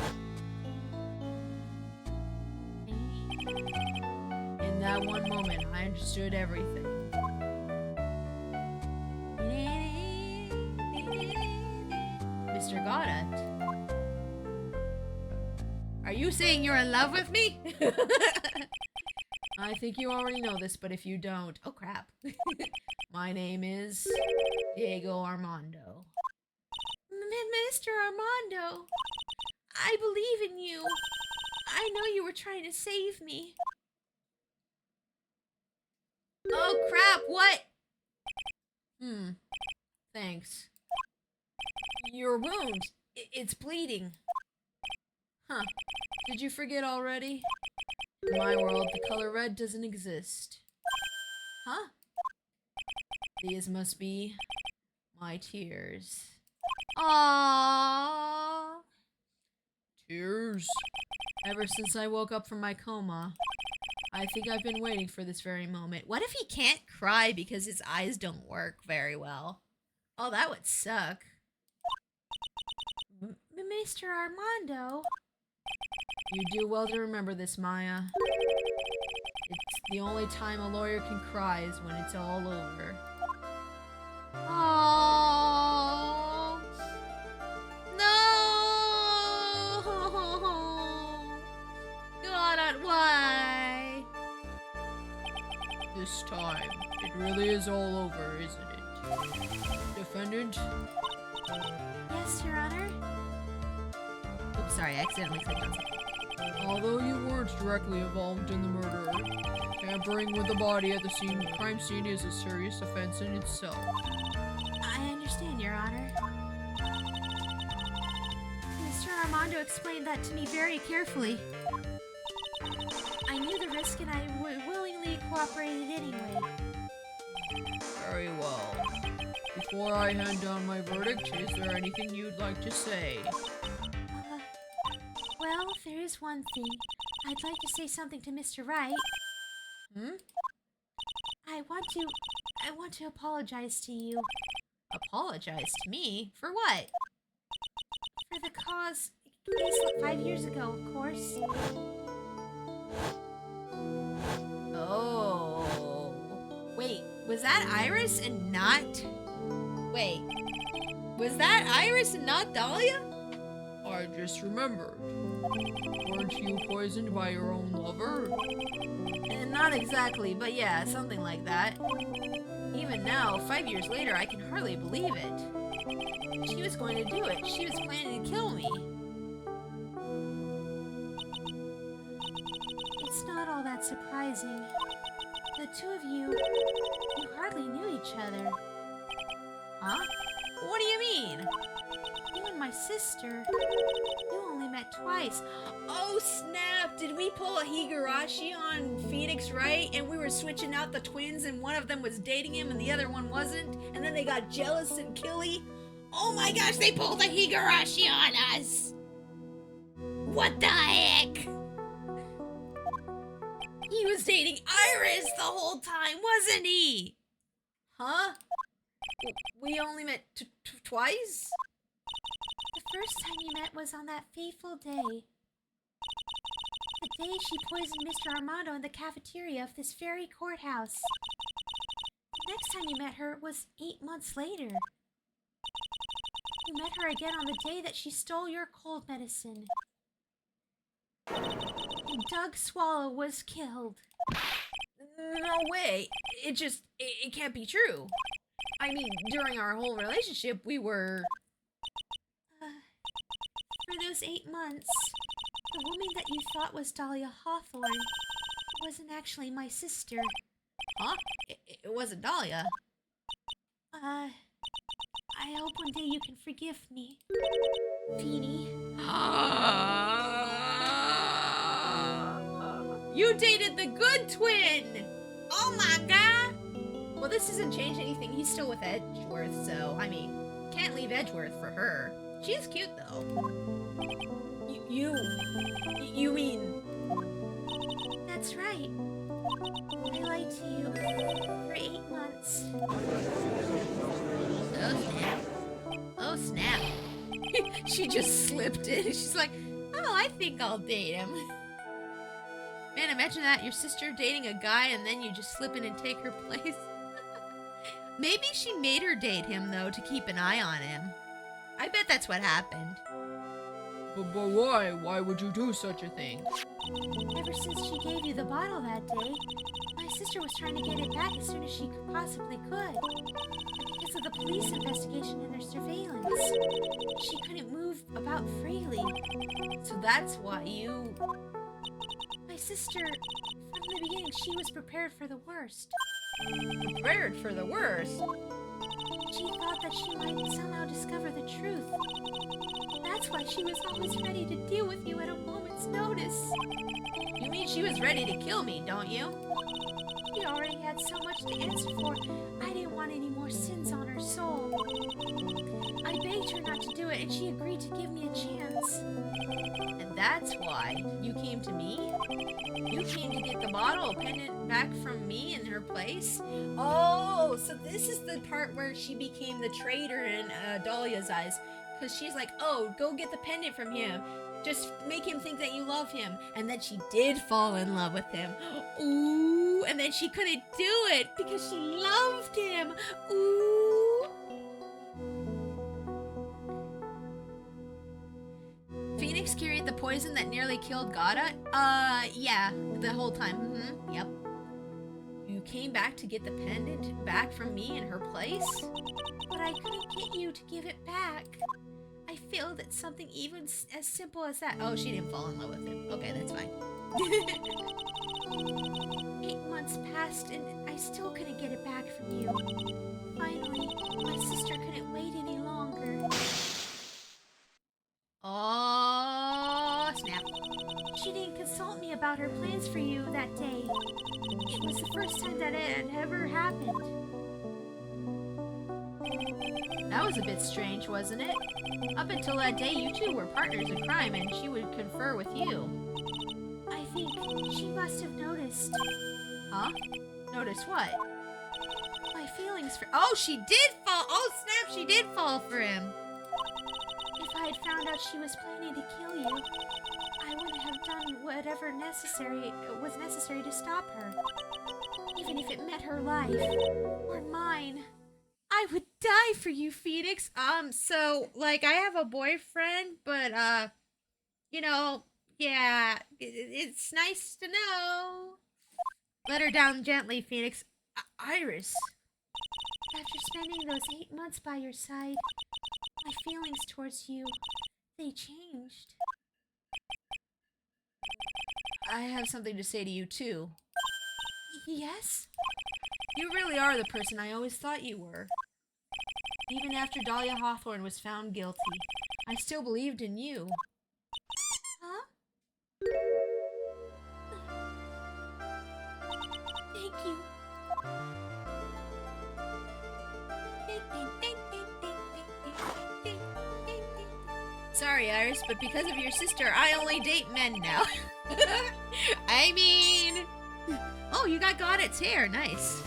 In that one moment, I understood everything. Mr. Goddard. Are you saying you're in love with me? I think you already know this, but if you don't, oh crap. My name is Diego Armando. Mr. Armando, I believe in you. I know you were trying to save me. Oh crap, what? Thanks. Your wound, it's bleeding. Huh. Did you forget already? In my world, the color red doesn't exist. Huh? These must be my tears. Aww. Tears? Ever since I woke up from my coma, I think I've been waiting for this very moment. What if he can't cry because his eyes don't work very well? Oh, that would suck. Mr. Armando. You do well to remember this, Maya. It's the only time a lawyer can cry is when it's all over. Oh no! God, why? This time, it really is all over, isn't it? Defendant? Yes, Your Honor. Oops, sorry, I accidentally clicked on something. Although you weren't directly involved in the murder, tampering with the body at the crime scene is a serious offense in itself. I understand, Your Honor. Mr. Armando explained that to me very carefully. I knew the risk and I willingly cooperated anyway. Very well. Before I hand down my verdict, is there anything you'd like to say? Well, there is one thing. I'd like to say something to Mr. Wright. I want to apologize to you. Apologize to me? For what? For the cause. Case 5 years ago, of course. Oh. Wait, was that Iris and not... Wait. Was that Iris and not Dahlia? I just remembered. Weren't you poisoned by your own lover? Not exactly, but yeah, something like that. Even now, 5 years later, I can hardly believe it. She was going to do it. She was planning to kill me. It's not all that surprising. The two of you hardly knew each other. Huh? What do you mean? You and my sister, you only met twice. Oh snap! Did we pull a Higurashi on Phoenix Wright and we were switching out the twins and one of them was dating him and the other one wasn't? And then they got jealous and killy? Oh my gosh, they pulled a Higurashi on us! What the heck? He was dating Iris the whole time, wasn't he? Huh? We only met twice? The first time you met was on that fateful day. The day she poisoned Mr. Armando in the cafeteria of this very courthouse. The next time you met her was 8 months later. You met her again on the day that she stole your cold medicine. and Doug Swallow was killed. No way. It can't be true. I mean, during our whole relationship, we were... For those 8 months, the woman that you thought was Dahlia Hawthorne wasn't actually my sister. Huh? It wasn't Dahlia. I hope one day you can forgive me, Feeny. You dated the good twin! Oh my god! Well, this doesn't change anything. He's still with Edgeworth, so, I mean, can't leave Edgeworth for her. She's cute, though. You mean... That's right. I lied to you for 8 months. Oh, snap. Oh, snap. She just slipped in. She's like, oh, I think I'll date him. Man, imagine that. Your sister dating a guy and then you just slip in and take her place. Maybe she made her date him, though, to keep an eye on him. I bet that's what happened. But why? Why would you do such a thing? Ever since she gave you the bottle that day, my sister was trying to get it back as soon as she possibly could. But because of the police investigation and their surveillance, she couldn't move about freely. So that's why you... My sister, from the beginning, she was prepared for the worst. Prepared for the worst. She thought that she might somehow discover the truth. That's why she was always ready to deal with you at a moment's notice. You mean she was ready to kill me, don't you? She already had so much to answer for. I didn't want any more sins on her soul. I begged her not to do it, and she agreed to give me a chance. And that's why you came to me? You came to get the bottle pendant back from me in her place? Oh, so this is the part where she became the traitor in Dahlia's eyes. Because she's like, oh, go get the pendant from him. Just make him think that you love him. And then she did fall in love with him. Ooh, and then she couldn't do it because she loved him. Ooh. Phoenix carried the poison that nearly killed Gada? Yeah, the whole time. Yep. You came back to get the pendant back from me in her place? But I couldn't get you to give it back. I failed at something even as simple as that. Oh, she didn't fall in love with him. Okay, that's fine. 8 months passed and I still couldn't get it back from you. Finally, my sister couldn't wait any longer. Oh, snap. She didn't consult me about her plans for you that day. It was the first time that it had ever happened. That was a bit strange, wasn't it? Up until that day, you two were partners in crime, and she would confer with you. I think she must have noticed. Huh? Notice what? My feelings for... Oh, she did fall! Oh, snap, she did fall for him! If I had found out she was planning to kill you, I wouldn't have done whatever was necessary to stop her. Even if it meant her life. Or mine. I would die for you, Phoenix. So, like, I have a boyfriend, but, you know, yeah, it's nice to know. Let her down gently, Phoenix. Iris. After spending those 8 months by your side, my feelings towards you, they changed. I have something to say to you, too. Yes? You really are the person I always thought you were. Even after Dahlia Hawthorne was found guilty, I still believed in you. Huh? Thank you. Sorry, Iris, but because of your sister, I only date men now. I mean... Oh, you got Goddard's hair. Nice.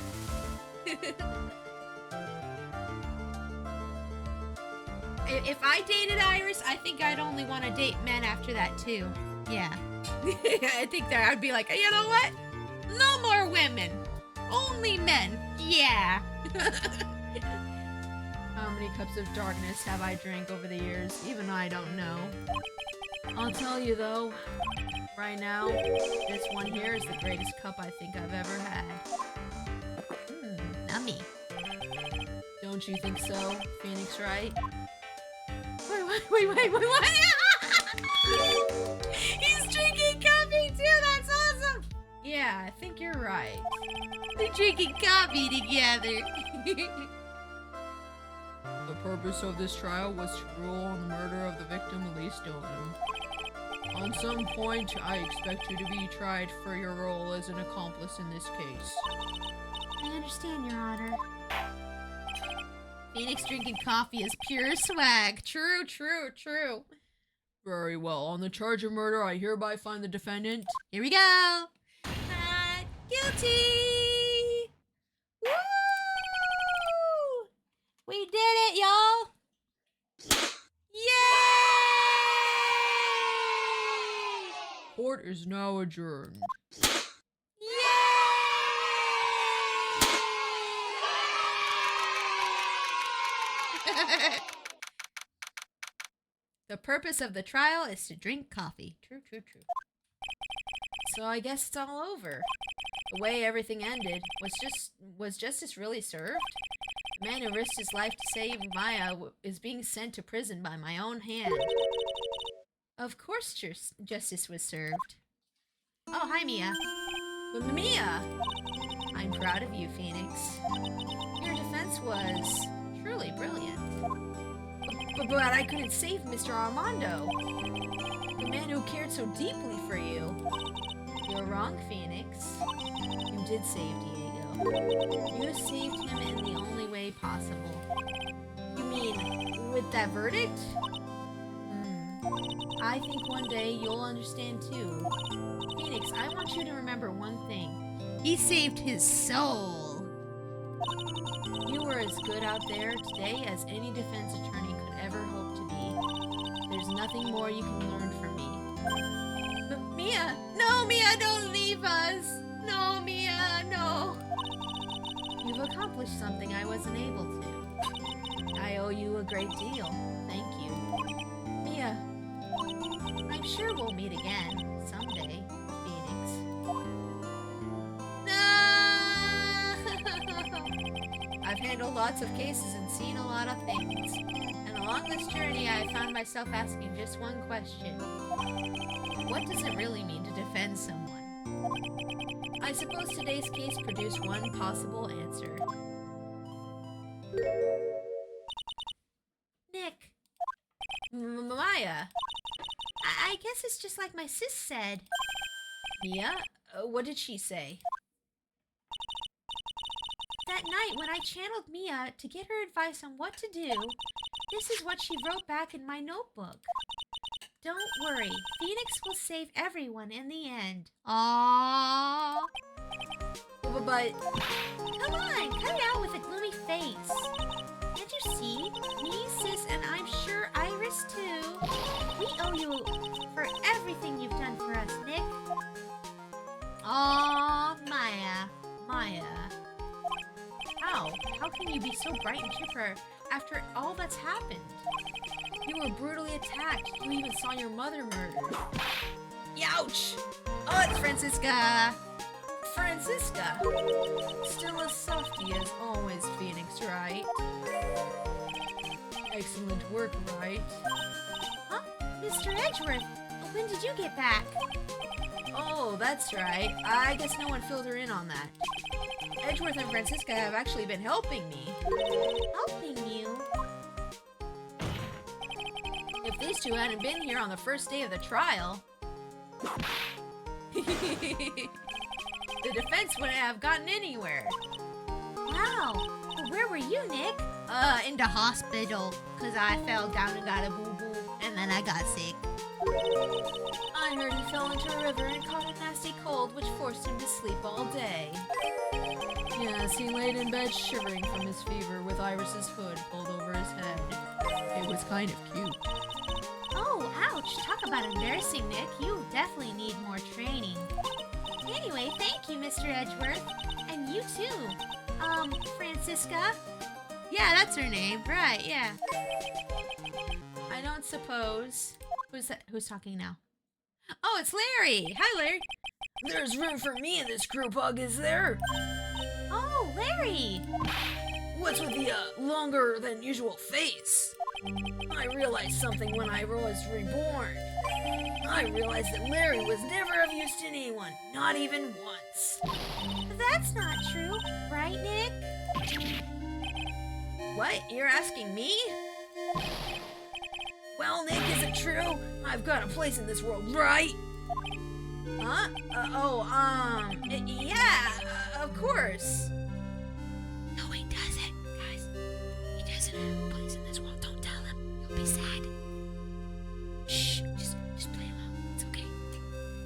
If I dated Iris, I think I'd only want to date men after that, too. Yeah. I think that I'd be like, you know what? No more women. Only men. Yeah. How many cups of darkness have I drank over the years? Even I don't know. I'll tell you though, right now, this one here is the greatest cup I think I've ever had. Nummy. Don't you think so, Phoenix Wright? Wait, what? He's drinking coffee too, that's awesome! Yeah, I think you're right. They're drinking coffee together. The purpose of this trial was to rule on the murder of the victim Elise Dolan. On some point, I expect you to be tried for your role as an accomplice in this case. I understand, Your Honor. Phoenix drinking coffee is pure swag. True. Very well. On the charge of murder, I hereby find the defendant. Here we go. Guilty. Woo! We did it, y'all. Yay! Court is now adjourned. The purpose of the trial is to drink coffee. True. So I guess it's all over. The way everything ended, was justice really served? The man who risked his life to save Maya is being sent to prison by my own hand. Of course justice was served. Oh, hi, Mia. But Mia! I'm proud of you, Phoenix. Your defense was truly brilliant. But I couldn't save Mr. Armando, the man who cared so deeply for you. You're wrong, Phoenix. You did save Diego. You saved him in the only way possible. You mean with that verdict? I think one day you'll understand too. Phoenix, I want you to remember one thing. He saved his soul. You were as good out there today as any defense attorney could ever hope to be. There's nothing more you can learn from me. But Mia! No, Mia, don't leave us! No, Mia, no! You've accomplished something I wasn't able to. I owe you a great deal. Thank you. Mia, I'm sure we'll meet again someday, Phoenix. No! I've handled lots of cases and seen a lot of things. And along this journey, I found myself asking just one question. What does it really mean to defend someone? I suppose today's case produced one possible answer. Nick. Maya. I guess it's just like my sis said. Mia? What did she say? That night when I channeled Mia to get her advice on what to do, this is what she wrote back in my notebook. Don't worry, Phoenix will save everyone in the end. Aww. But... Come on, cut it out with a gloomy face. Can't you see? Me, sis, and I'm sure Iris too. We owe you for everything you've done for us, Nick. Aww, Maya. How can you be so bright and chipper after all that's happened? You were brutally attacked. You even saw your mother murdered. Ouch! Oh, it's Francisca! Francisca! Still as softy as always, Phoenix, right? Excellent work, Wright. Huh? Mr. Edgeworth, when did you get back? Oh, that's right. I guess no one filled her in on that. Edgeworth and Francisca have actually been helping me. Helping you? If these two hadn't been here on the first day of the trial, the defense wouldn't have gotten anywhere. Wow. Well, where were you, Nick? In the hospital. Cause I fell down and got a boo-boo. And then I got sick. I heard he fell into a river and caught a nasty cold which forced him to sleep all day. Yes, he laid in bed shivering from his fever with Iris's hood pulled over his head. It was kind of cute. Oh, ouch. Talk about embarrassing, Nick. You definitely need more training. Anyway, thank you, Mr. Edgeworth. And you too. Francisca? Yeah, that's her name. Right, yeah. I don't suppose. Who's that? Who's talking now? Oh, it's Larry. Hi, Larry. There's room for me in this group hug, is there? Oh, Larry. What's with the longer than usual face? I realized something when I was reborn. I realized that Larry was never of use to anyone, not even once. That's not true, right, Nick? What? You're asking me? Well, Nick, is it true? I've got a place in this world, right? Huh? Yeah, of course. No, he doesn't, guys. He doesn't have a place in this world. Don't tell him. He'll be sad. Shh, just play along. It's okay.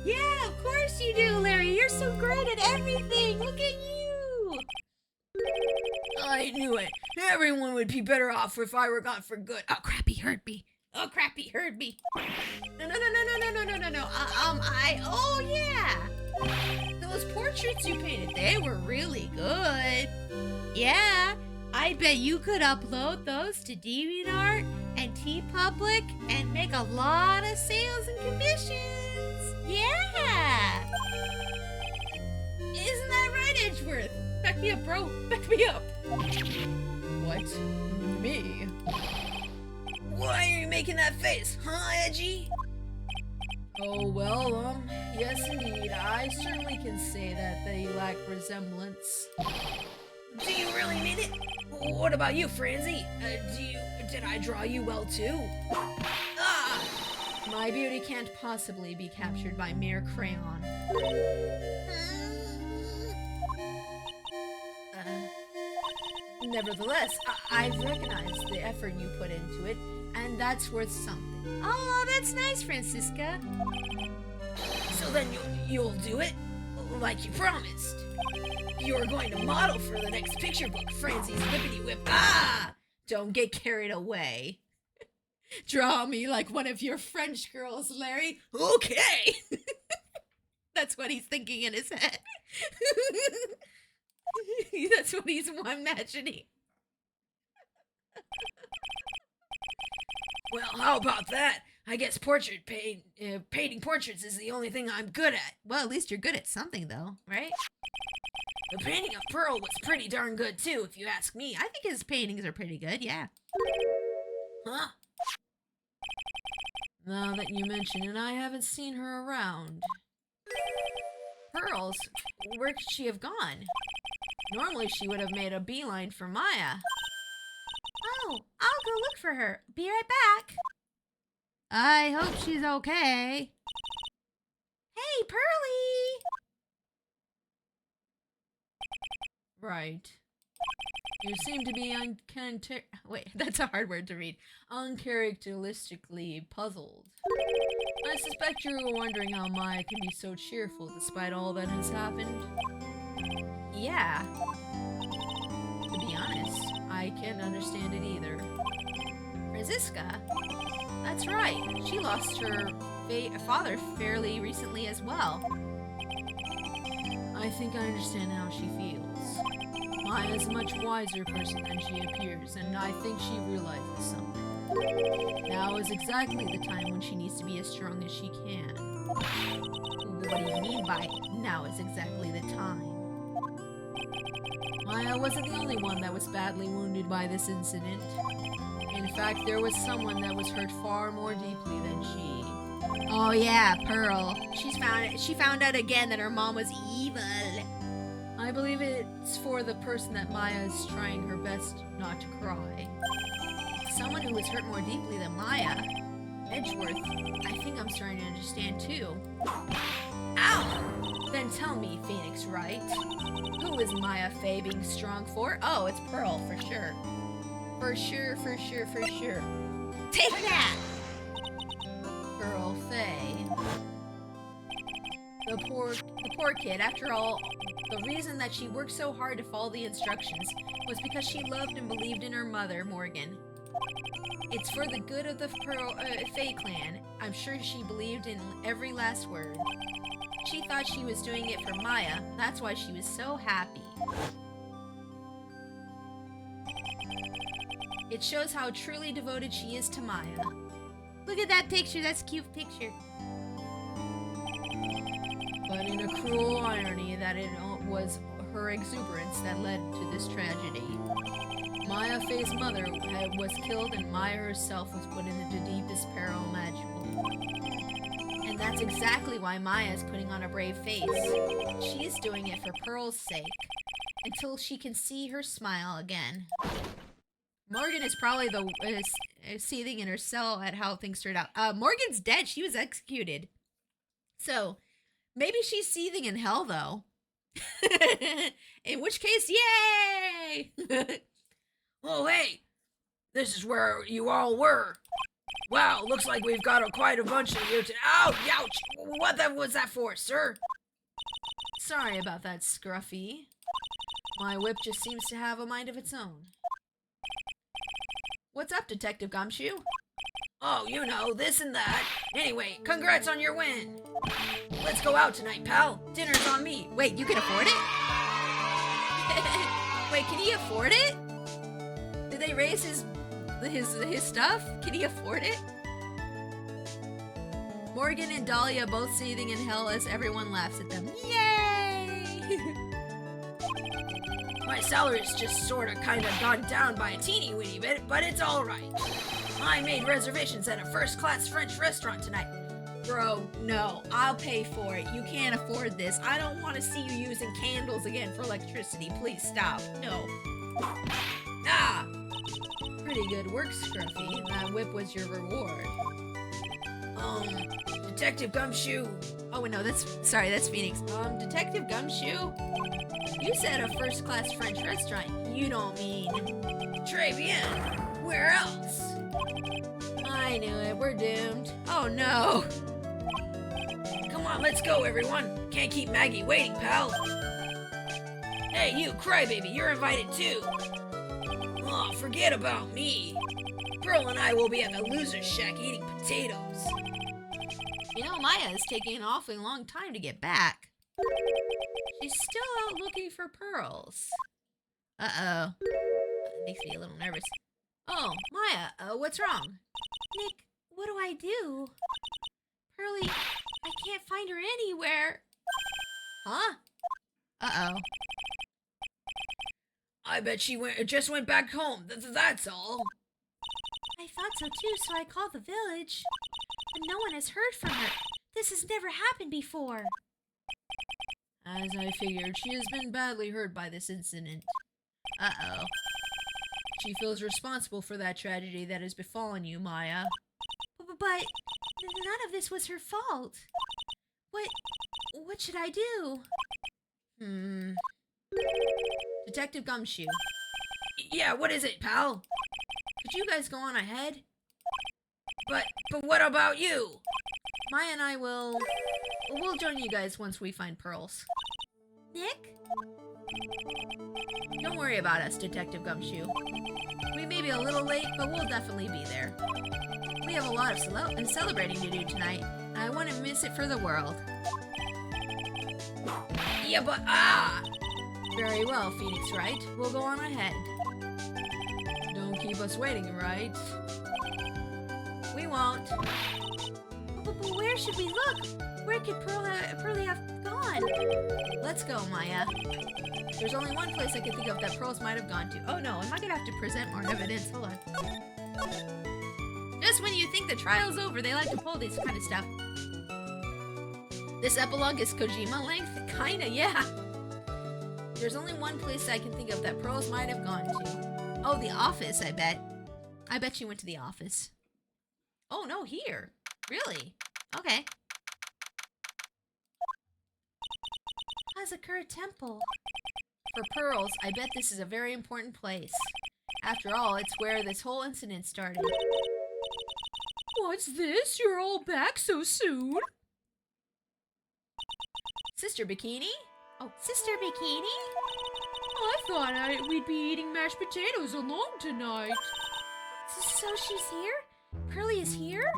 Yeah, of course you do, Larry. You're so great at everything. Look at you. I knew it. Everyone would be better off if I were gone for good. Oh, crap, he heard me. Oh, crap, he heard me. No. Oh, yeah. Those portraits you painted, they were really good. Yeah, I bet you could upload those to DeviantArt and TeePublic and make a lot of sales and commissions. Yeah. Isn't that right, Edgeworth? Back me up, bro. Back me up. What? Me? Why are you making that face, huh, Edgy? Oh, well, yes indeed. I certainly can say that they lack resemblance. Do you really mean it? What about you, Franzi? Did I draw you well too? Ah! My beauty can't possibly be captured by mere crayon. Nevertheless, I've recognized the effort you put into it, and that's worth something. Oh, that's nice, Francisca. So then you'll do it? Like you promised. You're going to model for the next picture book, Franzi's Whippity Whip. Ah! Don't get carried away. Draw me like one of your French girls, Larry. Okay! That's what he's thinking in his head. That's what he's imagining. Well, how about that? I guess painting portraits is the only thing I'm good at. Well, at least you're good at something, though, right? The painting of Pearl was pretty darn good, too, if you ask me. I think his paintings are pretty good, yeah. Huh? Now that you mention it, I haven't seen her around. Pearls? Where could she have gone? Normally she would have made a beeline for Maya. Oh, I'll go look for her. Be right back. I hope she's okay. Hey, Pearlie! Right. You seem to be wait, that's a hard word to read. Uncharacteristically puzzled. I suspect you were wondering how Maya can be so cheerful despite all that has happened. Yeah. To be honest, I can't understand it either. Francisca? That's right. She lost her father fairly recently as well. I think I understand how she feels. Maya's a much wiser person than she appears, and I think she realizes something. Now is exactly the time when she needs to be as strong as she can. What do you mean by now is exactly the time? Maya wasn't the only one that was badly wounded by this incident. In fact, there was someone that was hurt far more deeply than she. Oh yeah, Pearl. She found out again that her mom was evil. I believe it's for the person that Maya is trying her best not to cry. Someone who was hurt more deeply than Maya. Edgeworth, I think I'm starting to understand too. Ow! Then tell me, Phoenix Wright. Who is Maya Faye being strong for? Oh, it's Pearl, for sure. For sure. Take that! Pearl Faye. The poor kid, after all, the reason that she worked so hard to follow the instructions was because she loved and believed in her mother, Morgan. It's for the good of the Faye clan. I'm sure she believed in every last word. She thought she was doing it for Maya. That's why she was so happy. It shows how truly devoted she is to Maya. Look at that picture. That's a cute picture. But in a cruel irony that it was her exuberance that led to this tragedy. Maya Faye's mother was killed and Maya herself was put into the deepest peril imaginable. And that's exactly why Maya is putting on a brave face. She's doing it for Pearl's sake, until she can see her smile again. Morgan is probably seething in her cell at how things turned out. Morgan's dead. She was executed. So, maybe she's seething in hell, though. In which case, yay! Oh, hey! This is where you all were. Wow, looks like we've got quite a bunch of you today. Ow, ouch! What was that for, sir? Sorry about that, Scruffy. My whip just seems to have a mind of its own. What's up, Detective Gumshoe? Oh, you know, this and that. Anyway, congrats on your win. Let's go out tonight, pal. Dinner's on me. Wait, you can afford it? Wait, can he afford it? Did they raise his stuff? Can he afford it? Morgan and Dahlia both seething in hell as everyone laughs at them. Yay! My salary's just sort of kind of gone down by a teeny weeny bit, but it's all right. I made reservations at a first-class French restaurant tonight. Bro, no, I'll pay for it. You can't afford this. I don't want to see you using candles again for electricity. Please stop. No. Ah! Pretty good work, Scruffy. That whip was your reward. Detective Gumshoe. Oh, no, that's Phoenix. Detective Gumshoe? You said a first-class French restaurant. You don't mean... Très bien. Where else? I knew it. We're doomed. Oh, no. Come on, let's go, everyone. Can't keep Maggie waiting, pal. Hey, you crybaby, you're invited too. Oh, forget about me. Pearl and I will be at the loser's shack eating potatoes. You know, Maya is taking an awfully long time to get back. She's still out looking for pearls. Uh-oh. Makes me a little nervous. Oh, Maya, what's wrong? Nick, what do I do? Pearly, I can't find her anywhere. Huh? Uh-oh. I bet she just went back home. That's all. I thought so too, so I called the village. But no one has heard from her. This has never happened before. As I figured, she has been badly hurt by this incident. Uh-oh. She feels responsible for that tragedy that has befallen you, Maya. But none of this was her fault. What should I do? Detective Gumshoe. Yeah, what is it, pal? Could you guys go on ahead? But what about you? Maya and I we'll join you guys once we find pearls. Nick? Don't worry about us, Detective Gumshoe. We may be a little late, but we'll definitely be there. We have a lot of celebrating to do tonight, and I wouldn't miss it for the world. Yeah, but Very well, Phoenix Wright. We'll go on ahead. Don't keep us waiting, right? We won't. But where should we look? Where could Pearly have gone? Let's go, Maya. There's only one place I can think of that pearls might have gone to. Oh no, am I gonna have to present more evidence? Hold on. Just when you think the trial's over, they like to pull this kind of stuff. This epilogue is Kojima length? Kinda, yeah. There's only one place I can think of that pearls might have gone to. Oh, the office, I bet. I bet she went to the office. Oh no, here. Really? Okay. Hazakura Temple. For pearls, I bet this is a very important place. After all, it's where this whole incident started. What's this? You're all back so soon? Sister Bikini? Oh, Sister Bikini? I thought we'd be eating mashed potatoes alone tonight. So she's here? Pearly is here?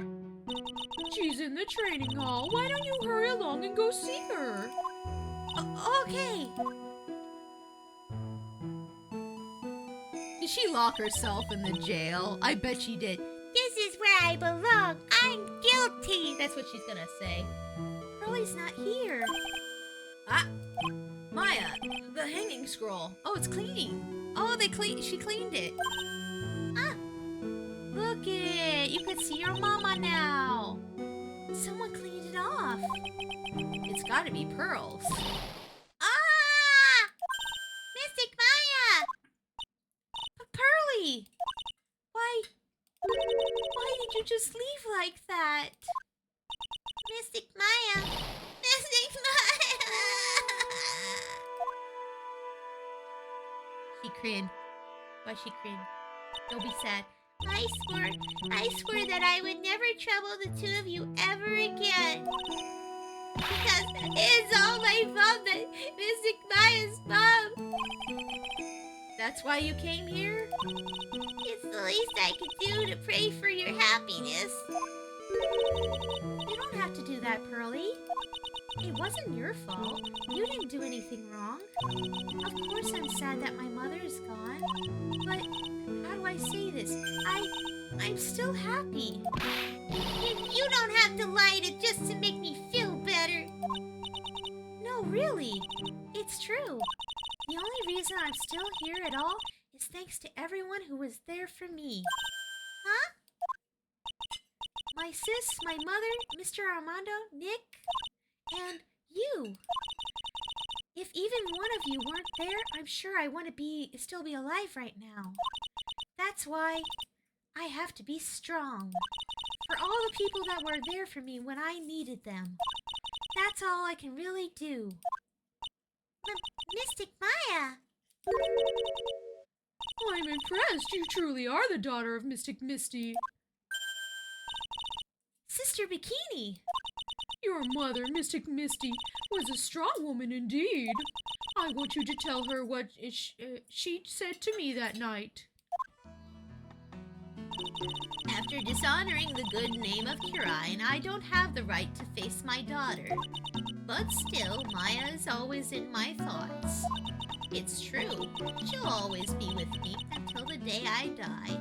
She's in the training hall. Why don't you hurry along and go see her? Okay. Did she lock herself in the jail? I bet she did. This is where I belong. I'm guilty. That's what she's gonna say. Pearlie's not here. Ah! Maya, the hanging scroll. Oh, it's cleaning. Oh, she cleaned it. Ah, look it. You can see your mama now. Someone cleaned it off. It's gotta be pearls. Ah! Mystic Maya! Pearlie! Why did you just leave like that? Mystic Maya! Mystic Maya! She grinned. Why she grinned? Don't be sad. I swore that I would never trouble the two of you ever again. Because it's all my fault that Mystic Maya's mom. That's why you came here? It's the least I could do to pray for your happiness. You don't have to do that, Pearlie. It wasn't your fault. You didn't do anything wrong. Of course I'm sad that my mother is gone. But how do I say this? I'm still happy. You don't have to lie just to make me feel better. No, really. It's true. The only reason I'm still here at all is thanks to everyone who was there for me. Huh? My sis, my mother, Mr. Armando, Nick, and you. If even one of you weren't there, I'm sure I wouldn't still be alive right now. That's why I have to be strong. For all the people that were there for me when I needed them. That's all I can really do. Mystic Maya! I'm impressed. You truly are the daughter of Mystic Misty. Sister Bikini! Your mother, Mystic Misty, was a strong woman indeed. I want you to tell her what she said to me that night. After dishonoring the good name of Kirain, I don't have the right to face my daughter. But still, Maya is always in my thoughts. It's true. She'll always be with me until the day I die.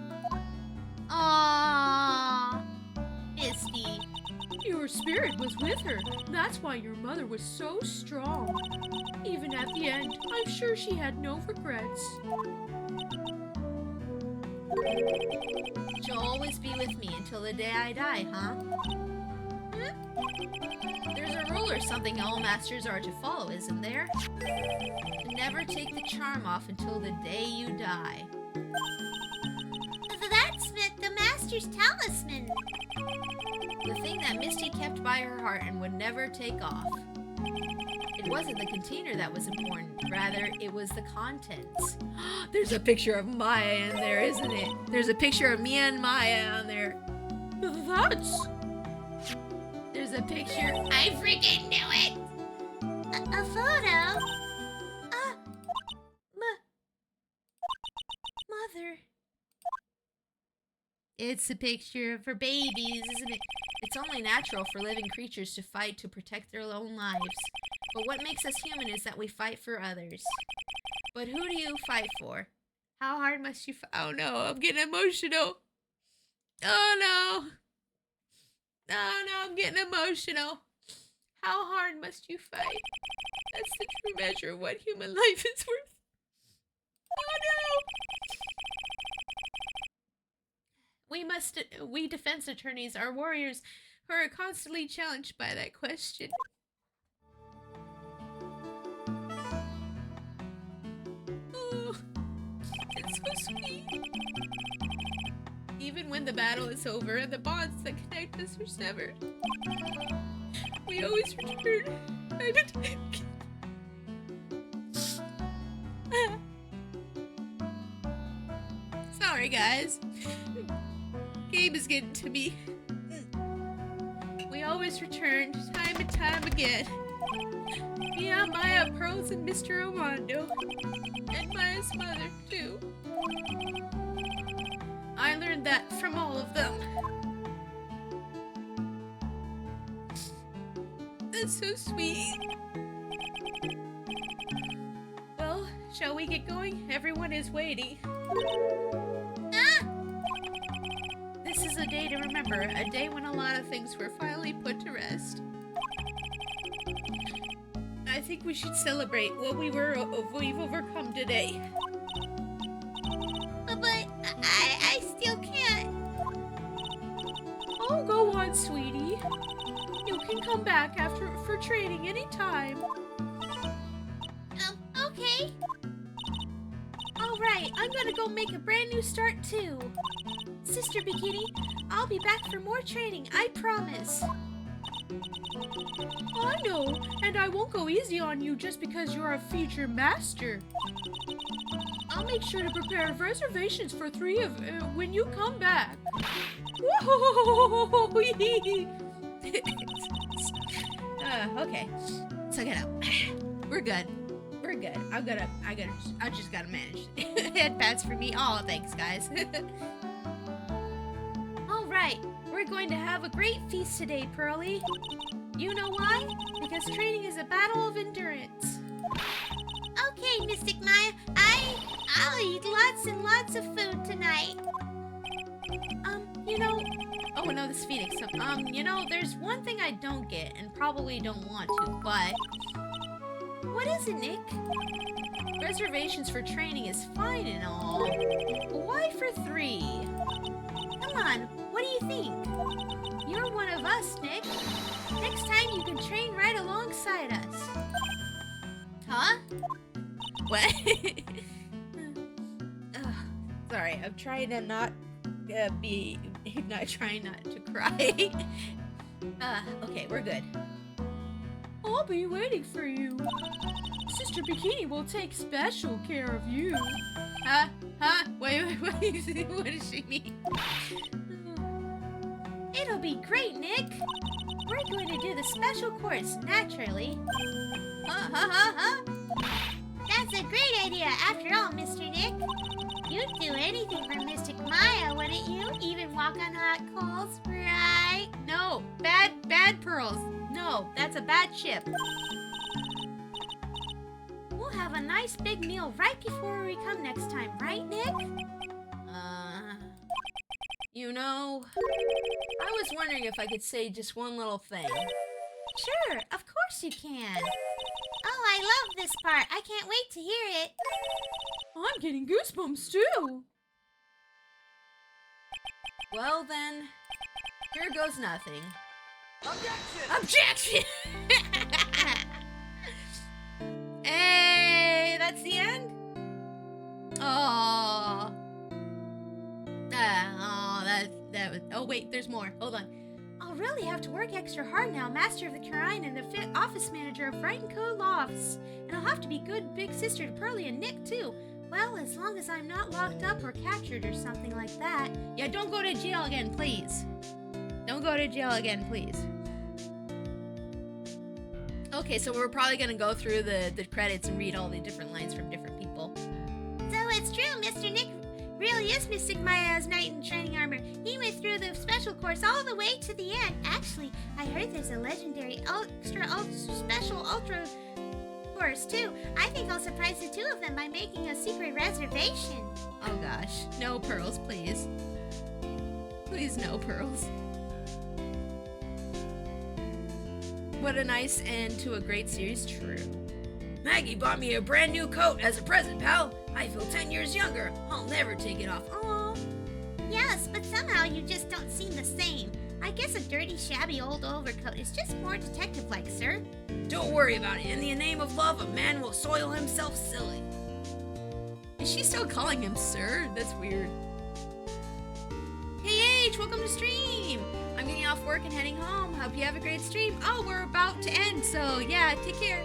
Aww, Misty. Your spirit was with her. That's why your mother was so strong. Even at the end, I'm sure she had no regrets. She'll always be with me until the day I die, huh? There's a rule or something all masters are to follow, isn't there? To never take the charm off until the day you die. That's the Master's talisman. The thing that Misty kept by her heart and would never take off. It wasn't the container that was important. Rather, it was the contents. There's a picture of Maya in there, isn't it? There's a picture of me and Maya on there. There's a picture. I freaking knew it! A photo? Mother. It's a picture of her babies, isn't it? It's only natural for living creatures to fight to protect their own lives. But what makes us human is that we fight for others. But who do you fight for? How hard must you fight? Oh no, I'm getting emotional. Oh no. Oh no, I'm getting emotional. How hard must you fight? That's the true measure of what human life is worth. Oh no. We defense attorneys are warriors who are constantly challenged by that question. Oh, it's so sweet. Even when the battle is over and the bonds that connect us are severed, we always return. Sorry, guys. Game is getting to me. We always return time and time again. Yeah, Maya, Pearls, and Mr. Armando. And Maya's mother, too. I learned that from all of them. That's so sweet. Well, shall we get going? Everyone is waiting. This is is a day to remember, a day when a lot of things were finally put to rest. I think we should celebrate what we've overcome today. But I still can't. Oh, go on, sweetie. You can come back for training anytime. Okay. Alright, I'm gonna go make a brand new start too. Sister Bikini, I'll be back for more training, I promise. I know, and I won't go easy on you just because you're a future master. I'll make sure to prepare reservations for 3 of when you come back. Whoa! Okay. Suck it up. We're good. We're good. I just gotta manage. Head pats for me. Oh, thanks, guys. Alright, we're going to have a great feast today, Pearly. You know why? Because training is a battle of endurance. Okay, Mystic Maya. I'll eat lots and lots of food tonight. You know... Oh, no, this Phoenix. You know, there's one thing I don't get and probably don't want to, but... What is it, Nick? Reservations for training is fine and all. Why for 3? Come on, what do you think? You're one of us, Nick. Next time you can train right alongside us. Huh? What? Sorry, I'm trying to not trying not to cry. Okay, we're good. I'll be waiting for you. Sister Bikini will take special care of you. Huh? Wait, what does she mean? It'll be great, Nick. We're going to do the special course, naturally. That's a great idea, after all, Mr. Nick. You'd do anything for Mystic Maya, wouldn't you? Even walk on hot coals, right? No, bad pearls. No, that's a bad ship. We'll have a nice big meal right before we come next time, right, Nick? You know, I was wondering if I could say just one little thing. Sure, of course you can. Oh, I love this part. I can't wait to hear it. I'm getting goosebumps too. Well then, here goes nothing. Objection! Hey, that's the end? Oh. That was, oh wait, there's more. Hold on. I'll really have to work extra hard now, Master of the Carine and the office manager of Wright and Co. Law Office. And I'll have to be good big sister to Pearly and Nick too. Well, as long as I'm not locked up or captured or something like that. Yeah, don't go to jail again, please. Don't go to jail again, please. Okay, so we're probably gonna go through the credits and read all the different lines from different people. So it's true, Mr. Nick really is Mystic Maya's knight in training armor. He went through the special course all the way to the end. Actually, I heard there's a legendary special ultra course too. I think I'll surprise the 2 of them by making a secret reservation. Oh gosh, no pearls, please. Please, no pearls. What a nice end to a great series, true. Maggie bought me a brand new coat as a present, pal. I feel 10 years younger. I'll never take it off. Aw. Yes, but somehow you just don't seem the same. I guess a dirty, shabby old overcoat is just more detective-like, sir. Don't worry about it. In the name of love, a man will soil himself silly. Is she still calling him sir? That's weird. Hey H, welcome to stream. I'm getting off work and heading home. Hope you have a great stream. Oh, we're about to end, so yeah, take care.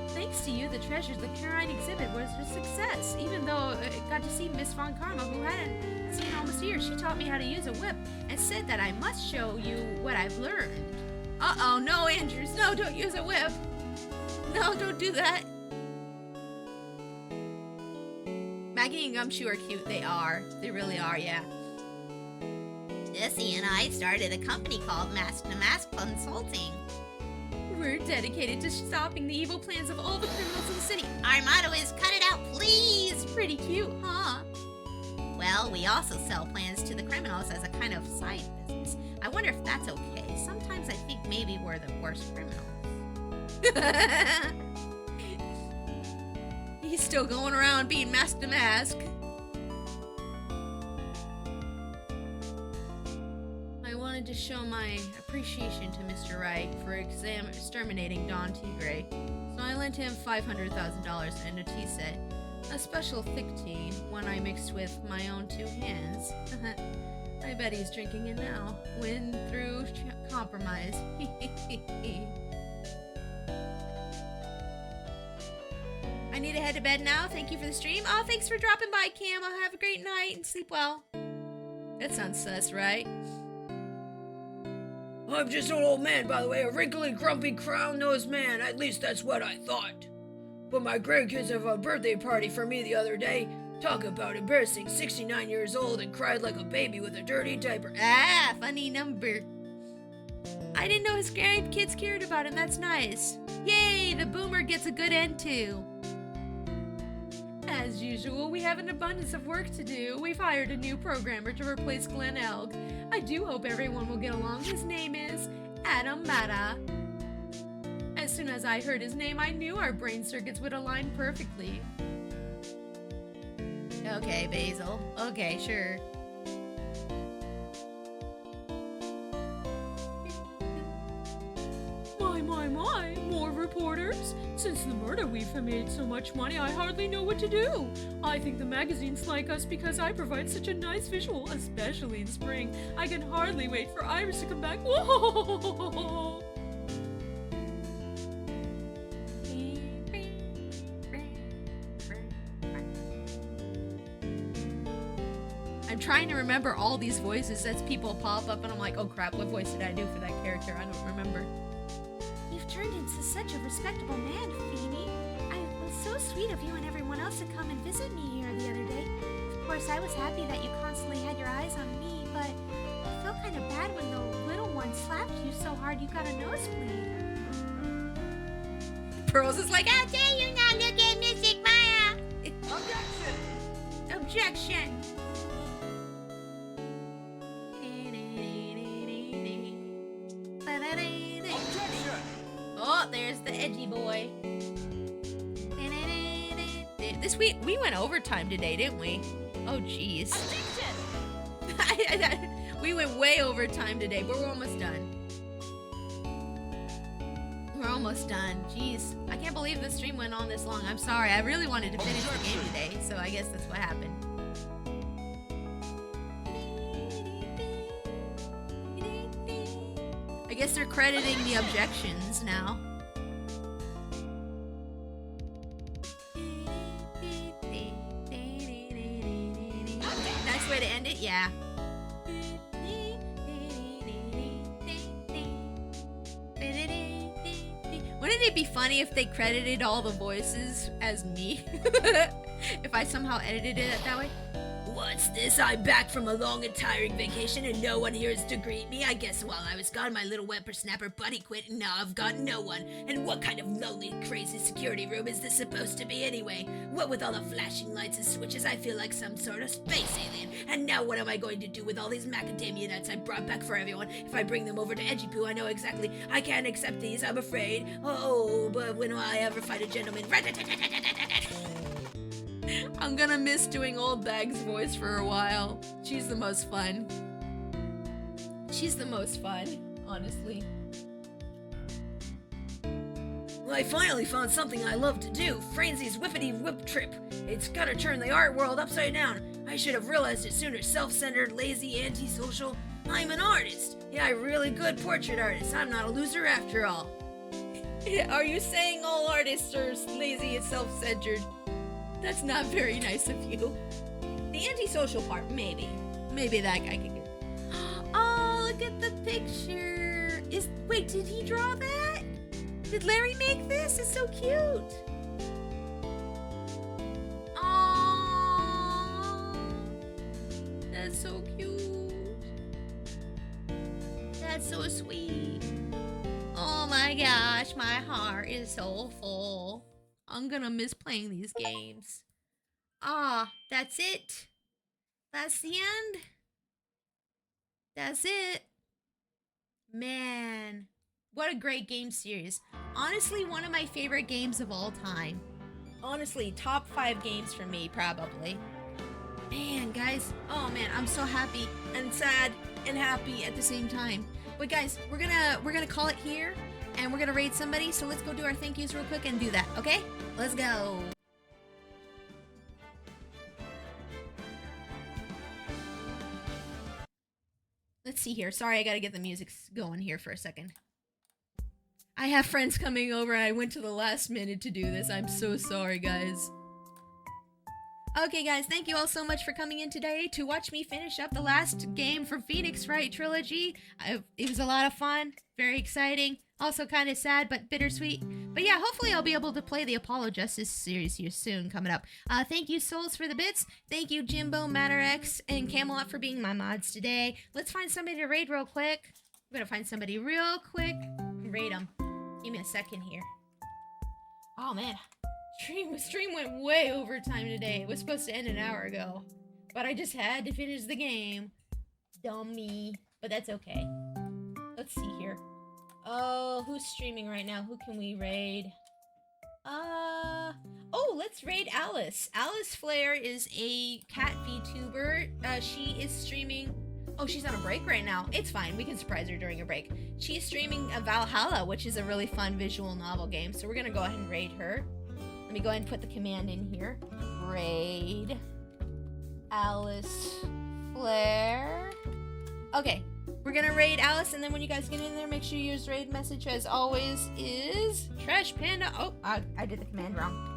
Thanks to you, the Treasures the Carine exhibit was a success. Even though I got to see Miss Von Karma, who hadn't seen almost a year, she taught me how to use a whip and said that I must show you what I've learned. Uh-oh, no, Andrews, no, don't use a whip. No, don't do that. Maggie and Gumshoe are cute. They are. They really are, yeah. Jessie and I started a company called Mask to Mask Consulting. We're dedicated to stopping the evil plans of all the criminals in the city. Our motto is, cut it out, please. Pretty cute, huh? Well, we also sell plans to the criminals as a kind of side business. I wonder if that's okay. Sometimes I think maybe we're the worst criminals. He's still going around being mask to mask. I wanted to show my appreciation to Mr. Wright for exterminating Don Tigre, so I lent him $500,000 and a tea set. A special thick tea, one I mixed with my own 2 hands. I bet he's drinking it now. Win through compromise. I need to head to bed now. Thank you for the stream. Oh, thanks for dropping by, Cam. I'll have a great night and sleep well. That sounds sus, right? I'm just an old man, by the way, a wrinkly, grumpy, crown-nosed man. At least that's what I thought. But my grandkids have a birthday party for me the other day. Talk about embarrassing, 69 years old and cried like a baby with a dirty diaper. Ah, funny number. I didn't know his grandkids cared about him. That's nice. Yay, the boomer gets a good end too. As usual, we have an abundance of work to do. We've hired a new programmer to replace Glenn Elg. I do hope everyone will get along. His name is Adam Mata. As soon as I heard his name, I knew our brain circuits would align perfectly. Okay, Basil. Okay, sure. My, more reporters? Since the murder we've made so much money, I hardly know what to do. I think the magazines like us because I provide such a nice visual, especially in spring. I can hardly wait for Iris to come back. Whoa! I'm trying to remember all these voices as people pop up and I'm like, oh crap, what voice did I do for that character? I don't remember. You've turned into such a respectable man, Feeny. It was so sweet of you and everyone else to come and visit me here the other day. Of course, I was happy that you constantly had your eyes on me, but I felt kind of bad when the little one slapped you so hard you got a nosebleed. Pearls is like, how dare you not look at Mystic Maya? Objection! Objection! Oh, there's the edgy boy. This week we went overtime today, didn't we? Oh, jeez. We went way overtime today, but we're almost done. We're almost done. Jeez, I can't believe the stream went on this long. I'm sorry. I really wanted to finish the game today, so I guess that's what happened. I guess they're crediting the objections now. Nice way to end it, yeah. Wouldn't it be funny if they credited all the voices as me? If I somehow edited it that way? What's this? I'm back from a long and tiring vacation and no one here is to greet me. I guess while I was gone, my little whippersnapper buddy quit and now I've got no one. And what kind of lonely, crazy security room is this supposed to be anyway? What with all the flashing lights and switches, I feel like some sort of space alien. And now what am I going to do with all these macadamia nuts I brought back for everyone? If I bring them over to Edgy Poo, I know exactly I can't accept these, I'm afraid. Oh, but when will I ever find a gentleman? I'm gonna miss doing Old Bag's voice for a while. She's the most fun. She's the most fun, honestly. Well, I finally found something I love to do. Franzie's Whippity Whip Trip. It's gonna turn the art world upside down. I should have realized it sooner. Self-centered, lazy, antisocial. I'm an artist. Yeah, a really good portrait artist. I'm not a loser after all. Are you saying all artists are lazy and self-centered? That's not very nice of you. The antisocial part, maybe. Maybe that guy can get. Oh, look at the picture. Wait, did he draw that? Did Larry make this? It's so cute. Oh, that's so cute. That's so sweet. Oh my gosh, my heart is so full. I'm gonna miss playing these games. Ah, that's it. That's the end. That's it. Man, what a great game series. Honestly, one of my favorite games of all time. Honestly, top 5 games for me, probably. Man, guys. Oh man, I'm so happy and sad and happy at the same time. But guys, we're gonna call it here, and we're gonna raid somebody. So let's go do our thank yous real quick and do that. Okay? Let's go. Let's see here. Sorry, I gotta get the music going here for a second. I have friends coming over and I went to the last minute to do this. I'm so sorry, guys. Okay, guys, thank you all so much for coming in today to watch me finish up the last game for Phoenix Wright Trilogy. It was a lot of fun, very exciting, also kind of sad, but bittersweet. But yeah, hopefully I'll be able to play the Apollo Justice series here soon, coming up. Thank you, Souls, for the bits. Thank you, Jimbo, MatterX, and Camelot for being my mods today. Let's find somebody to raid real quick. I'm gonna find somebody real quick and raid them. Give me a second here. Oh, man. Stream went way over time today. It was supposed to end an hour ago. But I just had to finish the game. Dummy. But that's okay. Let's see here. Oh, who's streaming right now? Who can we raid? Oh, let's raid Alice. Alice Flair is a cat VTuber. She is streaming... Oh, she's on a break right now. It's fine. We can surprise her during a break. She's streaming a Valhalla, which is a really fun visual novel game. So we're going to go ahead and raid her. Let me go ahead and put the command in here. Raid Alice Flair. Okay, we're going to raid Alice. And then when you guys get in there, make sure you use raid message as always is Trash Panda. Oh, I did the command wrong.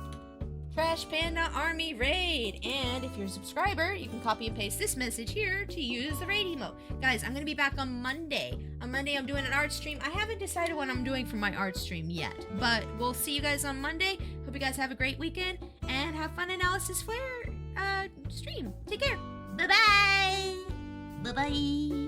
Trash Panda Army Raid. And if you're a subscriber, you can copy and paste this message here to use the raid emote. Guys, I'm going to be back on Monday. On Monday, I'm doing an art stream. I haven't decided what I'm doing for my art stream yet, but we'll see you guys on Monday. Hope you guys have a great weekend and have fun in Alice's Flare stream. Take care. Bye-bye. Bye-bye.